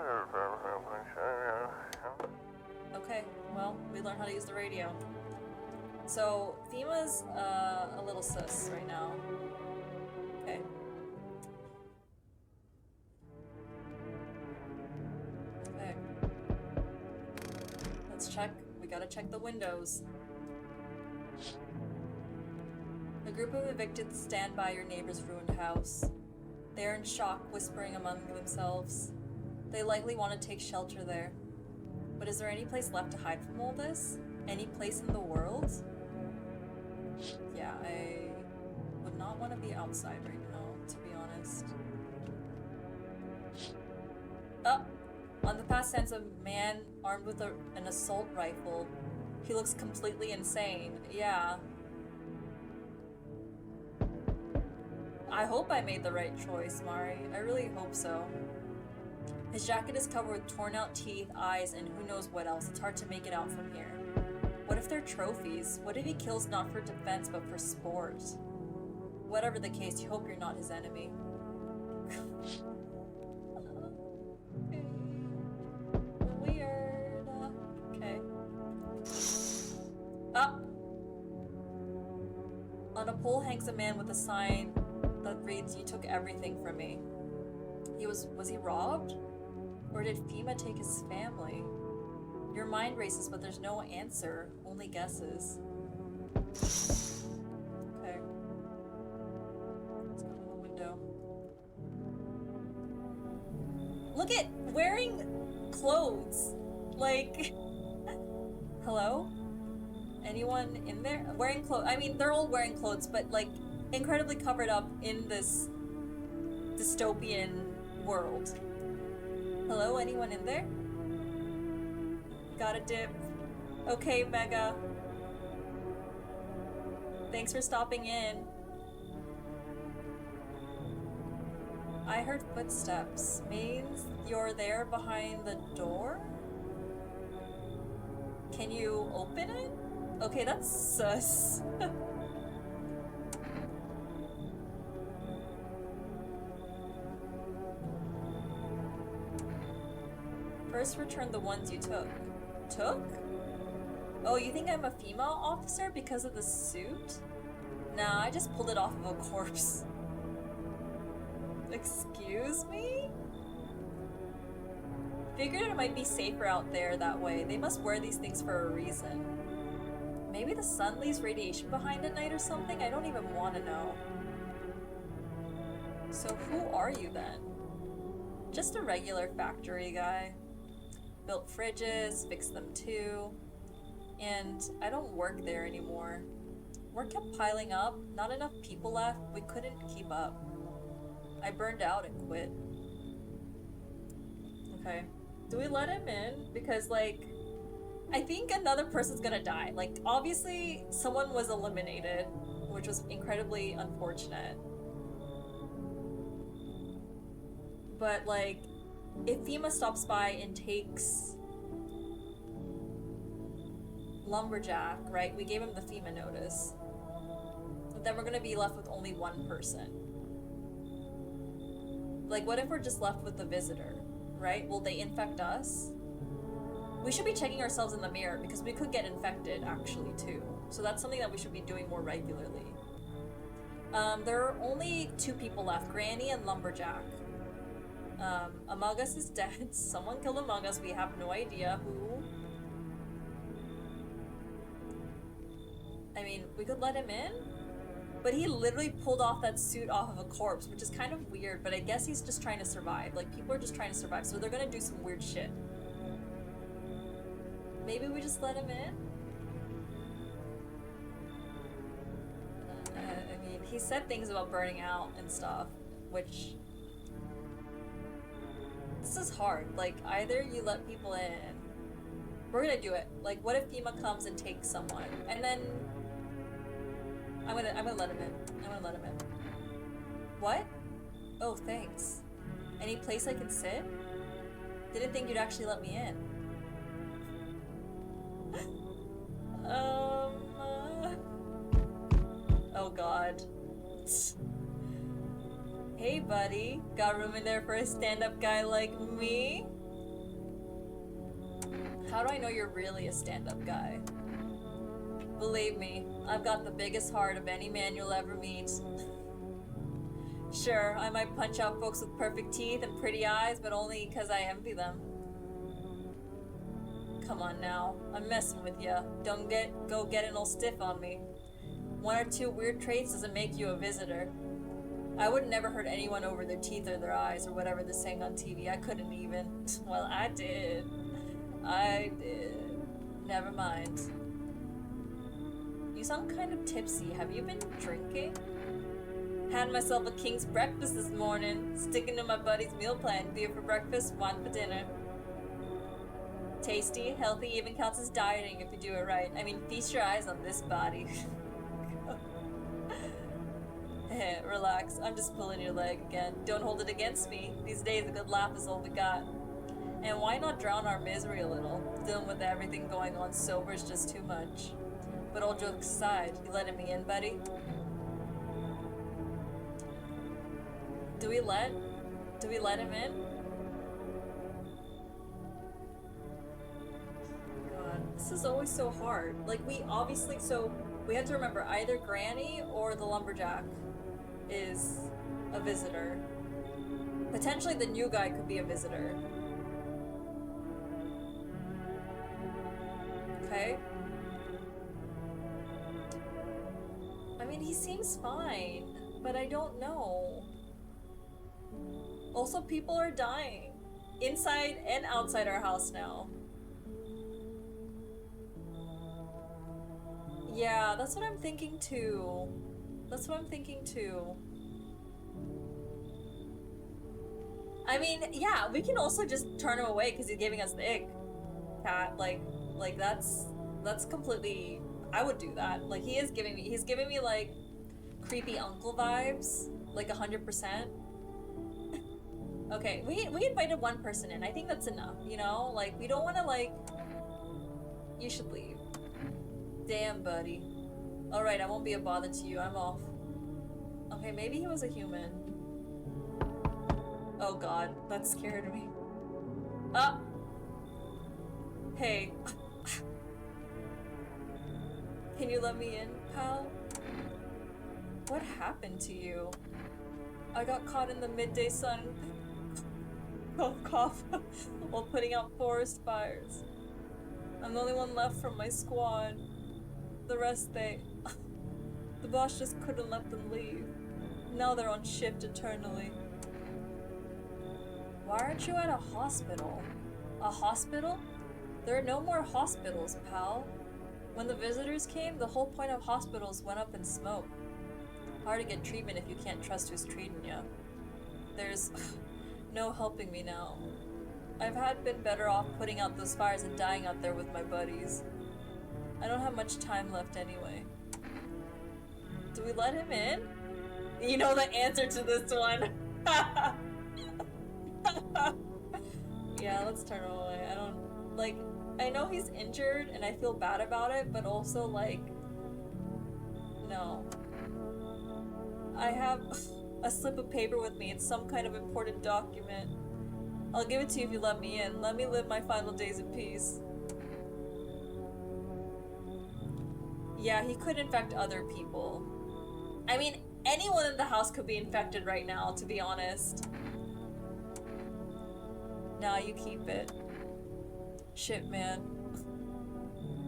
[SPEAKER 1] Okay, well, we learned how to use the radio. So FEMA's a little sus right now. Okay. Okay. Let's check. We gotta check the windows. A group of evicted stand by your neighbor's ruined house. They are in shock, whispering among themselves. They likely want to take shelter there. But is there any place left to hide from all this? Any place in the world? Yeah, I would not want to be outside right now, to be honest. Oh! On the path stands a man armed with an assault rifle. He looks completely insane. Yeah. I hope I made the right choice, Mari. I really hope so. His jacket is covered with torn out teeth, eyes, and who knows what else. It's hard to make it out from here. What if they're trophies? What if he kills not for defense, but for sport? Whatever the case, you hope you're not his enemy. Weird. Okay. Ah! On a pole hangs a man with a sign that reads, "You took everything from me." Was he robbed? Or did FEMA take his family? Your mind races, but there's no answer, only guesses. Okay. Let's go to the window. Look at wearing clothes. Like, hello? Anyone in there? Wearing clothes. I mean, they're all wearing clothes, but like incredibly covered up in this dystopian world. Hello, anyone in there? Got a dip. Okay, Mega. Thanks for stopping in. I heard footsteps. Means you're there behind the door? Can you open it? Okay, that's sus. First return the ones you took. Took? Oh, you think I'm a female officer because of the suit? Nah, I just pulled it off of a corpse. Excuse me? Figured it might be safer out there that way. They must wear these things for a reason. Maybe the sun leaves radiation behind at night or something? I don't even want to know. So who are you then? Just a regular factory guy. Built fridges, fixed them too. And I don't work there anymore. Work kept piling up, not enough people left, we couldn't keep up. I burned out and quit. Okay. Do we let him in? Because, like, I think another person's gonna die. Like, obviously, someone was eliminated, which was incredibly unfortunate. But, like, if FEMA stops by and takes Lumberjack, right? We gave him the FEMA notice. But then we're gonna be left with only one person. Like, what if we're just left with the visitor, right? Will they infect us? We should be checking ourselves in the mirror because we could get infected, actually, too. So that's something that we should be doing more regularly. There are only 2 people left, Granny and Lumberjack. Among Us is dead. Someone killed Among Us. We have no idea who. I mean, we could let him in, but he literally pulled off that suit off of a corpse, which is kind of weird, but I guess he's just trying to survive. Like, people are just trying to survive, so they're gonna do some weird shit. Maybe we just let him in? I mean, he said things about burning out and stuff, which... This is hard. Like, either you let people in... We're gonna do it. Like, what if FEMA comes and takes someone? And then... I'm gonna let him in. I'm gonna let him in. What? Oh, thanks. Any place I can sit? Didn't think you'd actually let me in. Oh god. Hey buddy, got room in there for a stand-up guy like me? How do I know you're really a stand-up guy? Believe me, I've got the biggest heart of any man you'll ever meet. Sure, I might punch out folks with perfect teeth and pretty eyes, but only because I envy them. Come on now, I'm messing with ya. Don't go getting all stiff on me. 1 or 2 weird traits doesn't make you a visitor. I would never hurt anyone over their teeth or their eyes or whatever they're saying on TV. I couldn't even. Well, I did. I did. Never mind. You sound kind of tipsy. Have you been drinking? Had myself a king's breakfast this morning. Sticking to my buddy's meal plan. Beer for breakfast, wine for dinner. Tasty, healthy, even counts as dieting if you do it right. I mean, feast your eyes on this body. Relax, I'm just pulling your leg again. Don't hold it against me. These days a good laugh is all we got. And why not drown our misery a little? Dealing with everything going on sober is just too much. But all jokes aside, you letting me in, buddy? Do we let him in? God, this is always so hard. Like, we have to remember either Granny or the Lumberjack is a visitor. Potentially the new guy could be a visitor. Okay? I mean, he seems fine, but I don't know. Also, people are dying. Inside and outside our house now. Yeah, that's what I'm thinking too. I mean, yeah, we can also just turn him away because he's giving us the ick. Cat, like that's completely, I would do that. Like, he's giving me like creepy uncle vibes, like 100%. Okay, we invited 1 person in. I think that's enough, you know? Like, we don't want to, like, you should leave. Damn, buddy. Alright, I won't be a bother to you. I'm off. Okay, maybe he was a human. Oh god, that scared me. Ah! Hey. Can you let me in, pal? What happened to you? I got caught in the midday sun. Cough, cough. While putting out forest fires. I'm the only one left from my squad. The rest, the boss just couldn't let them leave. Now they're on shift eternally. Why aren't you at a hospital? A hospital? There are no more hospitals, pal. When the visitors came, the whole point of hospitals went up in smoke. Hard to get treatment if you can't trust who's treating you. There's no helping me now. I've been better off putting out those fires and dying out there with my buddies. I don't have much time left anyway. Do we let him in? You know the answer to this one. Yeah, let's turn him away. I don't, like, I know he's injured and I feel bad about it, but also, like, no. I have a slip of paper with me. It's some kind of important document. I'll give it to you if you let me in. Let me live my final days in peace. Yeah, he could infect other people. I mean, anyone in the house could be infected right now, to be honest. Nah, you keep it. Shit, man.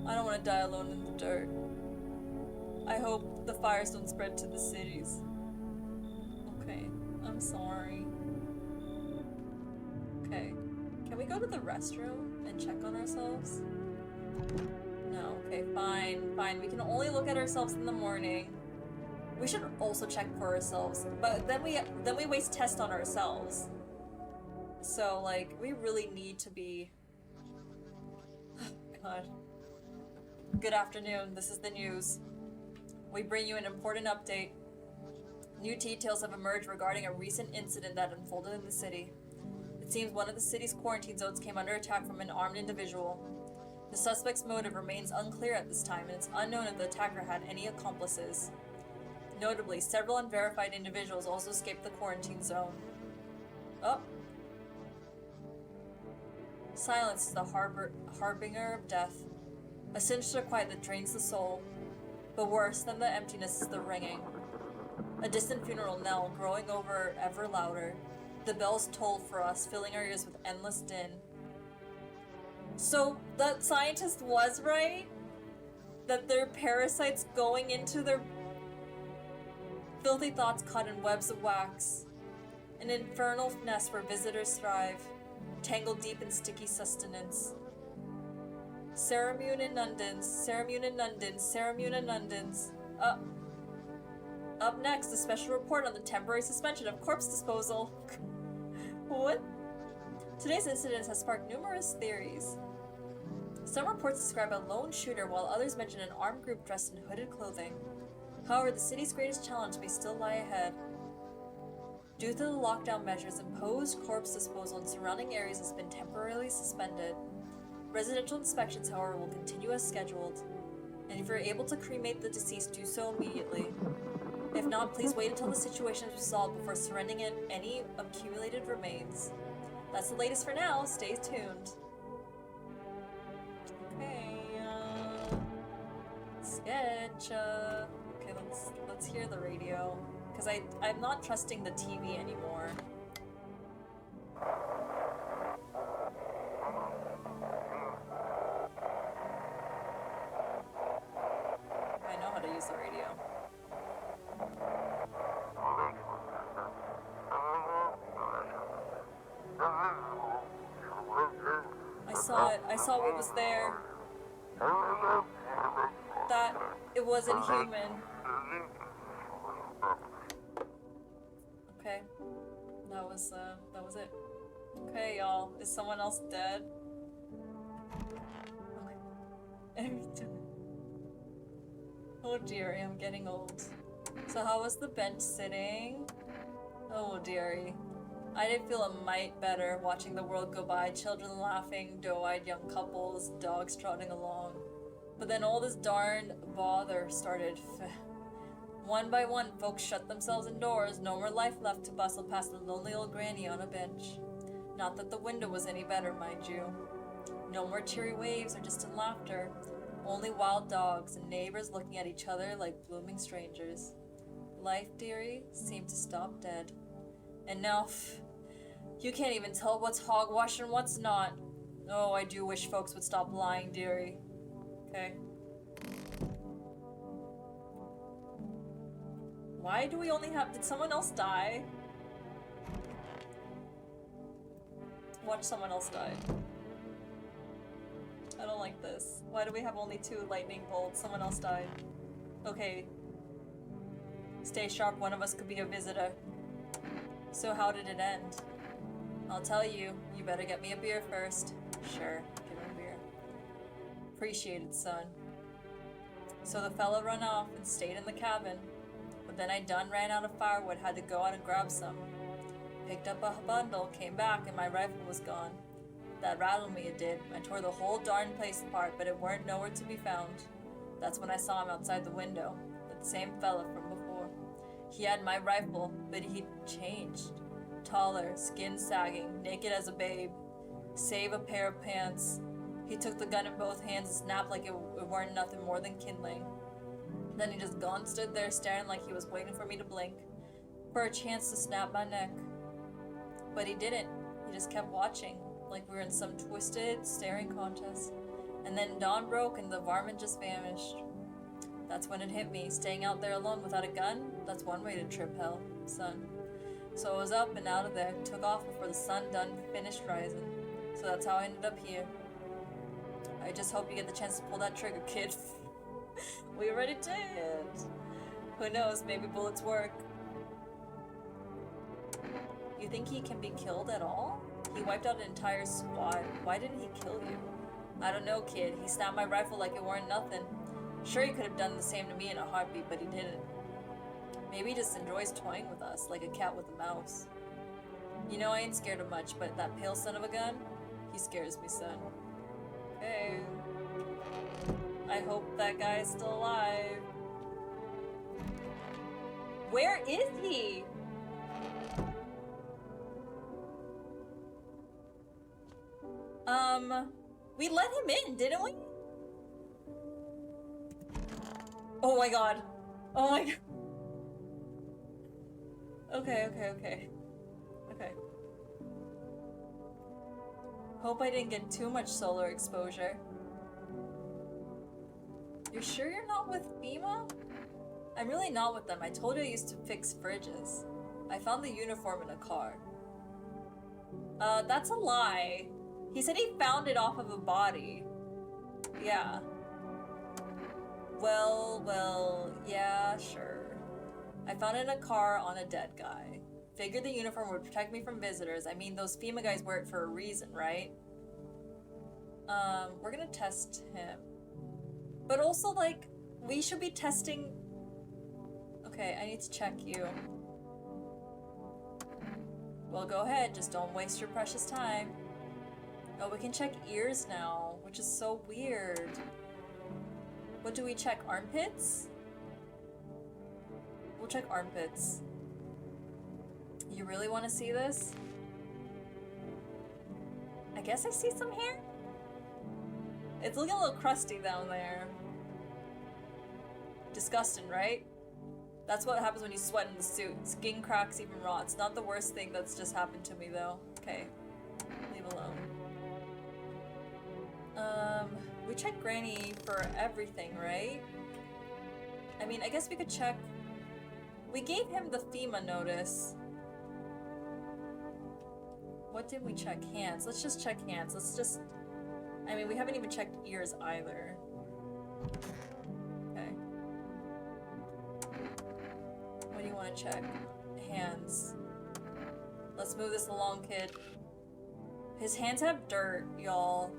[SPEAKER 1] I don't want to die alone in the dirt. I hope the fires don't spread to the cities. Okay, I'm sorry. Okay, can we go to the restroom and check on ourselves? No, okay, fine, fine. We can only look at ourselves in the morning. We should also check for ourselves, but then we waste tests on ourselves. So, like, we really need to be... God. Good afternoon, this is the news. We bring you an important update. New details have emerged regarding a recent incident that unfolded in the city. It seems one of the city's quarantine zones came under attack from an armed individual. The suspect's motive remains unclear at this time, and it's unknown if the attacker had any accomplices. Notably, several unverified individuals also escaped the quarantine zone. Oh. Silence is the harbinger of death. A sinister quiet that drains the soul. But worse than the emptiness is the ringing. A distant funeral knell growing over ever louder. The bells tolled for us, filling our ears with endless din. So, that scientist was right? That they're parasites going into their filthy thoughts caught in webs of wax. An infernal nest where visitors thrive, tangled deep in sticky sustenance. Ceramune and Nundins, Ceramune and Nundins, Ceramune and Nundins. Up next, a special report on the temporary suspension of corpse disposal. What? Today's incident has sparked numerous theories. Some reports describe a lone shooter, while others mention an armed group dressed in hooded clothing. However, the city's greatest challenge may still lie ahead. Due to the lockdown measures imposed, corpse disposal in surrounding areas has been temporarily suspended. Residential inspections, however, will continue as scheduled. And if you're able to cremate the deceased, do so immediately. If not, please wait until the situation is resolved before surrendering in any accumulated remains. That's the latest for now. Stay tuned. Okay, sketch. Okay, let's hear the radio, because I'm not trusting the TV anymore. I know how to use the radio. I saw it. I saw what was there. That it wasn't human. Okay. That was it. Okay, y'all. Is someone else dead? Okay. Oh dearie, I'm getting old. So how was the bench sitting? Oh dearie. I did feel a mite better watching the world go by, children laughing, doe-eyed young couples, dogs trotting along. But then all this darn bother started. One by one, folks shut themselves indoors. No more life left to bustle past the lonely old granny on a bench. Not that the window was any better, mind you. No more cheery waves or distant laughter. Only wild dogs and neighbors looking at each other like blooming strangers. Life, dearie, seemed to stop dead. And now, you can't even tell what's hogwash and what's not. Oh, I do wish folks would stop lying, dearie. Okay. Why do we only have... Did someone else die? Watch someone else die. I don't like this. Why do we have only 2 lightning bolts? Someone else died. Okay. Stay sharp, one of us could be a visitor. So how did it end? I'll tell you. You better get me a beer first. Sure, give him a beer. Appreciated, son. So the fella run off and stayed in the cabin. But then I done ran out of firewood, had to go out and grab some. Picked up a bundle, came back, and my rifle was gone. That rattled me, it did. I tore the whole darn place apart, but it weren't nowhere to be found. That's when I saw him outside the window. That same fella from before. He had my rifle, but he'd changed. Taller, skin sagging, naked as a babe. Save a pair of pants. He took the gun in both hands and snapped like it weren't nothing more than kindling. Then he just gone stood there staring like he was waiting for me to blink. For a chance to snap my neck. But he didn't. He just kept watching. Like we were in some twisted staring contest. And then dawn broke and the varmint just vanished. That's when it hit me. Staying out there alone without a gun? That's one way to trip hell, son. So I was up and out of there. Took off before the sun done finished rising. So that's how I ended up here. I just hope you get the chance to pull that trigger, kid. We already did. Who knows, maybe bullets work. You think he can be killed at all? He wiped out an entire squad. Why didn't he kill you? I don't know, kid. He snapped my rifle like it weren't nothing. Sure, he could have done the same to me in a heartbeat, but he didn't. Maybe he just enjoys toying with us, like a cat with a mouse. You know, I ain't scared of much, but that pale son of a gun, he scares me, son. Okay. I hope that guy's still alive. Where is he? We let him in, didn't we? Oh my god. Oh my god. Okay. Okay. Hope I didn't get too much solar exposure. You're sure you're not with FEMA? I'm really not with them. I told you I used to fix fridges. I found the uniform in a car. That's a lie. He said he found it off of a body. Yeah. Well, yeah, sure. I found it in a car on a dead guy. Figured the uniform would protect me from visitors. I mean, those FEMA guys wear it for a reason, right? We're gonna test him. But also, like, we should be testing... Okay, I need to check you. Well, go ahead. Just don't waste your precious time. Oh, we can check ears now, which is so weird. What do we check? Armpits? We'll check armpits. You really want to see this? I guess I see some hair? It's looking a little crusty down there. Disgusting, right? That's what happens when you sweat in the suit. Skin cracks, even raw. It's not the worst thing that's just happened to me, though. Okay. Leave alone. We check Granny for everything, right? I mean, I guess we could check... We gave him the FEMA notice. What did we check? Hands. Let's just check hands. Let's just... I mean, we haven't even checked ears either. Okay. What do you want to check? Hands. Let's move this along, kid. His hands have dirt, y'all.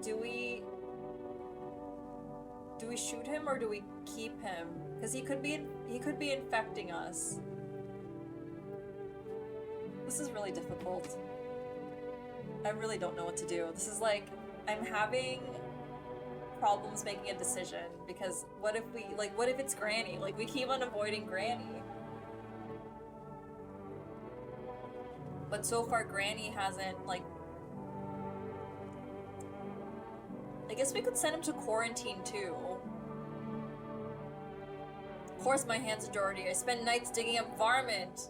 [SPEAKER 1] Do we shoot him or do we keep him? Because he could be infecting us. This is really difficult. I really don't know what to do. This is like, I'm having problems making a decision because what if it's Granny? Like, we keep on avoiding Granny. But so far, Granny hasn't, like... I guess we could send him to quarantine, too. Of course my hands are dirty. I spend nights digging up varmint.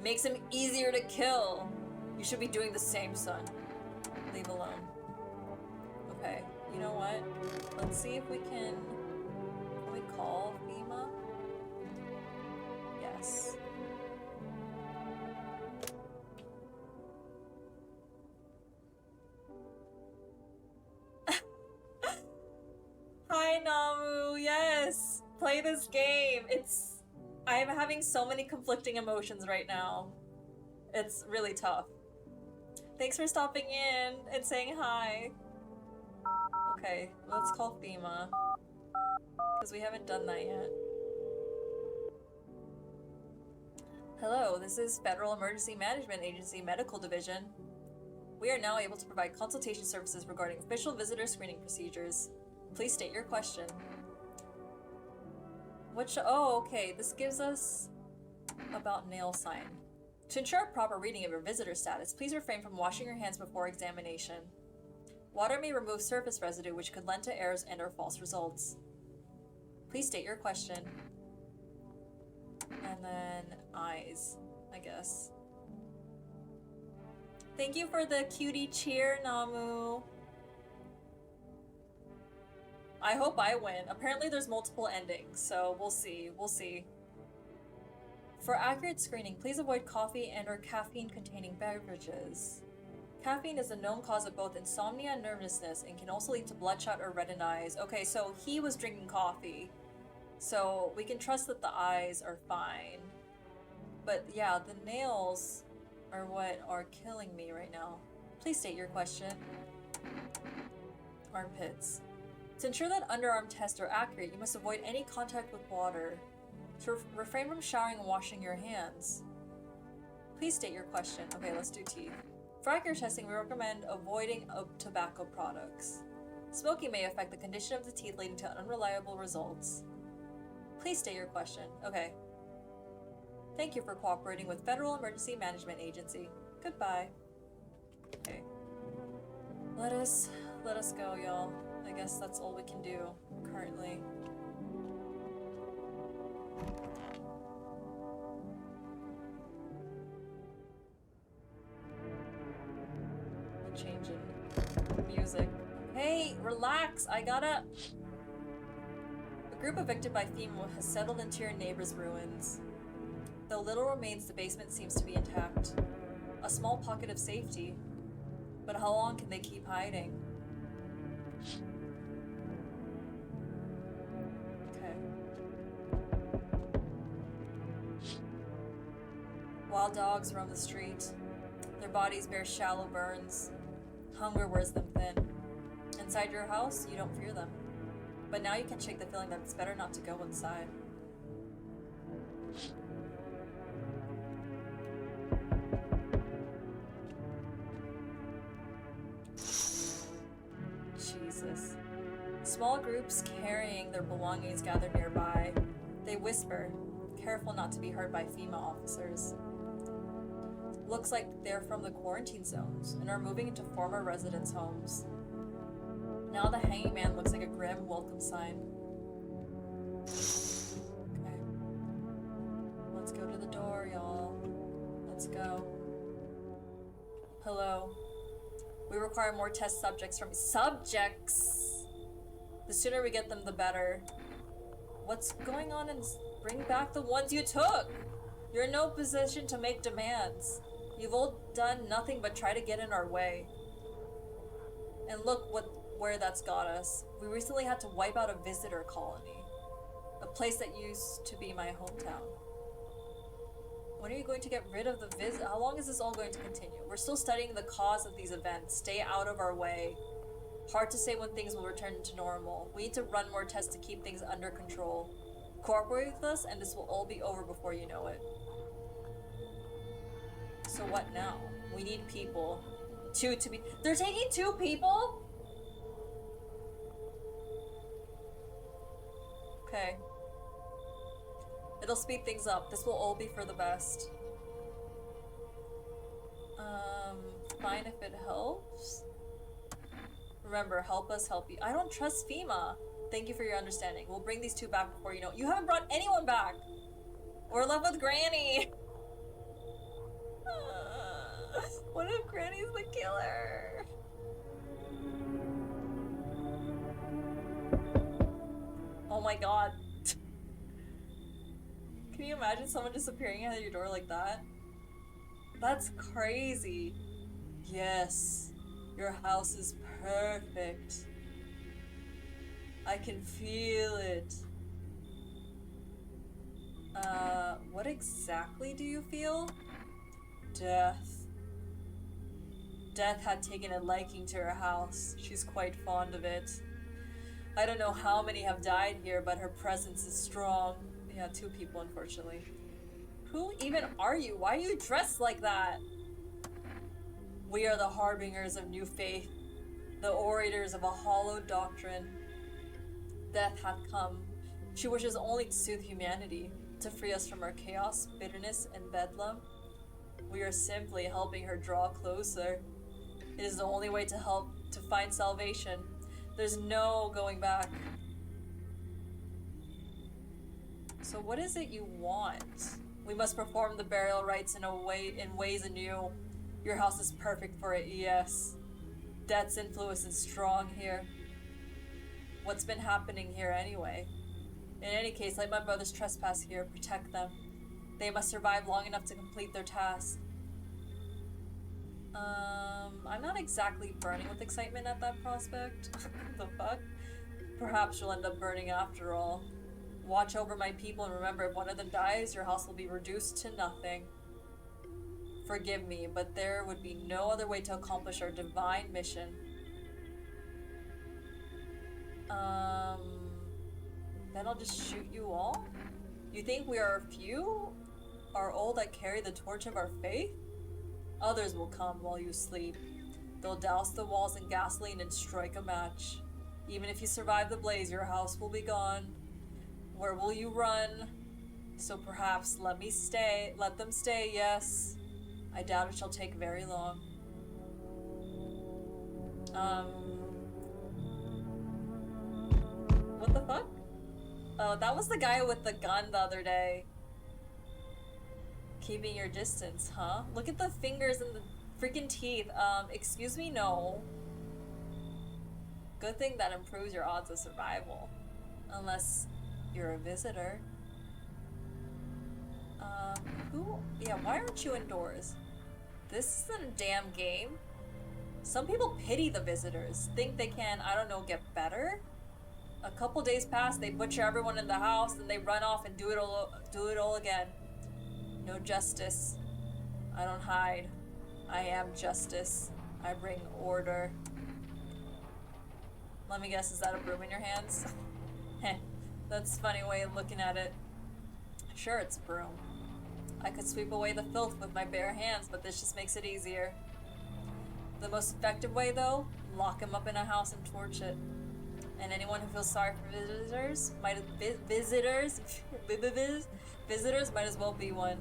[SPEAKER 1] Makes him easier to kill. You should be doing the same, son. Leave alone. Okay, you know what? Let's see if we can we call FEMA? Yes. Hi, Namu. Yes. Play this game. I'm having so many conflicting emotions right now. It's really tough. Thanks for stopping in and saying hi. Okay, let's call FEMA. Because we haven't done that yet. Hello, this is Federal Emergency Management Agency Medical Division. We are now able to provide consultation services regarding official visitor screening procedures. Please state your question. Oh, okay, this gives us about nail sign. To ensure a proper reading of your visitor status, please refrain from washing your hands before examination. Water may remove surface residue, which could lend to errors and/or false results. Please state your question. And then eyes, I guess. Thank you for the cutie cheer, Namu. I hope I win. Apparently there's multiple endings, so we'll see. We'll see. For accurate screening, please avoid coffee and/or caffeine-containing beverages. Caffeine is a known cause of both insomnia and nervousness and can also lead to bloodshot or reddened eyes. Okay, so he was drinking coffee. So we can trust that the eyes are fine. But yeah, the nails are what are killing me right now. Please state your question. Armpits. To ensure that underarm tests are accurate, you must avoid any contact with water. To refrain from showering and washing your hands. Please state your question. Okay, let's do teeth. For accurate testing, we recommend avoiding tobacco products. Smoking may affect the condition of the teeth, leading to unreliable results. Please state your question. Okay. Thank you for cooperating with Federal Emergency Management Agency. Goodbye. Okay. Let us go, y'all. I guess that's all we can do currently. Changing music. Hey, relax! A group evicted by FEMA has settled into your neighbor's ruins. Though little remains, the basement seems to be intact. A small pocket of safety. But how long can they keep hiding? Okay. Wild dogs roam the street. Their bodies bear shallow burns. Hunger wears them thin. Inside your house, you don't fear them. But now you can shake the feeling that it's better not to go inside. Jesus. Small groups carrying their belongings gather nearby. They whisper, careful not to be heard by FEMA officers. Looks like they're from the quarantine zones and are moving into former residents' homes. Now the hanging man looks like a grim welcome sign. Okay. Let's go to the door, y'all. Let's go. Hello. We require more test subjects from subjects. The sooner we get them, the better. What's going on? And bring back the ones you took. You're in no position to make demands. You've all done nothing but try to get in our way. And look where that's got us. We recently had to wipe out a visitor colony. A place that used to be my hometown. When are you going to get rid of the How long is this all going to continue? We're still studying the cause of these events. Stay out of our way. Hard to say when things will return to normal. We need to run more tests to keep things under control. Cooperate with us and this will all be over before you know it. So what now? We need people. 2 to be. They're taking 2 people? Okay. It'll speed things up. This will all be for the best. Fine if it helps. Remember, help us help you. I don't trust FEMA. Thank you for your understanding. We'll bring these 2 back before you know. You haven't brought anyone back. We're left with Granny. What if Granny's the killer? Oh my god. Can you imagine someone just appearing at your door like that? That's crazy. Yes, your house is perfect. I can feel it. What exactly do you feel? Death. Death had taken a liking to her house. She's quite fond of it. I don't know how many have died here, but her presence is strong. Yeah, 2 people, unfortunately. Who even are you? Why are you dressed like that? We are the harbingers of new faith, the orators of a hollow doctrine. Death hath come. She wishes only to soothe humanity, to free us from our chaos, bitterness, and bedlam. We are simply helping her draw closer. It is the only way to help to find salvation. There's no going back. So what is it you want? We must perform the burial rites in ways anew. Your house is perfect for it, yes. Death's influence is strong here. What's been happening here anyway? In any case, let my brothers trespass here, protect them. They must survive long enough to complete their task. I'm not exactly burning with excitement at that prospect. The fuck? Perhaps you'll end up burning after all. Watch over my people and remember, if one of them dies, your house will be reduced to nothing. Forgive me, but there would be no other way to accomplish our divine mission. Then I'll just shoot you all? You think we are few? Are all that carry the torch of our faith? Others will come while you sleep. They'll douse the walls in gasoline and strike a match. Even if you survive the blaze, your house will be gone. Where will you run? So perhaps let them stay, yes. I doubt it shall take very long. What the fuck? Oh, that was the guy with the gun the other day. Keeping your distance, huh? Look at the fingers and the freaking teeth. Excuse me, no. Good thing that improves your odds of survival. Unless you're a visitor. Yeah, why aren't you indoors? This isn't a damn game. Some people pity the visitors. Think they can, I don't know, get better? A couple days pass, they butcher everyone in the house, then they run off and do it all again. No justice. I don't hide. I am justice. I bring order. Let me guess, is that a broom in your hands? Heh, that's a funny way of looking at it. Sure, it's a broom. I could sweep away the filth with my bare hands, but this just makes it easier. The most effective way, though, lock him up in a house and torch it. And anyone who feels sorry for visitors might as well be one.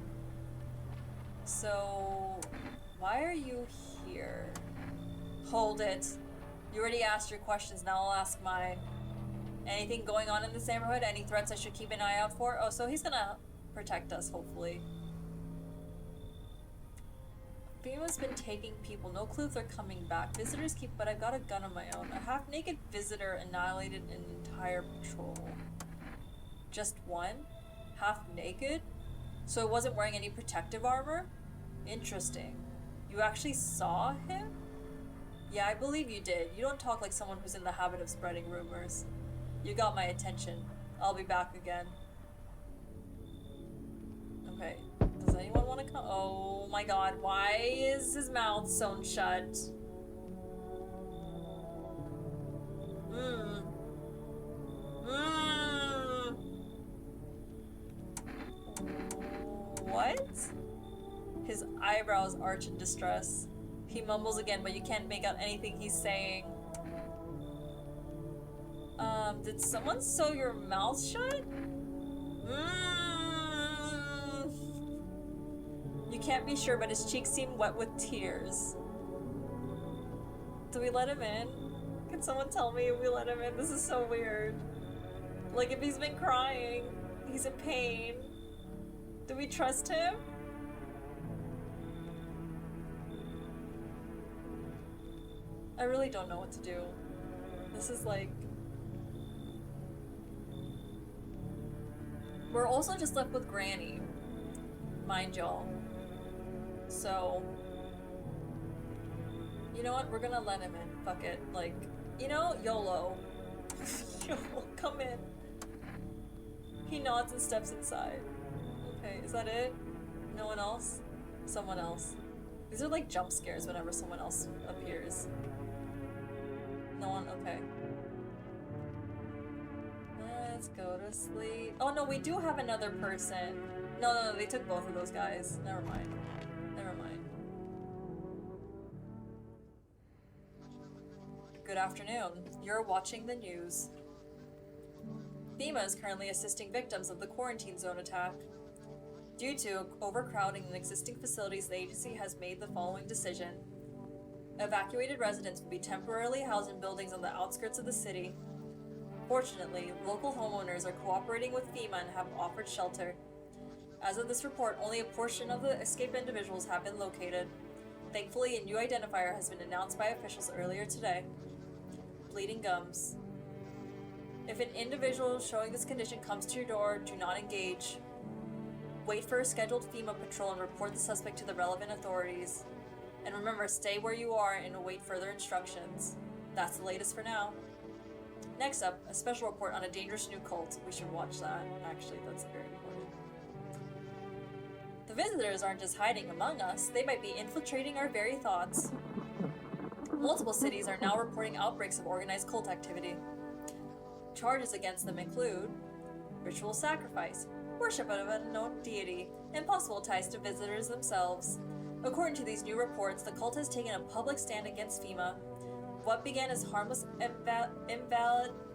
[SPEAKER 1] So, why are you here? Hold it. You already asked your questions, now I'll ask mine. Anything going on in this neighborhood? Any threats I should keep an eye out for? Oh, so he's gonna protect us, hopefully. FEMA's been taking people. No clue if they're coming back. Visitors keep, but I've got a gun of my own. A half-naked visitor annihilated an entire patrol. Just one? Half-naked? So it wasn't wearing any protective armor? Interesting. You actually saw him? Yeah, I believe you did. You don't talk like someone who's in the habit of spreading rumors. You got my attention. I'll be back again. Okay. Does anyone want to come? Oh my god, why is his mouth sewn shut? What? His eyebrows arch in distress. He mumbles again, but you can't make out anything he's saying. Did someone sew your mouth shut? You can't be sure, but his cheeks seem wet with tears. Do we let him in? Can someone tell me if we let him in? This is so weird. Like, if he's been crying, he's in pain. Do we trust him? I really don't know what to do. This is like... We're also just left with Granny. Mind y'all. So... You know what? We're gonna let him in. Fuck it. Like, you know, YOLO. YOLO, come in. He nods and steps inside. Okay, is that it? No one else? Someone else. These are like jump scares whenever someone else appears. No one? Okay. Let's go to sleep. Oh no, we do have another person. No, they took both of those guys. Never mind. Never mind. Good afternoon. You're watching the news. FEMA is currently assisting victims of the quarantine zone attack. Due to overcrowding in existing facilities, the agency has made the following decision. Evacuated residents will be temporarily housed in buildings on the outskirts of the city. Fortunately, local homeowners are cooperating with FEMA and have offered shelter. As of this report, only a portion of the escaped individuals have been located. Thankfully, a new identifier has been announced by officials earlier today. Bleeding gums. If an individual showing this condition comes to your door, do not engage. Wait for a scheduled FEMA patrol and report the suspect to the relevant authorities. And remember, stay where you are and await further instructions. That's the latest for now. Next up, a special report on a dangerous new cult. We should watch that. Actually, that's very important. The visitors aren't just hiding among us, they might be infiltrating our very thoughts. Multiple cities are now reporting outbreaks of organized cult activity. Charges against them include ritual sacrifice, worship of an unknown deity, and possible ties to visitors themselves. According to these new reports, the cult has taken a public stand against FEMA. What began as harmless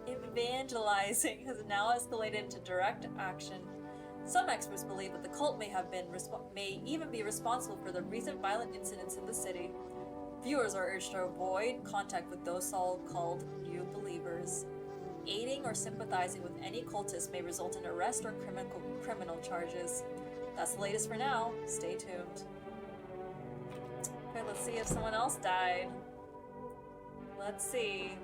[SPEAKER 1] evangelizing has now escalated into direct action. Some experts believe that the cult may even be responsible for the recent violent incidents in the city. Viewers are urged to avoid contact with those so-called new believers. Aiding or sympathizing with any cultist may result in arrest or criminal charges. That's the latest for now. Stay tuned. Okay, let's see if someone else died. Let's see.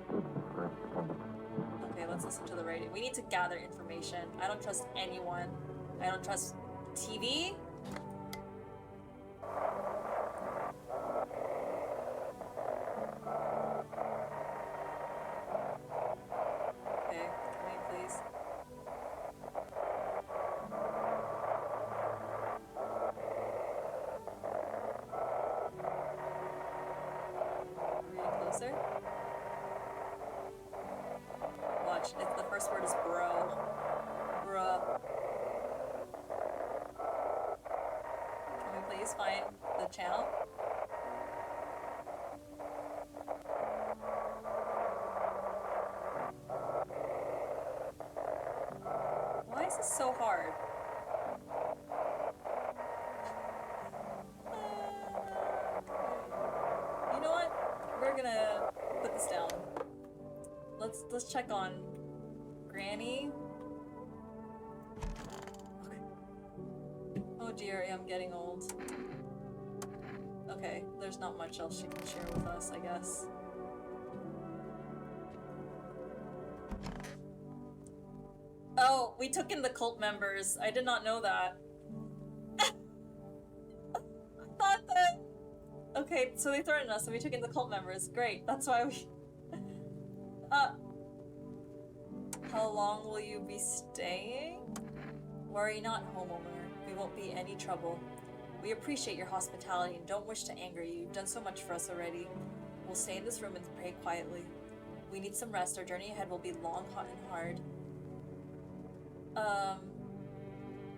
[SPEAKER 1] Okay, let's listen to the radio. We need to gather information. I don't trust anyone. I don't trust TV. Okay, can we please? Read closer. Watch, the first word is bro. Bruh. Can we please find the channel? Why is this so hard? You know what? We're gonna put this down. Let's check on Granny. Okay. Oh dear, I'm getting old. Okay, there's not much else she can share with us, I guess. Oh, we took in the cult members. I did not know that. I thought that... Okay, so they threatened us and we took in the cult members. Great, that's why we... How long will you be staying? Worry not, homeowner. We won't be any trouble. We appreciate your hospitality and don't wish to anger you. You've done so much for us already. We'll stay in this room and pray quietly. We need some rest. Our journey ahead will be long, hot, and hard.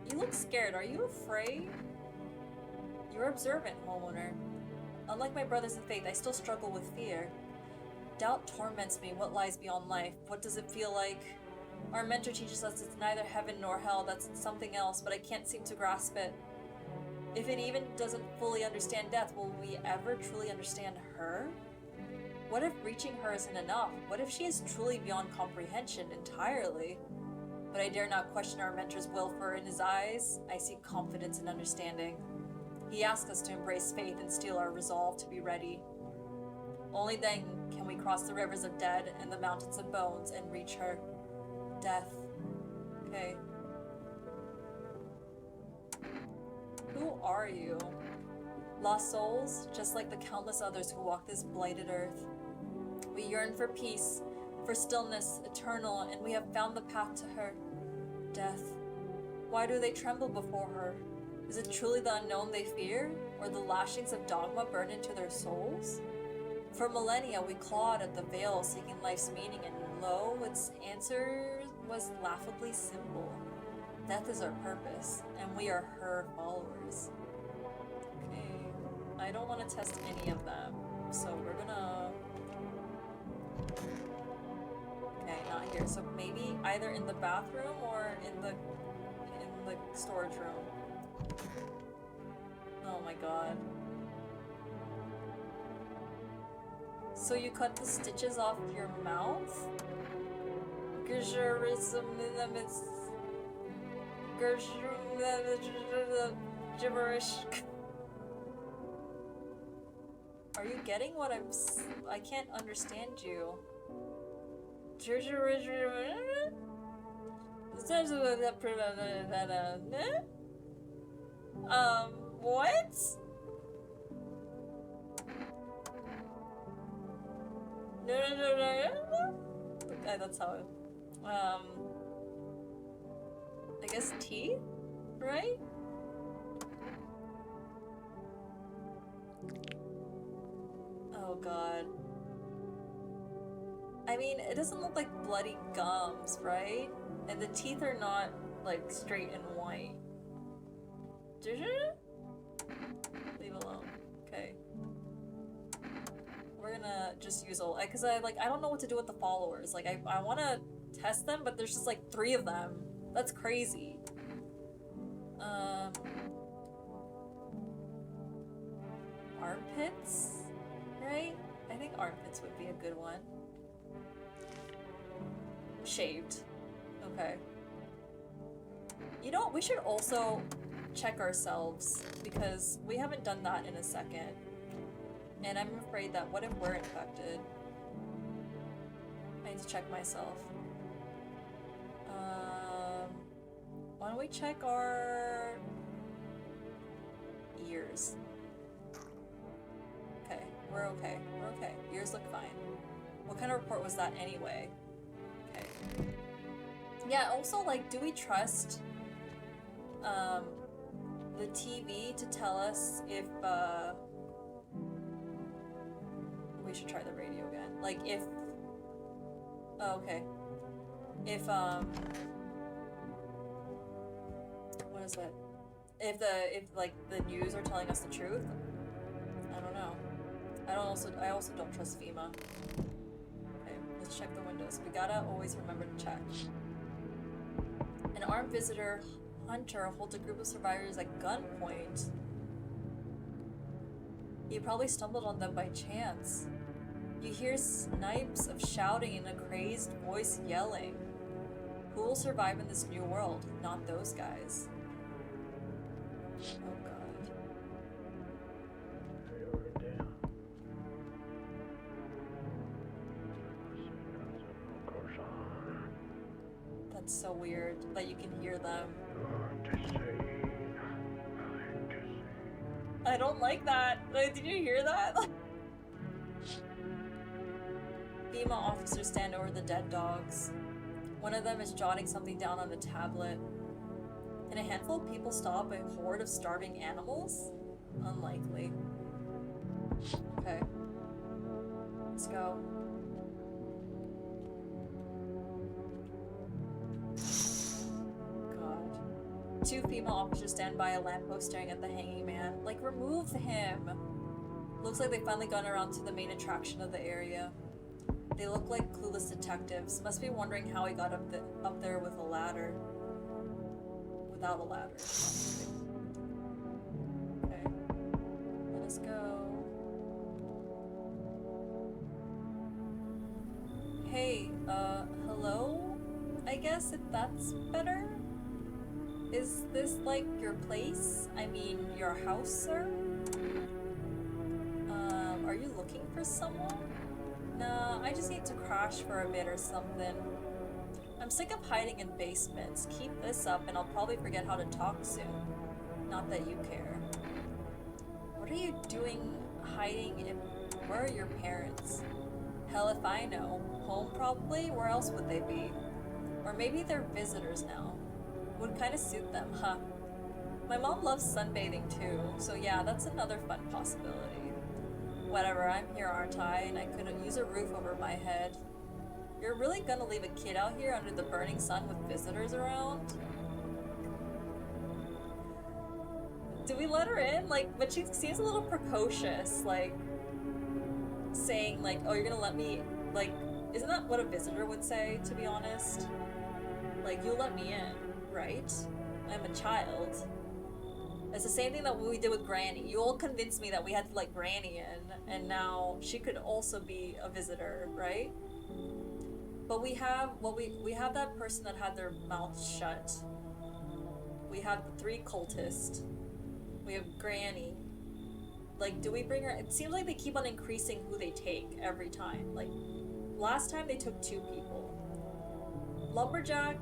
[SPEAKER 1] You look scared. Are you afraid? You're observant, homeowner. Unlike my brothers in faith, I still struggle with fear. Doubt torments me. What lies beyond life? What does it feel like? Our mentor teaches us it's neither heaven nor hell, that's something else, but I can't seem to grasp it. If it even doesn't fully understand death, will we ever truly understand her? What if reaching her isn't enough? What if she is truly beyond comprehension entirely? But I dare not question our mentor's will, for in his eyes, I see confidence and understanding. He asks us to embrace faith and steel our resolve to be ready. Only then can we cross the rivers of dead and the mountains of bones and reach her. Death. Okay. Who are you? Lost souls, just like the countless others who walk this blighted earth. We yearn for peace, for stillness, eternal, and we have found the path to her. Death. Why do they tremble before her? Is it truly the unknown they fear, or the lashings of dogma burn into their souls? For millennia we clawed at the veil seeking life's meaning, and lo, its answer was laughably simple. Death is our purpose, and we are her followers. Okay, I don't want to test any of them, so we're gonna... Okay, not here. So maybe either in the bathroom or in the storage room. Oh my god. So you cut the stitches off your mouth? Gibberish. Are you getting what I can't understand you. What? No. Okay, that's how it. I guess teeth, right? Oh god. I mean, it doesn't look like bloody gums, right? And the teeth are not, like, straight and white. Leave alone. Okay. We're gonna just use all, because I don't know what to do with the followers. Like, I want to test them, but there's just like 3 of them. That's crazy. Armpits, right? I think armpits would be a good one. Shaved. Okay. You know, we should also check ourselves, because we haven't done that in a second. And I'm afraid that what if we're infected? I need to check myself. Why don't we check our ears? Okay, we're okay. We're okay. Ears look fine. What kind of report was that anyway? Okay. Yeah, also, like, do we trust the TV to tell us if we should try the radio again. Like, if... Oh, okay. If, what is it? If the news are telling us the truth? I don't know. I also don't trust FEMA. Okay, let's check the windows. We gotta always remember to check. An armed visitor hunter holds a group of survivors at gunpoint. You probably stumbled on them by chance. You hear snipes of shouting and a crazed voice yelling. Who will survive in this new world? Not those guys. Oh god. That's so weird that you can hear them. I don't like that. Like, did you hear that? FEMA officers stand over the dead dogs. One of them is jotting something down on a tablet. Can a handful of people stop a horde of starving animals? Unlikely. Okay. Let's go. God. 2 female officers stand by a lamppost staring at the hanging man. Like, remove him! Looks like they finally got around to the main attraction of the area. They look like clueless detectives. Must be wondering how he got up there with a ladder. Without a ladder. Okay. Let us go. Hey, hello? I guess if that's better? Is this like your place? I mean, your house, sir? Are you looking for someone? Nah, I just need to crash for a bit or something. I'm sick of hiding in basements. Keep this up and I'll probably forget how to talk soon. Not that you care. What are you doing hiding in... Where are your parents? Hell if I know. Home probably? Where else would they be? Or maybe they're visitors now. Would kind of suit them, huh? My mom loves sunbathing too, so yeah, that's another fun possibility. Whatever, I'm here, aren't I? And I could use a roof over my head. You're really gonna leave a kid out here under the burning sun with visitors around? Do we let her in? Like, but she seems a little precocious, like, saying like, oh, you're gonna let me, like, isn't that what a visitor would say, to be honest? Like, you let me in, right? I'm a child. It's the same thing that we did with Granny. You all convinced me that we had to let Granny in, and now she could also be a visitor, right? But we have, well, we have that person that had their mouth shut. We have the 3 cultists. We have Granny. Like, do we bring her? It seems like they keep on increasing who they take every time. Like, last time they took 2 people. Lumberjack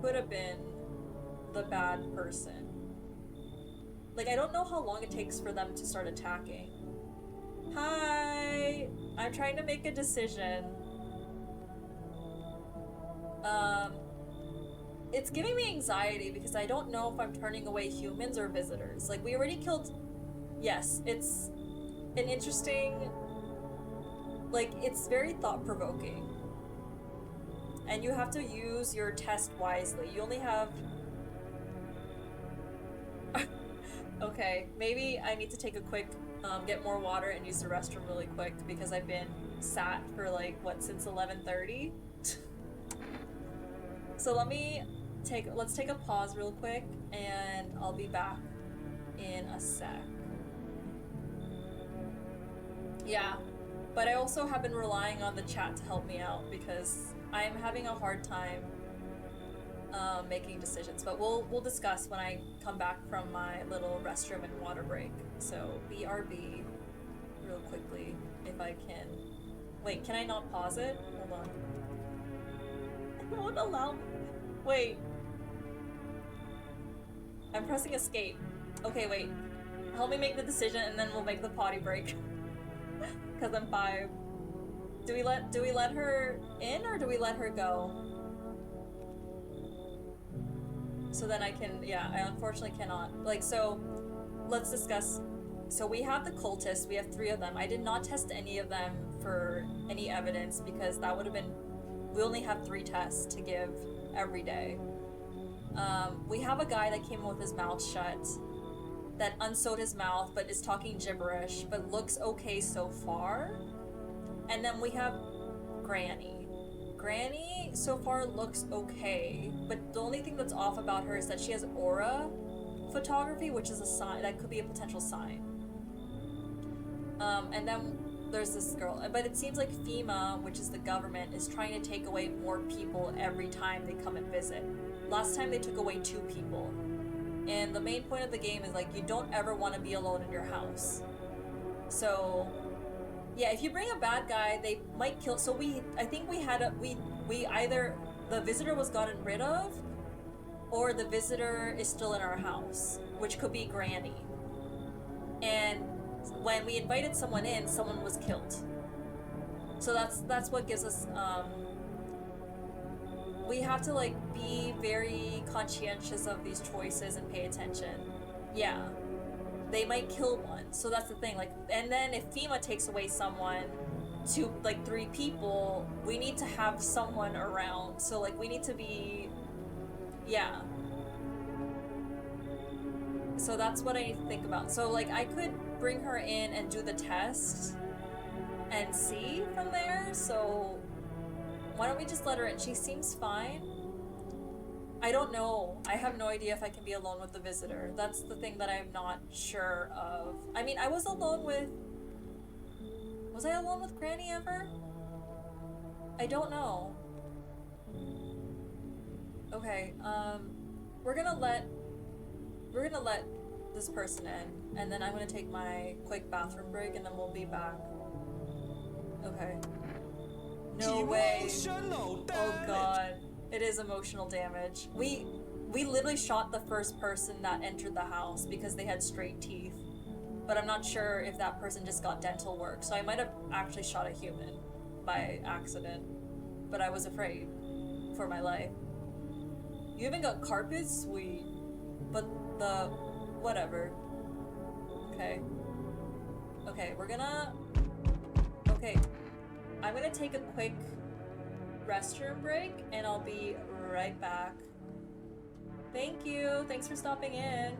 [SPEAKER 1] could have been the bad person. Like, I don't know how long it takes for them to start attacking. Hi! I'm trying to make a decision. It's giving me anxiety because I don't know if I'm turning away humans or visitors. Like, we already killed... Yes, it's an interesting... Like, it's very thought-provoking. And you have to use your test wisely. You only have... Okay, maybe I need to take a quick, get more water and use the restroom really quick because I've been sat for like, what, since 11:30? So let's take a pause real quick and I'll be back in a sec. Yeah, but I also have been relying on the chat to help me out because I'm having a hard time making decisions, but we'll discuss when I come back from my little restroom and water break. So BRB real quickly if I can. Wait, can I not pause it? Hold on. It won't allow me. Wait. I'm pressing escape. Okay, wait. Help me make the decision and then we'll make the potty break. Cause I'm 5. Do we let her in or do we let her go? So then I can, yeah, I unfortunately cannot. Like, so, let's discuss. So we have the cultists, we have 3 of them. I did not test any of them for any evidence because that would have been, we only have 3 tests to give every day. We have a guy that came in with his mouth shut, that unsewed his mouth but is talking gibberish, but looks okay so far. And then we have Granny. Granny so far looks okay, but the only thing that's off about her is that she has aura photography, which is a sign that could be a potential sign. And then there's this girl, but it seems like FEMA, which is the government, is trying to take away more people every time they come and visit. Last time they took away 2 people, and the main point of the game is like you don't ever want to be alone in your house. So yeah, if you bring a bad guy, they might kill. So I think we had we either the visitor was gotten rid of, or the visitor is still in our house, which could be Granny. And when we invited someone in, someone was killed. So that's what gives us. We have to like be very conscientious of these choices and pay attention. Yeah. They might kill one, so that's the thing. Like, and then if FEMA takes away someone, to like 3 people, we need to have someone around. So like, we need to be, yeah. So that's what I need to think about. So like, I could bring her in and do the test and see from there, so why don't we just let her in? She seems fine. I don't know. I have no idea if I can be alone with the visitor. That's the thing that I'm not sure of. I mean, I was alone with... Was I alone with Granny ever? I don't know. Okay, we're gonna let this person in, and then I'm gonna take my quick bathroom break, and then we'll be back. Okay. No way. Oh god. It is emotional damage. We literally shot the first person that entered the house because they had straight teeth. But I'm not sure if that person just got dental work, so I might have actually shot a human by accident. But I was afraid for my life. You even got carpet? Sweet. But the... whatever. Okay. Okay, we're gonna... Okay. I'm gonna take a quick restroom break, and I'll be right back. Thank you! Thanks for stopping in!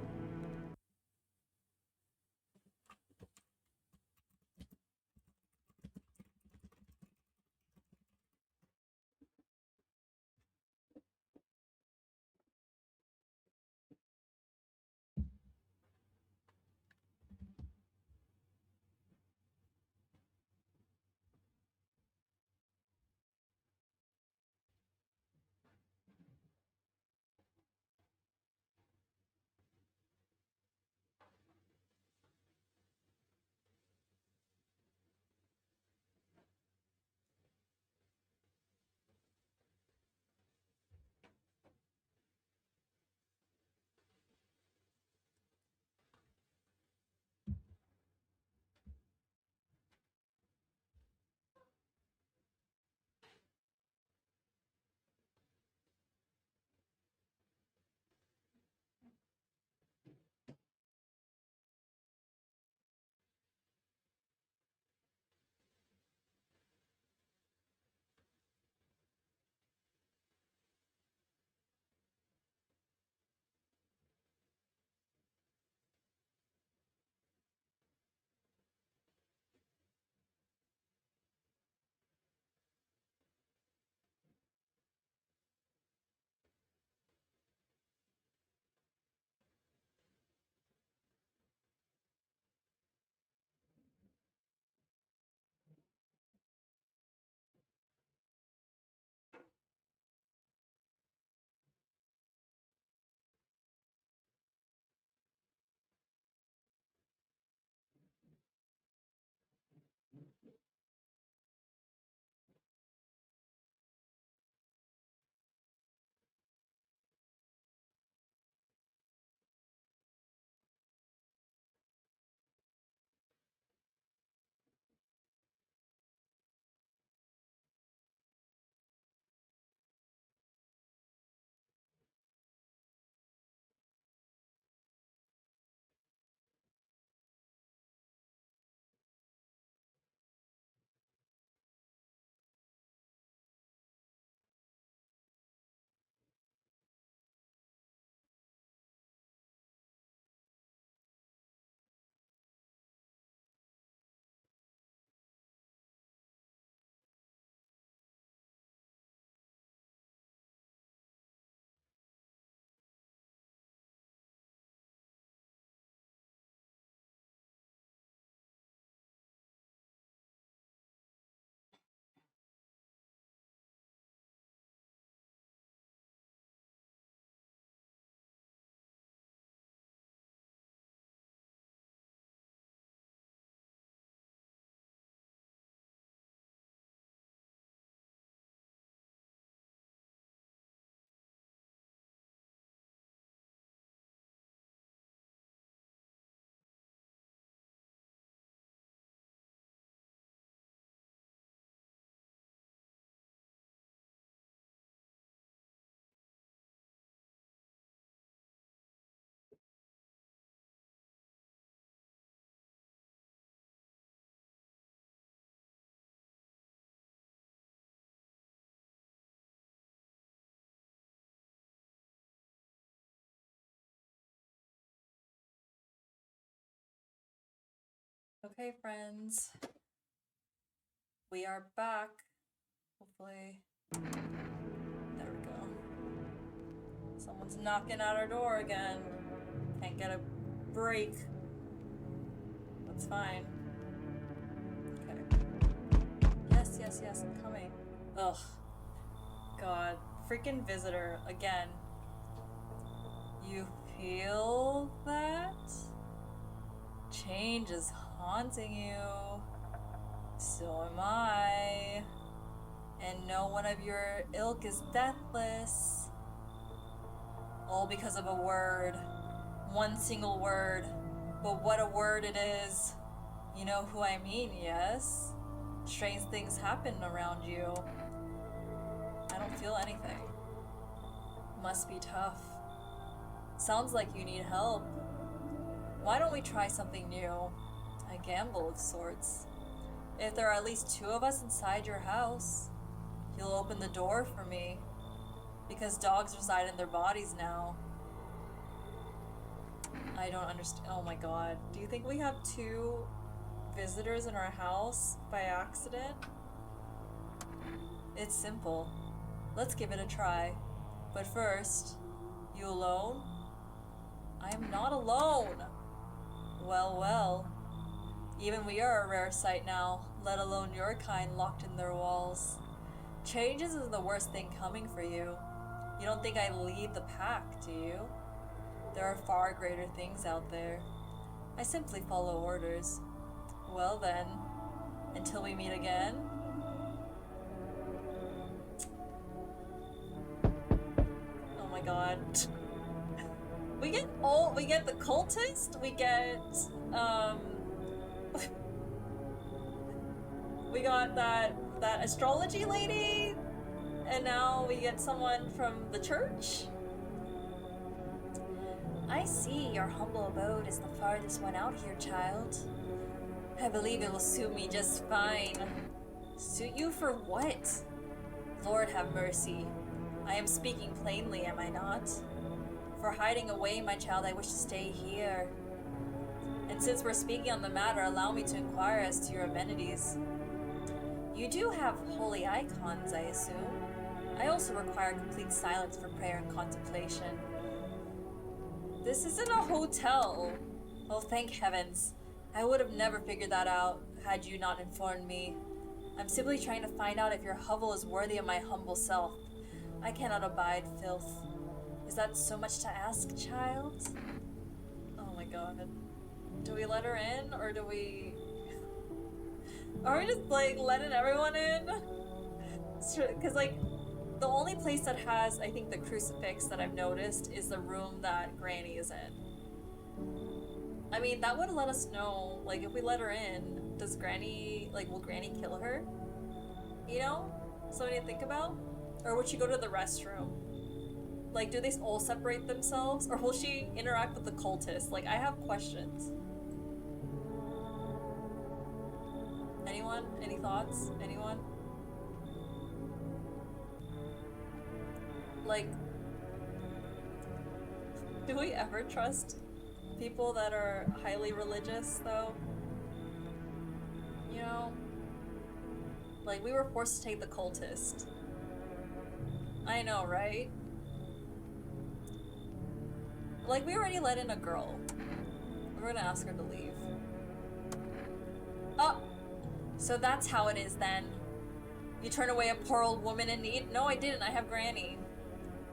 [SPEAKER 1] Okay, friends. We are back. Hopefully. There we go. Someone's knocking at our door again. Can't get a break. That's fine. Okay. Yes, yes, yes, I'm coming. Ugh. God. Freaking visitor again. You feel that? Change is haunting you. So am I. And no one of your ilk is deathless. All because of a word. One single word. But what a word it is. You know who I mean, yes? Strange things happen around you. I don't feel anything. Must be tough. Sounds like you need help. Why don't we try something new? A gamble of sorts. If there are at least 2 of us inside your house, you'll open the door for me. Because dogs reside in their bodies now. I don't understand. Oh my god. Do you think we have 2 visitors in our house by accident? It's simple. Let's give it a try. But first, you alone? I am not alone. Well, well. Even we are a rare sight now, let alone your kind locked in their walls. Changes is the worst thing coming for you. You don't think I lead the pack, do you? There are far greater things out there. I simply follow orders. Well then, until we meet again. Oh my god. We get the cultist, we get, we got that astrology lady, and now we get someone from the church. I see your humble abode is the farthest one out here, child. I believe it will suit me just fine. Suit you for what? Lord have mercy. I am speaking plainly, am I not? For hiding away, my child, I wish to stay here. And since we're speaking on the matter, allow me to inquire as to your amenities. You do have holy icons, I assume. I also require complete silence for prayer and contemplation. This isn't a hotel. Oh, thank heavens. I would have never figured that out had you not informed me. I'm simply trying to find out if your hovel is worthy of my humble self. I cannot abide filth. Is that so much to ask, child? Oh my god. Do we let her in, or do we... Are we just, like, letting everyone in? Because, like, the only place that has, I think, the crucifix that I've noticed is the room that Granny is in. I mean, that would let us know, like, if we let her in, does Granny, like, will Granny kill her? You know? Something to think about? Or would she go to the restroom? Like, do they all separate themselves? Or will she interact with the cultist? Like, I have questions. Anyone? Any thoughts? Anyone? Like, do we ever trust people that are highly religious, though? You know? Like, we were forced to take the cultist. I know, right? Like, we already let in a girl. We're gonna ask her to leave. Oh! So that's how it is, then. You turn away a poor old woman in need? No, I didn't. I have Granny.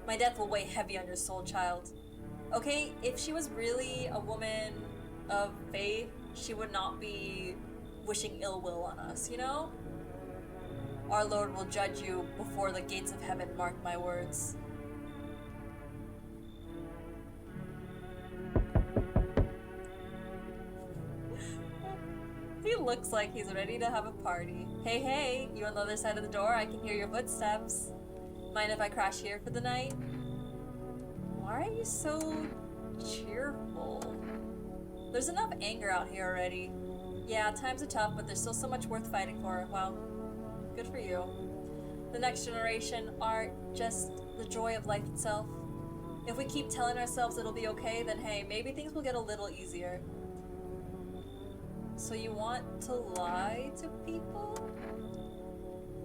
[SPEAKER 1] My death will weigh heavy on your soul, child. Okay, if she was really a woman of faith, she would not be wishing ill will on us, you know? Our Lord will judge you before the gates of heaven, mark my words. He looks like he's ready to have a party. Hey, hey, you on the other side of the door? I can hear your footsteps. Mind if I crash here for the night? Why are you so cheerful? There's enough anger out here already. Yeah, times are tough, but there's still so much worth fighting for. Well, good for you. The next generation, art, just the joy of life itself. If we keep telling ourselves it'll be okay, then hey, maybe things will get a little easier. So you want to lie to people?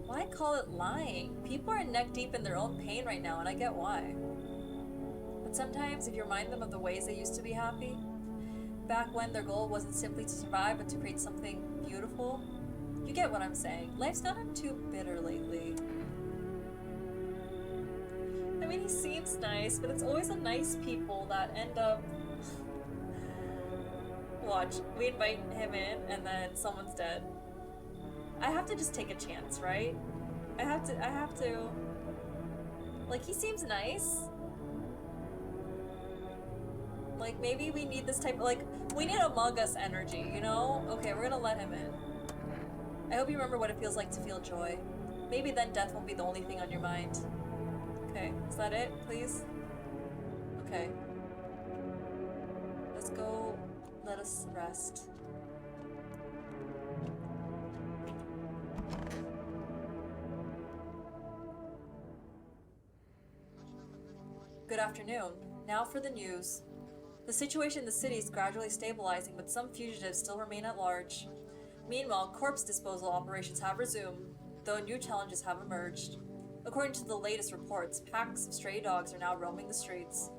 [SPEAKER 1] Why call it lying? People are neck deep in their own pain right now, and I get why. But sometimes, if you remind them of the ways they used to be happy, back when their goal wasn't simply to survive, but to create something beautiful, you get what I'm saying. Life's gotten too bitter lately. I mean, he seems nice, but it's always the nice people that end up... Watch, we invite him in, and then someone's dead. I have to just take a chance, right? I have to... Like, he seems nice. Like, maybe we need this type of, like, we need Among Us energy, you know? Okay, we're gonna let him in. I hope you remember what it feels like to feel joy. Maybe then death won't be the only thing on your mind. Okay, is that it, please? Okay. Let's go, let us rest. Good afternoon. Now for the news. The situation in the city is gradually stabilizing, but some fugitives still remain at large. Meanwhile, corpse disposal operations have resumed, though new challenges have emerged. According to the latest reports, packs of stray dogs are now roaming the streets.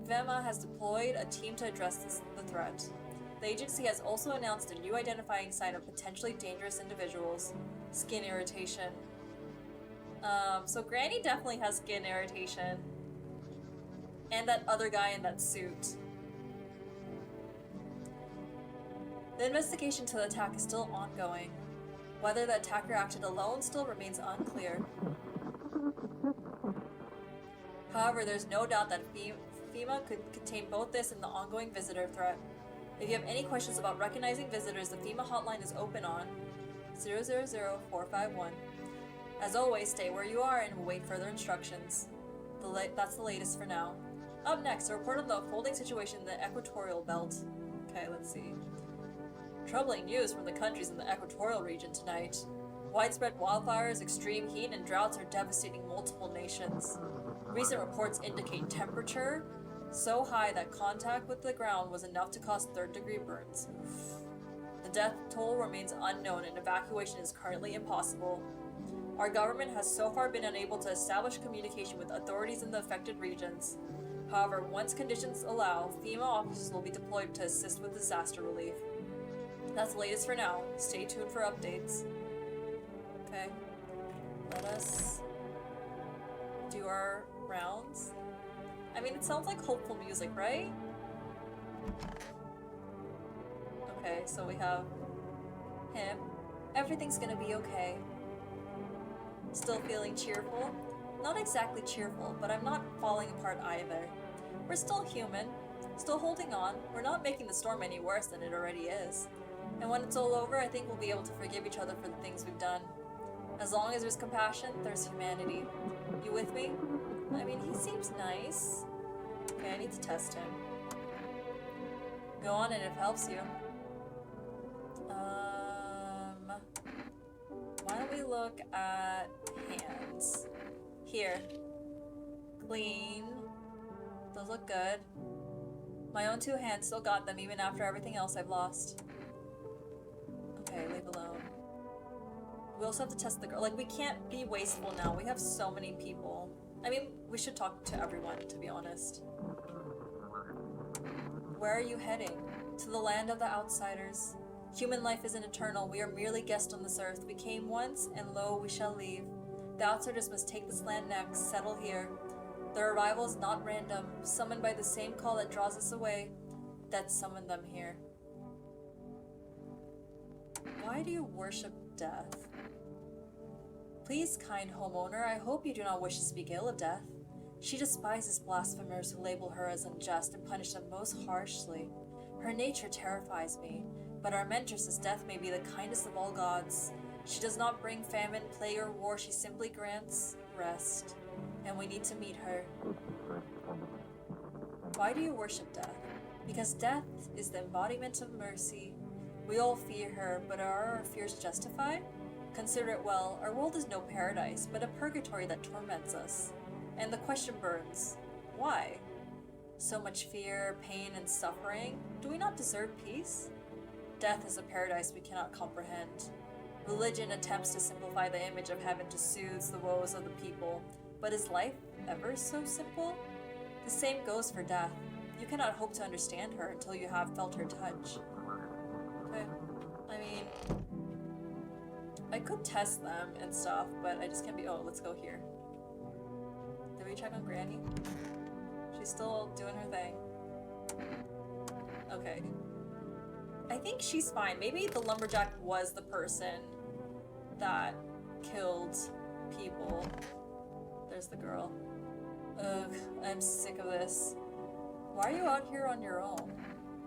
[SPEAKER 1] VEMA has deployed a team to address the threat. The agency has also announced a new identifying sign of potentially dangerous individuals: skin irritation. So Granny definitely has skin irritation. And that other guy in that suit. The investigation to the attack is still ongoing. Whether the attacker acted alone still remains unclear. However, there's no doubt that FEMA could contain both this and the ongoing visitor threat. If you have any questions about recognizing visitors, the FEMA hotline is open on 000-451. As always, stay where you are and we'll wait further instructions. That's the latest for now. Up next, a report on the unfolding situation in the equatorial belt. Okay, let's see. Troubling news from the countries in the equatorial region tonight. Widespread wildfires, extreme heat, and droughts are devastating multiple nations. Recent reports indicate temperature so high that contact with the ground was enough to cause third-degree burns. The death toll remains unknown and evacuation is currently impossible. Our government has so far been unable to establish communication with authorities in the affected regions. However, once conditions allow, FEMA officers will be deployed to assist with disaster relief. That's the latest for now. Stay tuned for updates. Okay. Let us do our rounds. I mean, it sounds like hopeful music, right? Okay, so we have him. Everything's gonna be okay. Still feeling cheerful? Not exactly cheerful, but I'm not falling apart either. We're still human, still holding on. We're not making the storm any worse than it already is. And when it's all over, I think we'll be able to forgive each other for the things we've done. As long as there's compassion, there's humanity. You with me? I mean, he seems nice. Okay, I need to test him. Go on and it helps you. Why don't we look at hands? Here. Clean. Those look good. My own two hands still got them even after everything else I've lost. Okay, leave alone. We also have to test the girl. Like, we can't be wasteful now. We have so many people. I mean, we should talk to everyone, to be honest. Where are you heading? To the land of the outsiders. Human life isn't eternal. We are merely guests on this earth. We came once, and lo, we shall leave. The outsiders must take this land next, settle here. Their arrival is not random, summoned by the same call that draws us away. That summoned them here. Why do you worship death? Please, kind homeowner, I hope you do not wish to speak ill of death. She despises blasphemers who label her as unjust and punish them most harshly. Her nature terrifies me, but our mentor says death may be the kindest of all gods. She does not bring famine, plague, or war, she simply grants rest. And we need to meet her. Why do you worship death? Because death is the embodiment of mercy. We all fear her, but are our fears justified? Consider it well, our world is no paradise, but a purgatory that torments us. And the question burns, why? So much fear, pain, and suffering? Do we not deserve peace? Death is a paradise we cannot comprehend. Religion attempts to simplify the image of heaven to soothe the woes of the people. But is life ever so simple? The same goes for death. You cannot hope to understand her until you have felt her touch. Okay. I mean, I could test them and stuff, but I just can't be- oh, let's go here. Did we check on Granny? She's still doing her thing. Okay. I think she's fine. Maybe the lumberjack was the person that killed people. There's the girl. Ugh, I'm sick of this. Why are you out here on your own?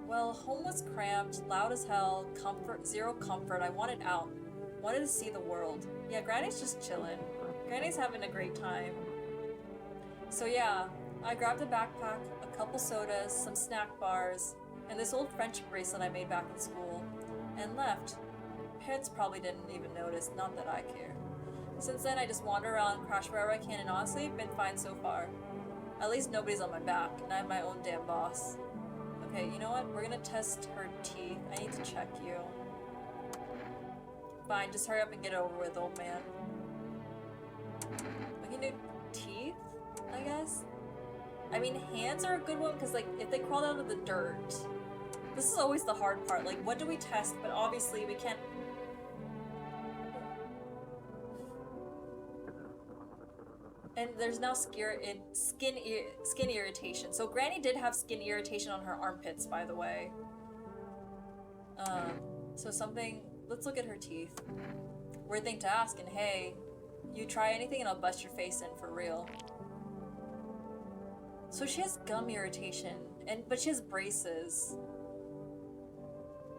[SPEAKER 1] Well, home was cramped, loud as hell, zero comfort. I wanted out. Wanted to see the world. Yeah, Granny's just chilling. Granny's having a great time. So yeah, I grabbed a backpack, a couple sodas, some snack bars, and this old friendship bracelet I made back in school, and left. Parents probably didn't even notice, not that I care. Since then, I just wander around, crash wherever I can, and honestly, been fine so far. At least nobody's on my back, and I'm my own damn boss. Okay, you know what? We're gonna test her teeth. I need to check you. Fine, just hurry up and get it over with, old man. We can do teeth, I guess? I mean, hands are a good one, because, like, if they crawled out of the dirt... This is always the hard part. Like, what do we test? But obviously, we can't... And there's now skin irritation. So Granny did have skin irritation on her armpits, by the way. So something... Let's look at her teeth. Weird thing to ask, and hey, you try anything and I'll bust your face in for real. So she has gum irritation, but she has braces.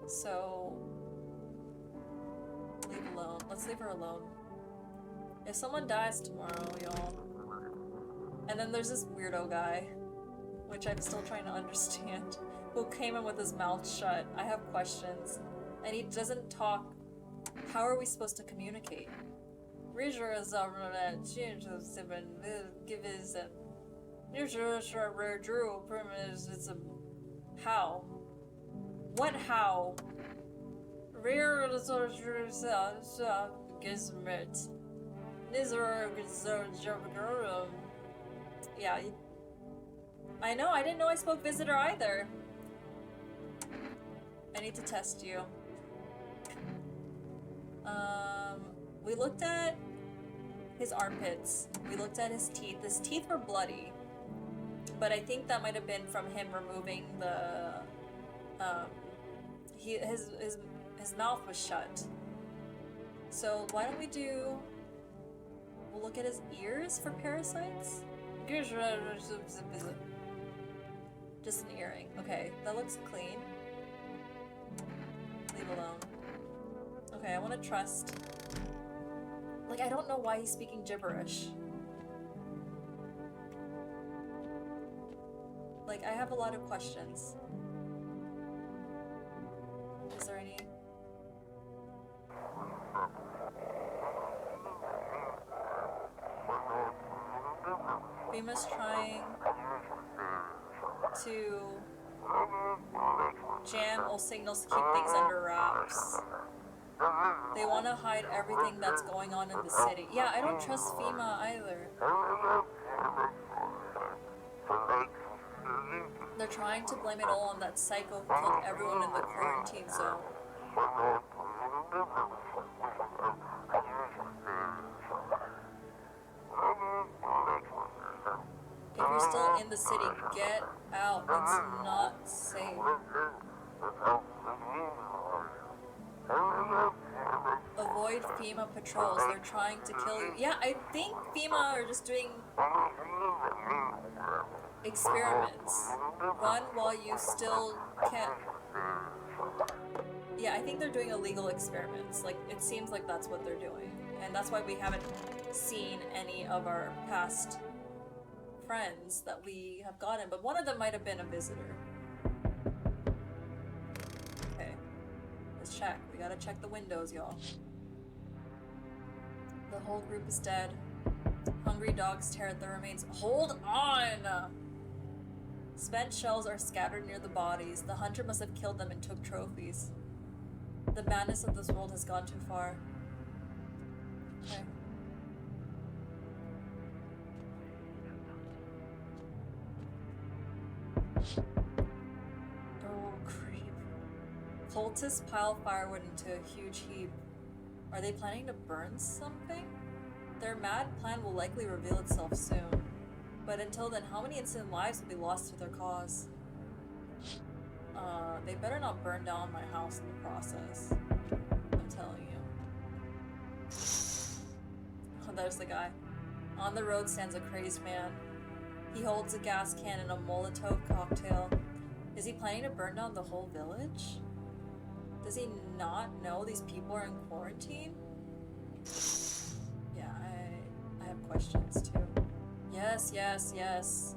[SPEAKER 1] So... leave alone. Let's leave her alone. If someone dies tomorrow, y'all... And then there's this weirdo guy, which I'm still trying to understand, who came in with his mouth shut. I have questions. And he doesn't talk. How are we supposed to communicate? How? What how? Yeah. I know, I didn't know I spoke visitor either. I need to test you. We looked at his armpits. We looked at his teeth. His teeth were bloody. But I think that might have been from him removing the... his mouth was shut. So why don't we do... We'll look at his ears for parasites? Just an earring. Okay, that looks clean. Leave alone. Okay, I want to trust... Like, I don't know why he's speaking gibberish. Like, I have a lot of questions. Is there any... Fima's trying to jam all signals to keep things under wraps. They want to hide everything that's going on in the city. Yeah, I don't trust FEMA either. They're trying to blame it all on that psycho who killed everyone in the quarantine zone. If you're still in the city, get out. It's not safe. Avoid FEMA patrols. They're trying to kill you. Yeah, I think FEMA are just doing experiments. Run while you still can. Yeah, I think they're doing illegal experiments. Like, it seems like that's what they're doing. And that's why we haven't seen any of our past friends that we have gotten. But one of them might have been a visitor. Okay. Let's check. We gotta check the windows, y'all. The whole group is dead. Hungry dogs tear at the remains. Hold on! Spent shells are scattered near the bodies. The hunter must have killed them and took trophies. The madness of this world has gone too far. Okay. Oh, creep. Cultists pile firewood into a huge heap. Are they planning to burn something? Their mad plan will likely reveal itself soon. But until then, how many innocent lives will be lost to their cause? They better not burn down my house in the process. I'm telling you. Oh, there's the guy. On the road stands a crazed man. He holds a gas can and a Molotov cocktail. Is he planning to burn down the whole village? Does he not know these people are in quarantine? Yeah, I have questions too. Yes, yes, yes.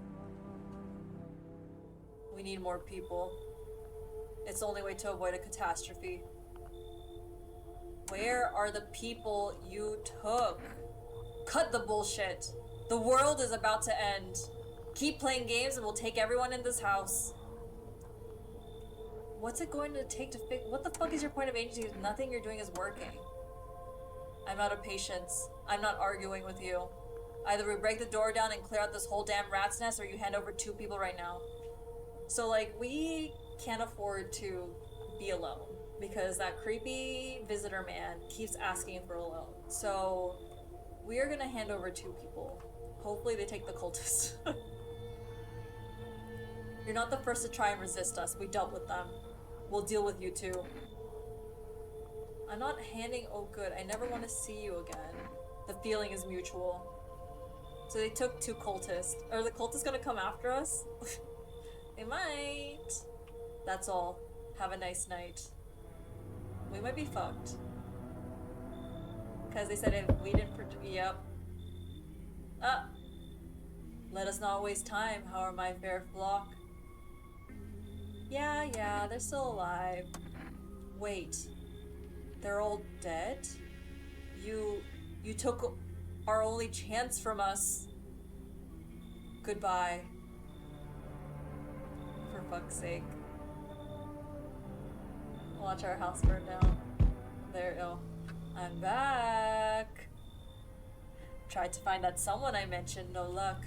[SPEAKER 1] We need more people. It's the only way to avoid a catastrophe. Where are the people you took? Cut the bullshit. The world is about to end. Keep playing games and we'll take everyone in this house. What's it going to take to fix? What the fuck is your point of agency if nothing you're doing is working? I'm out of patience. I'm not arguing with you. Either we break the door down and clear out this whole damn rat's nest, or you hand over 2 people right now. So, like, we can't afford to be alone because that creepy visitor man keeps asking for a loan. So, we are gonna hand over 2 people. Hopefully they take the cultist. You're not the first to try and resist us. We dealt with them. We'll deal with you too. I'm not handing... Oh good, I never want to see you again. The feeling is mutual. So they took 2 cultists. Are the cultists gonna come after us? They might. That's all. Have a nice night. We might be fucked. Because they said if we didn't... Yep. Ah! Let us not waste time, how are my fair flock? Yeah, they're still alive. Wait. They're all dead? You took our only chance from us. Goodbye. For fuck's sake. Watch our house burn down. There, oh. I'm back. Tried to find that someone I mentioned, no luck.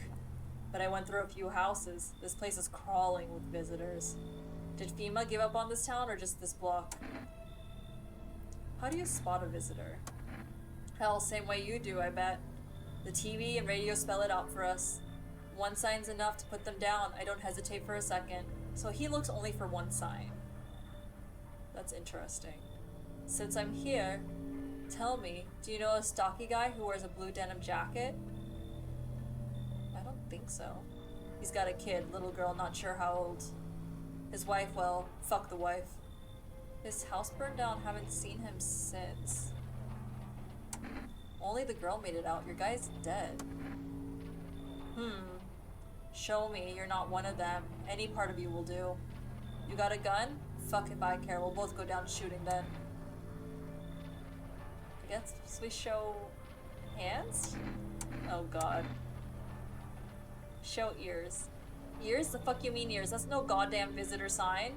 [SPEAKER 1] But I went through a few houses. This place is crawling with visitors. Did FEMA give up on this town or just this block? How do you spot a visitor? Hell, same way you do, I bet. The TV and radio spell it out for us. One sign's enough to put them down. I don't hesitate for a second. So he looks only for one sign. That's interesting. Since I'm here, tell me, do you know a stocky guy who wears a blue denim jacket? I don't think so. He's got a kid, little girl, not sure how old. His wife, well, fuck the wife. His house burned down, haven't seen him since. Only the girl made it out, your guy's dead. Show me you're not one of them. Any part of you will do. You got a gun? Fuck if I care, we'll both go down shooting then. I guess we show hands? Oh god. Show ears. Ears? The fuck you mean ears? That's no goddamn visitor sign.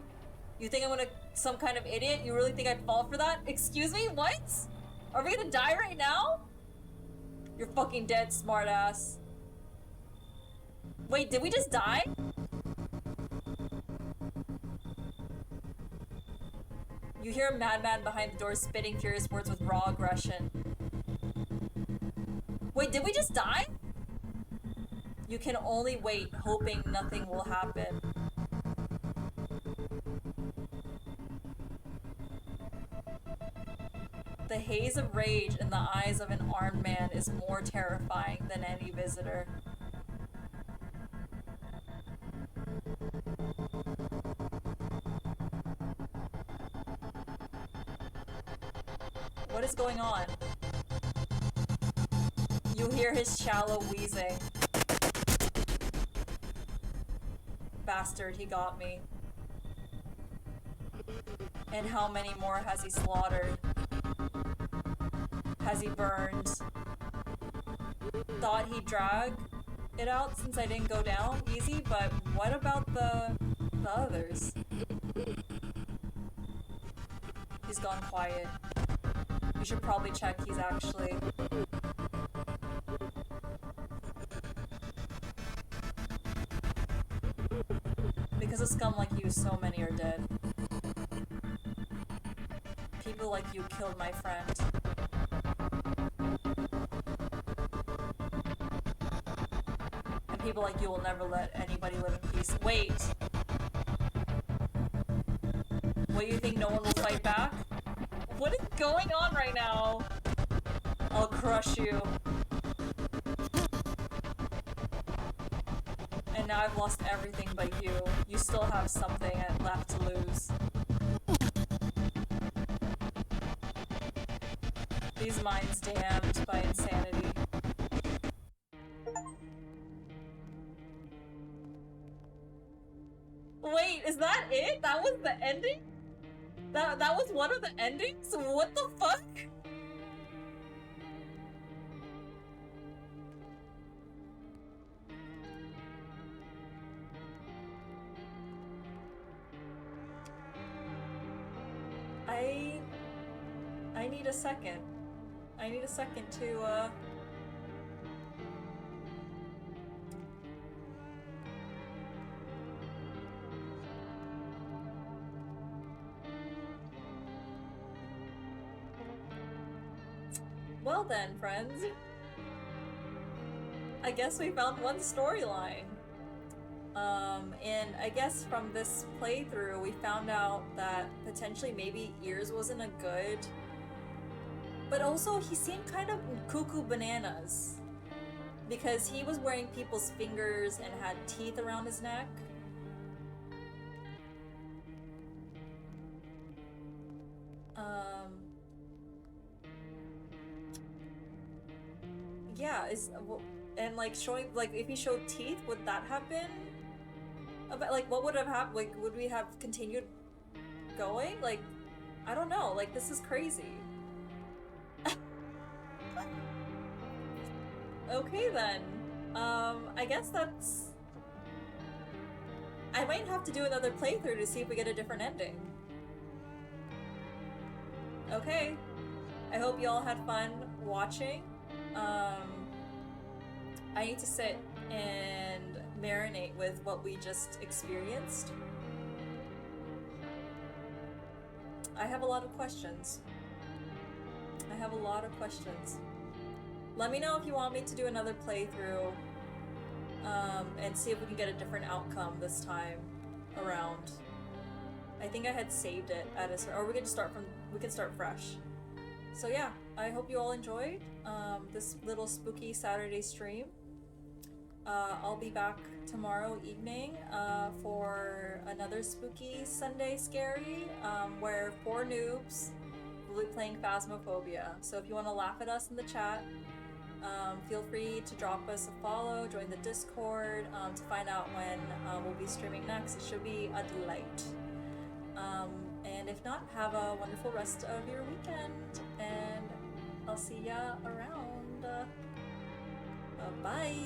[SPEAKER 1] You think I'm some kind of idiot? You really think I'd fall for that? Excuse me? What? Are we gonna die right now? You're fucking dead, smartass. Wait, did we just die? You hear a madman behind the door spitting furious words with raw aggression. Wait, did we just die? You can only wait, hoping nothing will happen. The haze of rage in the eyes of an armed man is more terrifying than any visitor. What is going on? You hear his shallow wheezing. Bastard, he got me. And how many more has he slaughtered? Has he burned? Thought he'd drag it out since I didn't go down easy, but what about the others? he's gone quiet. We should probably check he's actually... Because of scum like you, so many are dead. People like you killed my friend. And people like you will never let anybody live in peace. Wait! What, you think no one will fight back? What is going on right now? I'll crush you. And now I've lost everything but you. You still have something left to lose. These minds damned by insanity. Wait, is that it? That was the ending? That was one of the endings? What the fuck? I need a second. I need a second to, Well then, friends. I guess we found one storyline. And I guess from this playthrough, we found out that potentially maybe Ears wasn't a good... But also, he seemed kind of cuckoo bananas. Because he was wearing people's fingers and had teeth around his neck. Yeah, and like showing, like if he showed teeth, would that have been about, like what would have happened? Like would we have continued going? Like I don't know, like this is crazy. Okay then. I guess that's... I might have to do another playthrough to see if we get a different ending. Okay. I hope you all had fun watching. I need to sit and marinate with what we just experienced. I have a lot of questions. Let me know if you want me to do another playthrough, and see if we can get a different outcome this time around. I think I had saved it at a or we can start fresh. So yeah, I hope you all enjoyed this little spooky Saturday stream. I'll be back tomorrow evening for another spooky Sunday scary, where 4 noobs will be playing Phasmophobia. So if you want to laugh at us in the chat, feel free to drop us a follow, join the Discord to find out when we'll be streaming next. It should be a delight. And if not, have a wonderful rest of your weekend, and I'll see ya around. Bye!